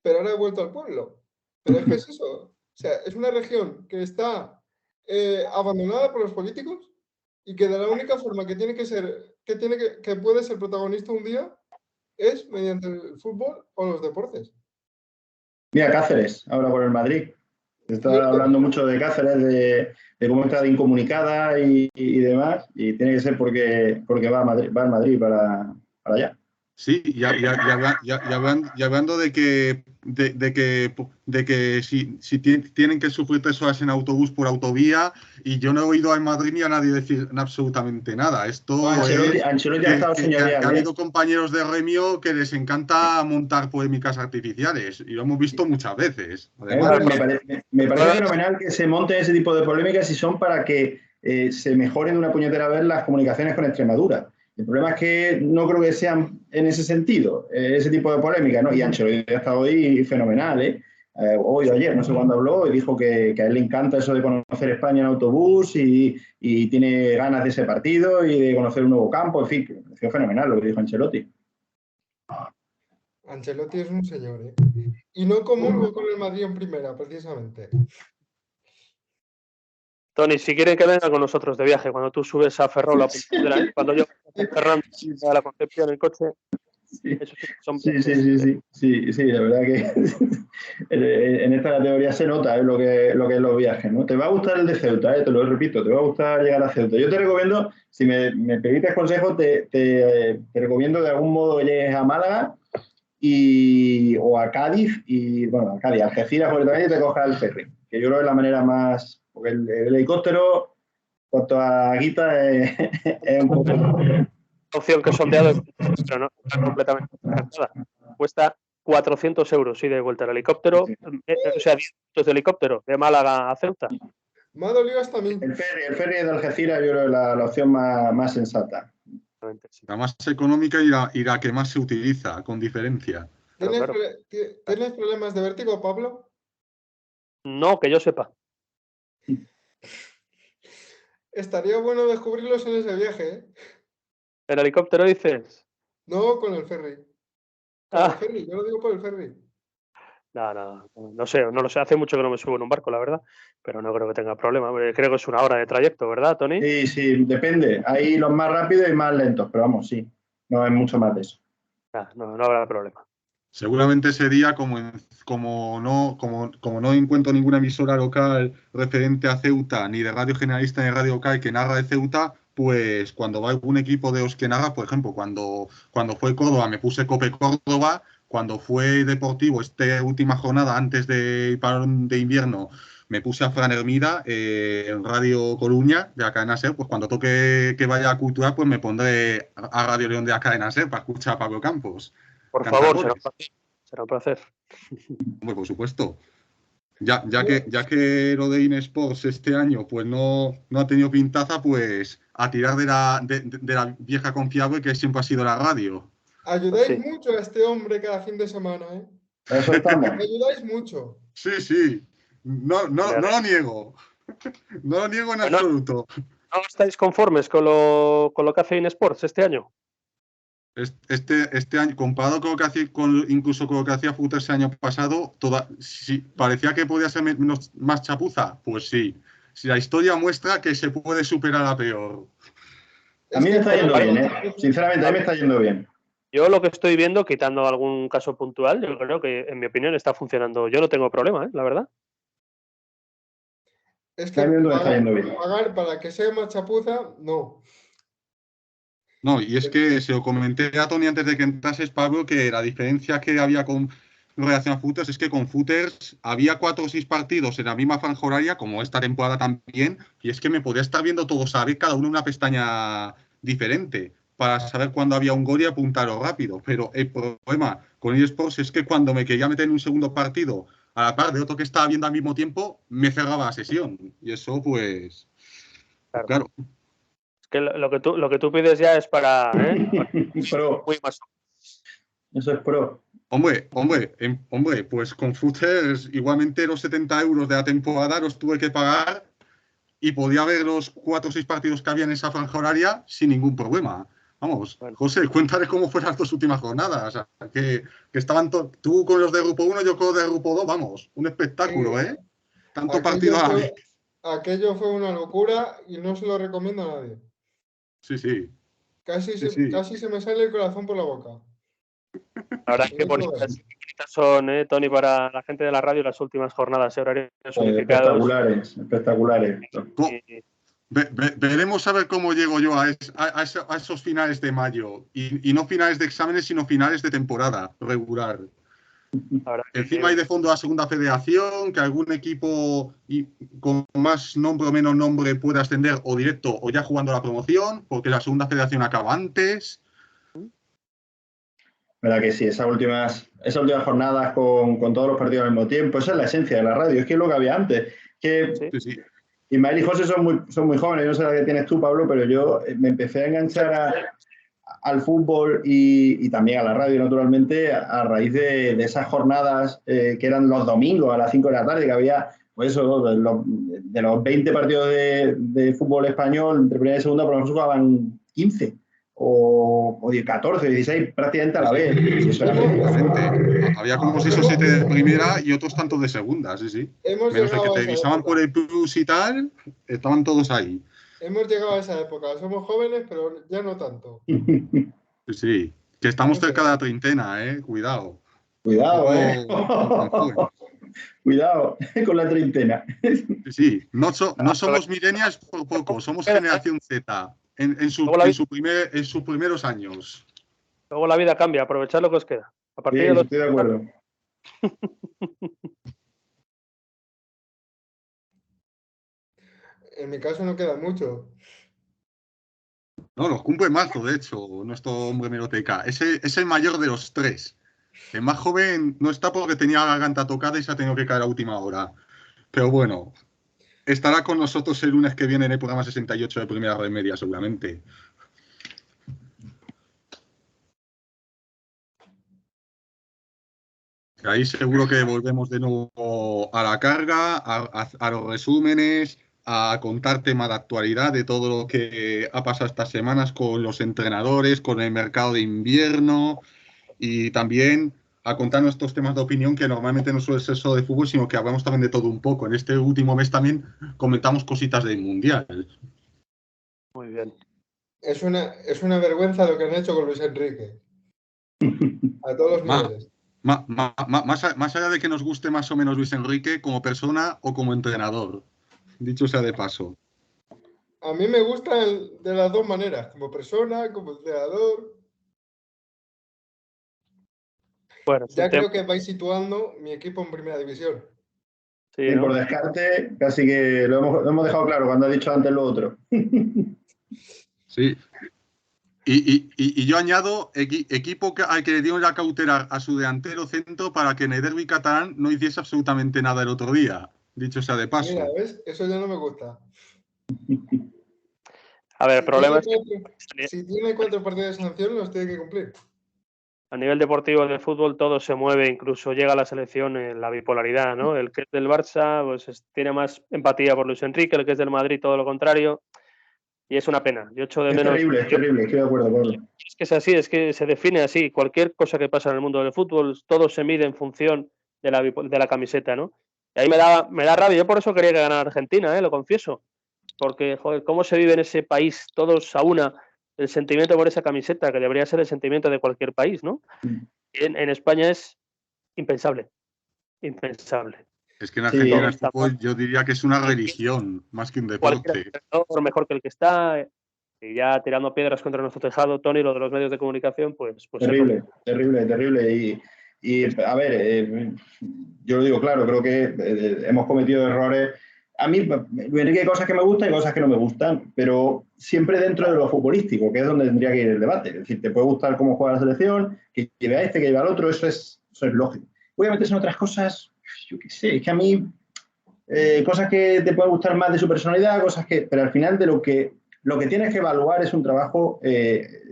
pero ahora he vuelto al pueblo. Pero es que es eso. O sea, es una región que está abandonada por los políticos y que de la única forma que puede ser protagonista un día es mediante el fútbol o los deportes. Mira, Cáceres, ahora por el Madrid. Está hablando mucho de Cáceres, de cómo está incomunicada y demás, y tiene que ser porque va al Madrid para allá. Sí, y hablando de que si tienen que sufrir 3 horas en autobús por autovía, y yo no he oído en Madrid ni a nadie decir absolutamente nada. No, Esto Ancelotti, es Ancelotti ha estado que señorial, ha ¿eh? habido compañeros de gremio que les encanta montar polémicas artificiales, y lo hemos visto muchas veces, además. Me parece fenomenal que se monten ese tipo de polémicas y son para que se mejoren de una puñetera vez las comunicaciones con Extremadura. El problema es que no creo que sean en ese sentido, ese tipo de polémicas, ¿no? Y Ancelotti ha estado hoy fenomenal, ¿eh? Hoy o ayer, no sé cuándo habló, y dijo que a él le encanta eso de conocer España en autobús y tiene ganas de ese partido y de conocer un nuevo campo, en fin, me pareció fenomenal lo que dijo Ancelotti. Ancelotti es un señor, ¿eh? Y no comulgo con el Madrid en primera, precisamente. Tony, si quieren que venga con nosotros de viaje, cuando tú subes a Ferrol a Pontevedra, ¿eh? Cuando yo a Ferran a la Concepción en coche, Sí, eso sí, son sí, la verdad que en esta categoría se nota lo que es los viajes, ¿no? Te va a gustar el de Ceuta, te lo repito, te va a gustar llegar a Ceuta. Yo te recomiendo, si me permites consejos, te recomiendo de algún modo que llegues a Málaga o a Cádiz, y bueno, a Cádiz, Algeciras, por también, y te cojas el ferry, que yo creo que es la manera más, porque el helicóptero, cuanto a guita, es un poco... opción que he sondeado, pero no está completamente descartada. Cuesta 400 euros ida y vuelta el helicóptero, o sea, 10 minutos de helicóptero de Málaga a Ceuta. Me ha dolido hasta a mí. El ferry de Algeciras yo creo que es la opción más sensata. La más económica y la que más se utiliza, con diferencia. ¿Tienes, Claro. ¿Tienes problemas de vértigo, Pablo? No, que yo sepa. Estaría bueno descubrirlos en ese viaje, ¿eh? ¿El helicóptero dices? No, con el ferry. Con el ferry, yo lo digo por el ferry. No sé, no lo sé. Hace mucho que no me subo en un barco, la verdad, pero no creo que tenga problema. Creo que es 1 hora de trayecto, ¿verdad, Tony? Sí, depende. Hay los más rápidos y más lentos, pero vamos, sí. No es mucho más de eso. No habrá problema. Seguramente sería como no encuentro ninguna emisora local referente a Ceuta, ni de Radio Generalista ni de Radio Local que narra de Ceuta, pues cuando va algún equipo de los que narra, por ejemplo, cuando fue Córdoba me puse Cope Córdoba, cuando fue Deportivo esta última jornada antes del parón de invierno me puse a Fran Hermida en Radio Coruña de la cadena SER, pues cuando toque que vaya a Cultural, pues me pondré a Radio León de la cadena SER para escuchar a Pablo Campos. Por favor, será un placer. Hombre, por supuesto. Ya que lo de INESports este año pues no ha tenido pintaza, pues a tirar de la vieja confiable que siempre ha sido la radio. Ayudáis mucho a este hombre cada fin de semana, ¿eh? Eso estamos. Ayudáis mucho. Sí. No lo niego. No lo niego en absoluto. ¿No estáis conformes con lo que hace INESports este año? Este año, comparado con lo que hacía, incluso con lo que hacía Footers el año pasado, parecía que podía ser más chapuza. Pues sí. Si la historia muestra que se puede superar a peor. A mí me está yendo bien, ¿eh? Sinceramente, a mí me está yendo bien. Yo lo que estoy viendo, quitando algún caso puntual, yo creo que, en mi opinión, está funcionando. Yo no tengo problema, la verdad. Es que pagar para que sea más chapuza, no. No, y es que se lo comenté a Tony antes de que entrases, Pablo, que la diferencia que había con relación a Footers es que con Footers había 4 o 6 partidos en la misma franja horaria, como esta temporada también, y es que me podía estar viendo todos a ver cada uno en una pestaña diferente para saber cuándo había un gol y apuntarlo rápido. Pero el problema con eSports es que cuando me quería meter en un segundo partido a la par de otro que estaba viendo al mismo tiempo, me cerraba la sesión. Y eso, pues, claro. Es que lo que tú pides ya es para... Pro. Muy más. Eso es pro. Hombre, pues con Footers igualmente los 70 euros de la temporada los tuve que pagar y podía ver los 4 o 6 partidos que había en esa franja horaria sin ningún problema. Vamos, bueno. José, cuéntale cómo fueron las 2 últimas jornadas. O sea, que estaban tú con los de Grupo 1, yo con los de Grupo 2, vamos, un espectáculo, ¿eh? Tanto partido a la vez. Aquello fue una locura y no se lo recomiendo a nadie. Sí. Casi se me sale el corazón por la boca. La verdad es que bonitas son, Tony, para la gente de la radio las últimas jornadas horarios unificados. Espectaculares. Veremos a ver cómo llego yo a esos finales de mayo. Y no finales de exámenes, sino finales de temporada regular. Encima hay de fondo la segunda federación, que algún equipo con más nombre o menos nombre pueda ascender o directo o ya jugando la promoción, porque la segunda federación acaba antes. ¿Verdad que sí? Esas últimas jornadas con todos los partidos al mismo tiempo, esa es la esencia de la radio, es que es lo que había antes. Sí. Ismael y José son muy jóvenes, yo no sé la que tienes tú, Pablo, pero yo me empecé a enganchar al fútbol y también a la radio, naturalmente, a raíz de esas jornadas que eran los domingos a las 5 de la tarde, que había, pues eso, de los 20 partidos de fútbol español, entre primera y segunda, por lo menos jugaban 15 o 14, 16, prácticamente a la vez. Eso era había como 6 o 7 de primera y otros tantos de segunda, sí. Menos el que televisaban por el Plus y tal, estaban todos ahí. Hemos llegado a esa época. Somos jóvenes, pero ya no tanto. Sí, que estamos cerca de la treintena, cuidado. Cuidado con la treintena. Sí, no somos millennials por poco, somos generación Z en sus primeros años. Luego la vida cambia, aprovechad lo que os queda. A partir sí, de los... estoy de acuerdo. En mi caso no queda mucho. No, los cumple marzo, de hecho, nuestro hombre meroteca. Es el mayor de los 3. El más joven no está porque tenía la garganta tocada y se ha tenido que caer a última hora. Pero bueno, estará con nosotros el lunes que viene en el programa 68 de Primera Red Media, seguramente. Ahí seguro que volvemos de nuevo a la carga, a los resúmenes, a contar tema de actualidad de todo lo que ha pasado estas semanas con los entrenadores, con el mercado de invierno y también a contar nuestros temas de opinión, que normalmente no suele ser solo de fútbol, sino que hablamos también de todo un poco. En este último mes también comentamos cositas del Mundial. Muy bien. Es una vergüenza lo que han hecho con Luis Enrique. A todos los niveles. Más allá de que nos guste más o menos Luis Enrique como persona o como entrenador, dicho sea de paso. A mí me gusta de las dos maneras, como persona, como entrenador. Bueno, ya creo que vais situando mi equipo en primera división. Sí, ¿no? Por descarte, casi que lo hemos dejado claro cuando ha dicho antes lo otro. Sí. Y yo añado equipo al que le dieron la cautela a su delantero centro para que en el derbi catalán no hiciese absolutamente nada el otro día, dicho sea de paso. Mira, ¿ves? Eso ya no me gusta. A ver, el problema es que si tiene 4 partidos de sanción, los tiene que cumplir. A nivel deportivo de fútbol todo se mueve, incluso llega a la selección en la bipolaridad, ¿no? El que es del Barça pues tiene más empatía por Luis Enrique, el que es del Madrid todo lo contrario. Y es una pena. Yo echo de menos. Es terrible, estoy de acuerdo, Pablo. Es que es así, es que se define así. Cualquier cosa que pasa en el mundo del fútbol, todo se mide en función de la camiseta, ¿no? Y ahí me da rabia. Yo por eso quería que ganara Argentina, lo confieso. Porque, joder, cómo se vive en ese país todos a una el sentimiento por esa camiseta, que debería ser el sentimiento de cualquier país, ¿no? En España es impensable. Impensable. Es que en Argentina el fútbol yo diría que es una religión, más que un deporte. Mejor que el que está, y ya tirando piedras contra nuestro tejado, Tony, lo de los medios de comunicación, pues terrible. Y a ver, yo lo digo claro, creo que hemos cometido errores. A mí, Luis Enrique, hay cosas que me gustan y cosas que no me gustan, pero siempre dentro de lo futbolístico, que es donde tendría que ir el debate. Es decir, te puede gustar cómo juega la selección, que lleve a este, que lleve al otro, eso es lógico. Obviamente son otras cosas, yo qué sé, es que a mí, cosas que te pueden gustar más de su personalidad, pero al final de lo que tienes que evaluar es un trabajo,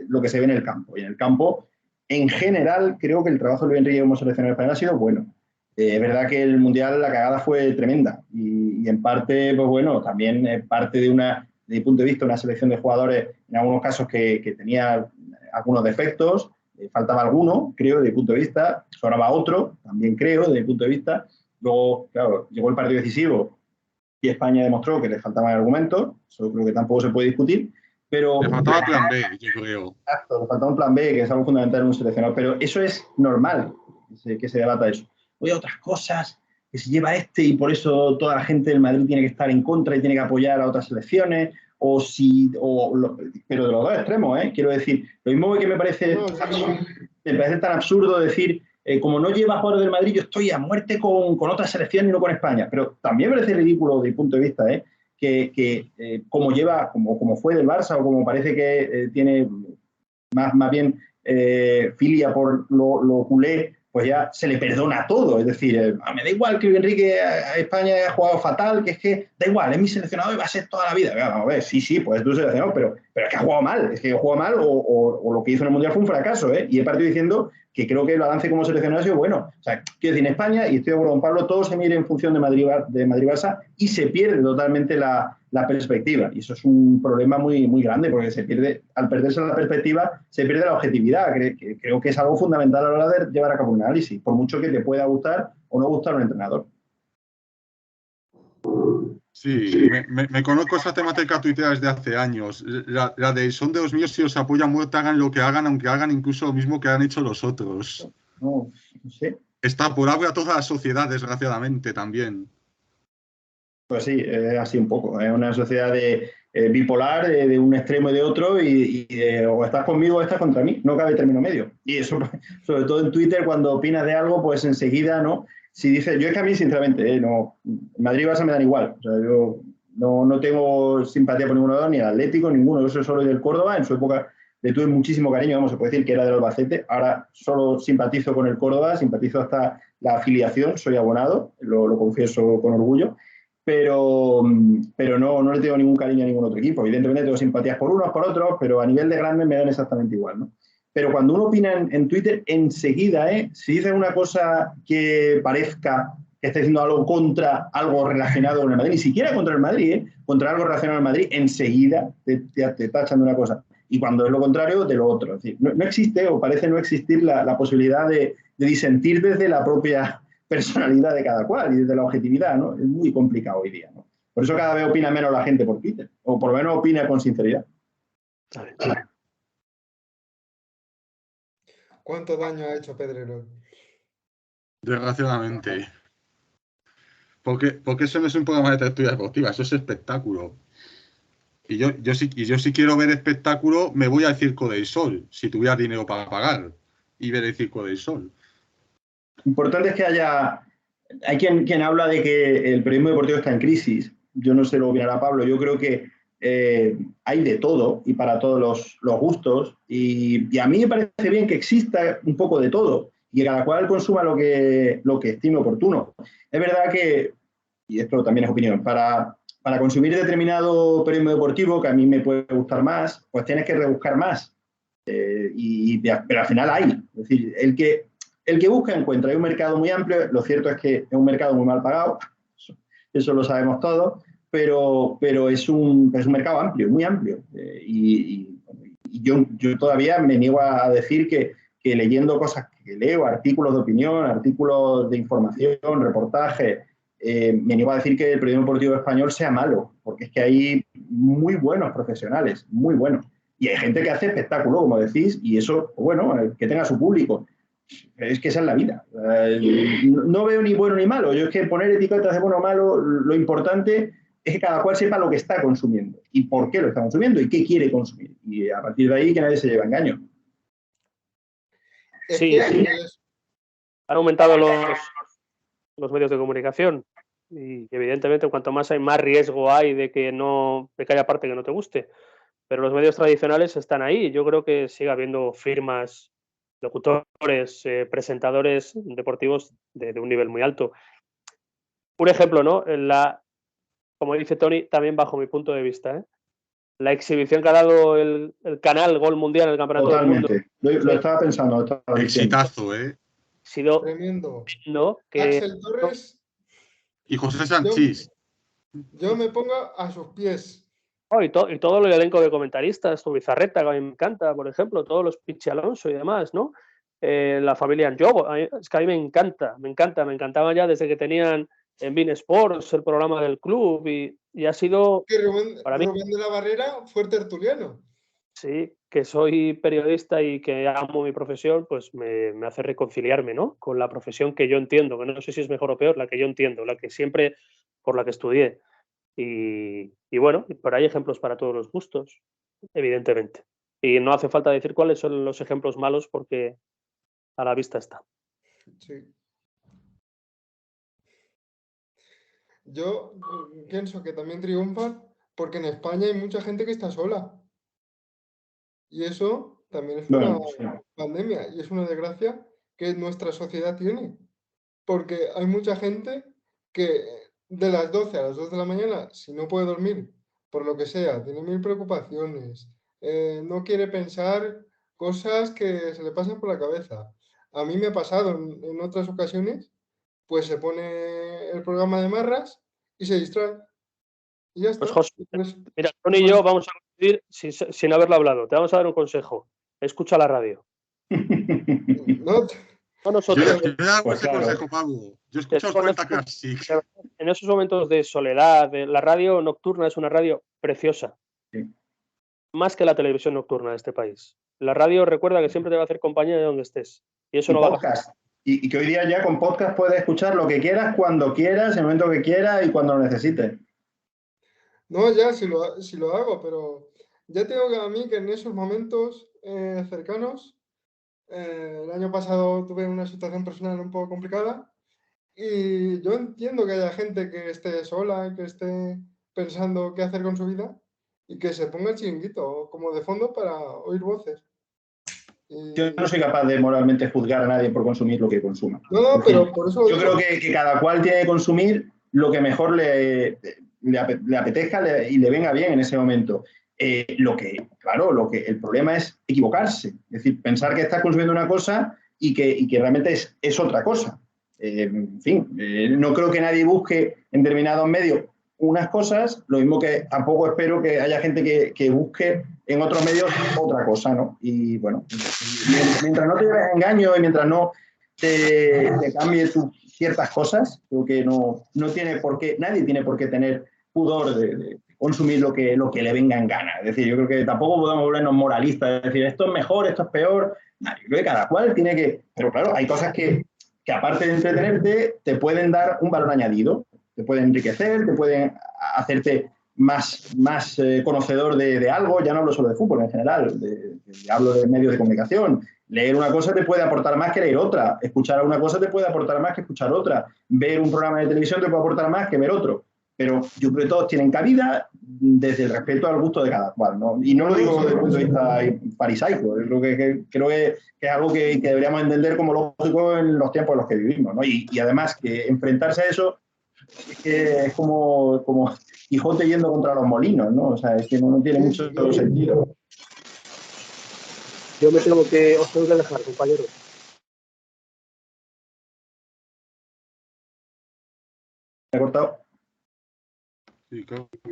lo que se ve en el campo. Y en el campo, en general, creo que el trabajo de Luis Enrique como seleccionador español ha sido bueno. Es verdad que el Mundial, la cagada fue tremenda. Y en parte, pues bueno, también es parte de desde mi punto de vista, una selección de jugadores, en algunos casos, que tenía algunos defectos. Faltaba alguno, creo, desde mi punto de vista. Sobraba otro, también creo, desde mi punto de vista. Luego, claro, llegó el partido decisivo y España demostró que le faltaban argumentos, eso creo que tampoco se puede discutir, pero... Le faltaba plan B, yo creo. Exacto, le faltaba un plan B, que es algo fundamental en un seleccionador, pero eso es normal, que se debata eso. Oye, otras cosas que se lleva y por eso toda la gente del Madrid tiene que estar en contra y tiene que apoyar a otras selecciones, pero de los dos extremos, ¿eh? Quiero decir, lo mismo que me parece tan absurdo decir, como no lleva a jugadores del Madrid, yo estoy a muerte con otras selecciones y no con España. Pero también me parece ridículo desde mi punto de vista, como fue del Barça o como parece que tiene más bien filia por lo culé, pues ya se le perdona todo. Es decir, me da igual que Luis Enrique a España haya jugado fatal, que es que da igual, es mi seleccionado y va a ser toda la vida. Vamos a ver, sí, pues es tu seleccionado, pero es que ha jugado mal, o lo que hizo en el Mundial fue un fracaso, ¿eh? Y he partido diciendo que creo que el balance como seleccionado ha sido bueno. O sea, quiero decir, en España, y estoy de acuerdo con Pablo, todo se mide en función de Madrid-Barça y se pierde totalmente la perspectiva. Y eso es un problema muy, muy grande, porque al perderse la perspectiva, se pierde la objetividad. Creo que es algo fundamental a la hora de llevar a cabo un análisis, por mucho que te pueda gustar o no gustar un entrenador. Sí, me conozco esa temática tuitea desde hace años. La de son de los míos, si os apoyan muerto, hagan lo que hagan, aunque hagan incluso lo mismo que han hecho los otros. No sé. Está por algo a toda la sociedad, desgraciadamente, también. Pues sí, es así un poco. Es una sociedad bipolar, de un extremo y de otro, y o estás conmigo o estás contra mí. No cabe término medio. Y eso, sobre todo en Twitter, cuando opinas de algo, pues enseguida, ¿no? Si dices, yo es que a mí, sinceramente, no, Madrid y Barça me dan igual. O sea, yo no tengo simpatía por ninguno de los dos, ni el Atlético, ninguno. Yo soy solo del Córdoba. En su época le tuve muchísimo cariño, vamos, se puede decir que era del Albacete. Ahora solo simpatizo con el Córdoba, simpatizo hasta la afiliación, soy abonado, lo confieso con orgullo. Pero no le tengo ningún cariño a ningún otro equipo. Evidentemente tengo simpatías por unos, por otros, pero a nivel de grandes me dan exactamente igual, ¿no? Pero cuando uno opina en Twitter, enseguida, si dices una cosa que parezca que está diciendo algo contra algo relacionado con el Madrid, ni siquiera contra el Madrid, contra algo relacionado al Madrid, enseguida te tachan de una cosa. Y cuando es lo contrario, de lo otro. Es decir, no existe, o parece no existir, la posibilidad de disentir desde la propia personalidad de cada cual y desde la objetividad, ¿no? Es muy complicado hoy día, ¿no? Por eso cada vez opina menos la gente por Twitter, o por lo menos opina con sinceridad. ¿Cuánto daño ha hecho Pedrerol? Desgraciadamente. Porque eso no es un programa de tertulia deportiva, eso es espectáculo. Y yo si quiero ver espectáculo, me voy al Circo del Sol, si tuviera dinero para pagar y ver el Circo del Sol. Lo importante es que hay quien habla de que el periodismo deportivo está en crisis. Yo no sé lo que opinará Pablo. Yo creo que hay de todo y para todos los gustos. Y a mí me parece bien que exista un poco de todo y que cada cual consuma lo que estime oportuno. Es verdad que, y esto también es opinión, para consumir determinado periodismo deportivo, que a mí me puede gustar más, pues tienes que rebuscar más. Pero al final hay. Es decir, el que busca encuentra. Hay un mercado muy amplio. Lo cierto es que es un mercado muy mal pagado. Eso lo sabemos todos. Pero es un mercado amplio, muy amplio. Y yo todavía me niego a decir que leyendo cosas que leo, artículos de opinión, artículos de información, reportajes, me niego a decir que el periodismo deportivo español sea malo. Porque es que hay muy buenos profesionales, muy buenos. Y hay gente que hace espectáculo, como decís, y eso, bueno, que tenga su público. Es que esa es la vida. No veo ni bueno ni malo. Yo es que poner etiquetas de bueno o malo, lo importante es que cada cual sepa lo que está consumiendo y por qué lo está consumiendo y qué quiere consumir. Y a partir de ahí que nadie se lleve engaño. Sí, han aumentado los medios de comunicación y evidentemente cuanto más hay, más riesgo hay de que haya parte que no te guste. Pero los medios tradicionales están ahí. Yo creo que sigue habiendo firmas, locutores, presentadores deportivos de un nivel muy alto. Un ejemplo, ¿no? Como dice Tony, también bajo mi punto de vista, la exhibición que ha dado el canal Gol Mundial en el Campeonato Totalmente. del Mundo. Lo estaba pensando. Exitazo, ¿eh? Ha sido tremendo. ¿no? Axel Torres y José Sanchís. Yo me pongo a sus pies. Y todo el elenco de comentaristas, Bizarreta, que a mí me encanta, por ejemplo, todos los Pichi Alonso y demás, ¿no? La familia Anjogo, es que a mí me encantaba ya desde que tenían en Bein Sports el programa del club y ha sido Que Rubén de la Barrera fue tertuliano. Sí, que soy periodista y que amo mi profesión, pues me hace reconciliarme, ¿no? Con la profesión que yo entiendo, que no sé si es mejor o peor, la que yo entiendo, la que siempre por la que estudié. Y bueno, pero hay ejemplos para todos los gustos, evidentemente. Y no hace falta decir cuáles son los ejemplos malos porque a la vista está. Sí. Yo pienso que también triunfan porque en España hay mucha gente que está sola. Y eso también es una pandemia y es una desgracia que nuestra sociedad tiene. Porque hay mucha gente que de las 12 a las 2 de la mañana, si no puede dormir, por lo que sea, tiene mil preocupaciones, no quiere pensar cosas que se le pasan por la cabeza. A mí me ha pasado en otras ocasiones, pues se pone el programa de Marras y se distrae. Y ya está. Pues José, mira, Tony y yo vamos a decir sin haberlo hablado. Te vamos a dar un consejo. Escucha la radio. No, No nosotros. Yo te hago ese consejo, Pablo. Yo escucho el Cuenta Clásic. En esos momentos de soledad, la radio nocturna es una radio preciosa. Sí. Más que la televisión nocturna de este país. La radio recuerda que siempre te va a hacer compañía de donde estés. Y eso no va a pasar. Y que hoy día ya con podcast puedes escuchar lo que quieras, cuando quieras, en el momento que quieras y cuando lo necesites. No, ya si lo hago, pero ya tengo que a mí que en esos momentos cercanos, el año pasado tuve una situación personal un poco complicada y yo entiendo que haya gente que esté sola y que esté pensando qué hacer con su vida y que se ponga el chiringuito como de fondo para oír voces. Yo no soy capaz de moralmente juzgar a nadie por consumir lo que consuma. No, pero por eso yo creo que cada cual tiene que consumir lo que mejor le apetezca y le venga bien en ese momento. El problema es equivocarse. Es decir, pensar que estás consumiendo una cosa y que realmente es otra cosa. No creo que nadie busque en determinados medios unas cosas, lo mismo que tampoco espero que haya gente que busque en otros medios otra cosa, ¿no? Y bueno, mientras no te lleves engaño y mientras no te cambie ciertas cosas, creo que no tiene por qué, nadie tiene por qué tener pudor de consumir lo que le venga en gana. Es decir, yo creo que tampoco podemos volvernos moralistas, es decir, esto es mejor, esto es peor. No, yo creo que cada cual tiene que... Pero claro, hay cosas que aparte de entretenerte, te pueden dar un valor añadido, te pueden enriquecer, te pueden hacerte más conocedor de algo. Ya no hablo solo de fútbol en general, hablo de medios de comunicación. Leer una cosa te puede aportar más que leer otra, escuchar una cosa te puede aportar más que escuchar otra, ver un programa de televisión te puede aportar más que ver otro. Pero yo creo que todos tienen cabida desde el respeto al gusto de cada cual, ¿no? Y no lo digo desde el punto de vista farisaico, creo que es algo que deberíamos entender como lógico en los tiempos en los que vivimos, ¿no? Y además que enfrentarse a eso es como Quijote yendo contra los molinos, ¿no? O sea, es que no tiene mucho sentido. Yo os tengo que dejar, compañero. ¿Me ha cortado?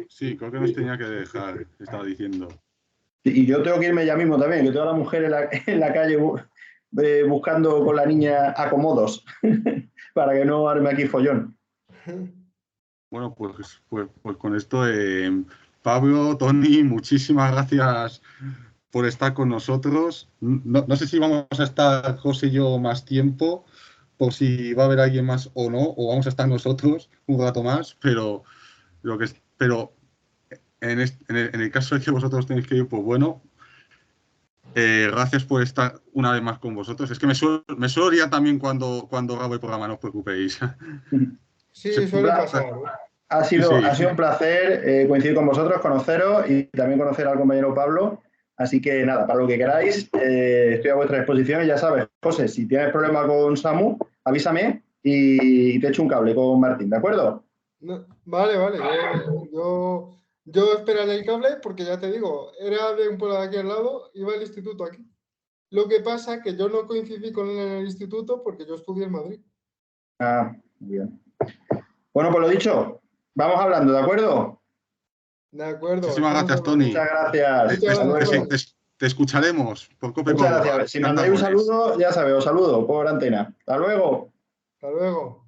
Sí, creo que nos tenía que dejar, estaba diciendo. Y yo tengo que irme ya mismo también, que tengo a la mujer en la calle buscando con la niña acomodos para que no arme aquí follón. Bueno, pues con esto, Pablo, Tony, muchísimas gracias por estar con nosotros. No sé si vamos a estar José y yo más tiempo, por si va a haber alguien más o no, o vamos a estar nosotros un rato más, pero en el caso de que vosotros tenéis que ir, pues bueno, gracias por estar una vez más con vosotros. Es que me suelo ir también cuando grabo el programa, no os preocupéis. Sí, suele pasar. Ha sido un placer coincidir con vosotros, conoceros y también conocer al compañero Pablo. Así que nada, para lo que queráis, estoy a vuestra disposición y ya sabes, José, si tienes problema con Samu, avísame y te echo un cable con Martín, ¿de acuerdo? No, vale. Yo esperaré el cable porque ya te digo, era de un pueblo de aquí al lado, iba al instituto aquí. Lo que pasa es que yo no coincidí con él en el instituto porque yo estudié en Madrid. Ah, muy bien. Bueno, pues lo dicho, vamos hablando, ¿de acuerdo? De acuerdo. Muchísimas gracias, Tony. Muchas gracias. Te escucharemos por Cope. Muchas gracias. Si mandáis un saludo, ya sabes, os saludo por antena. Hasta luego. Hasta luego.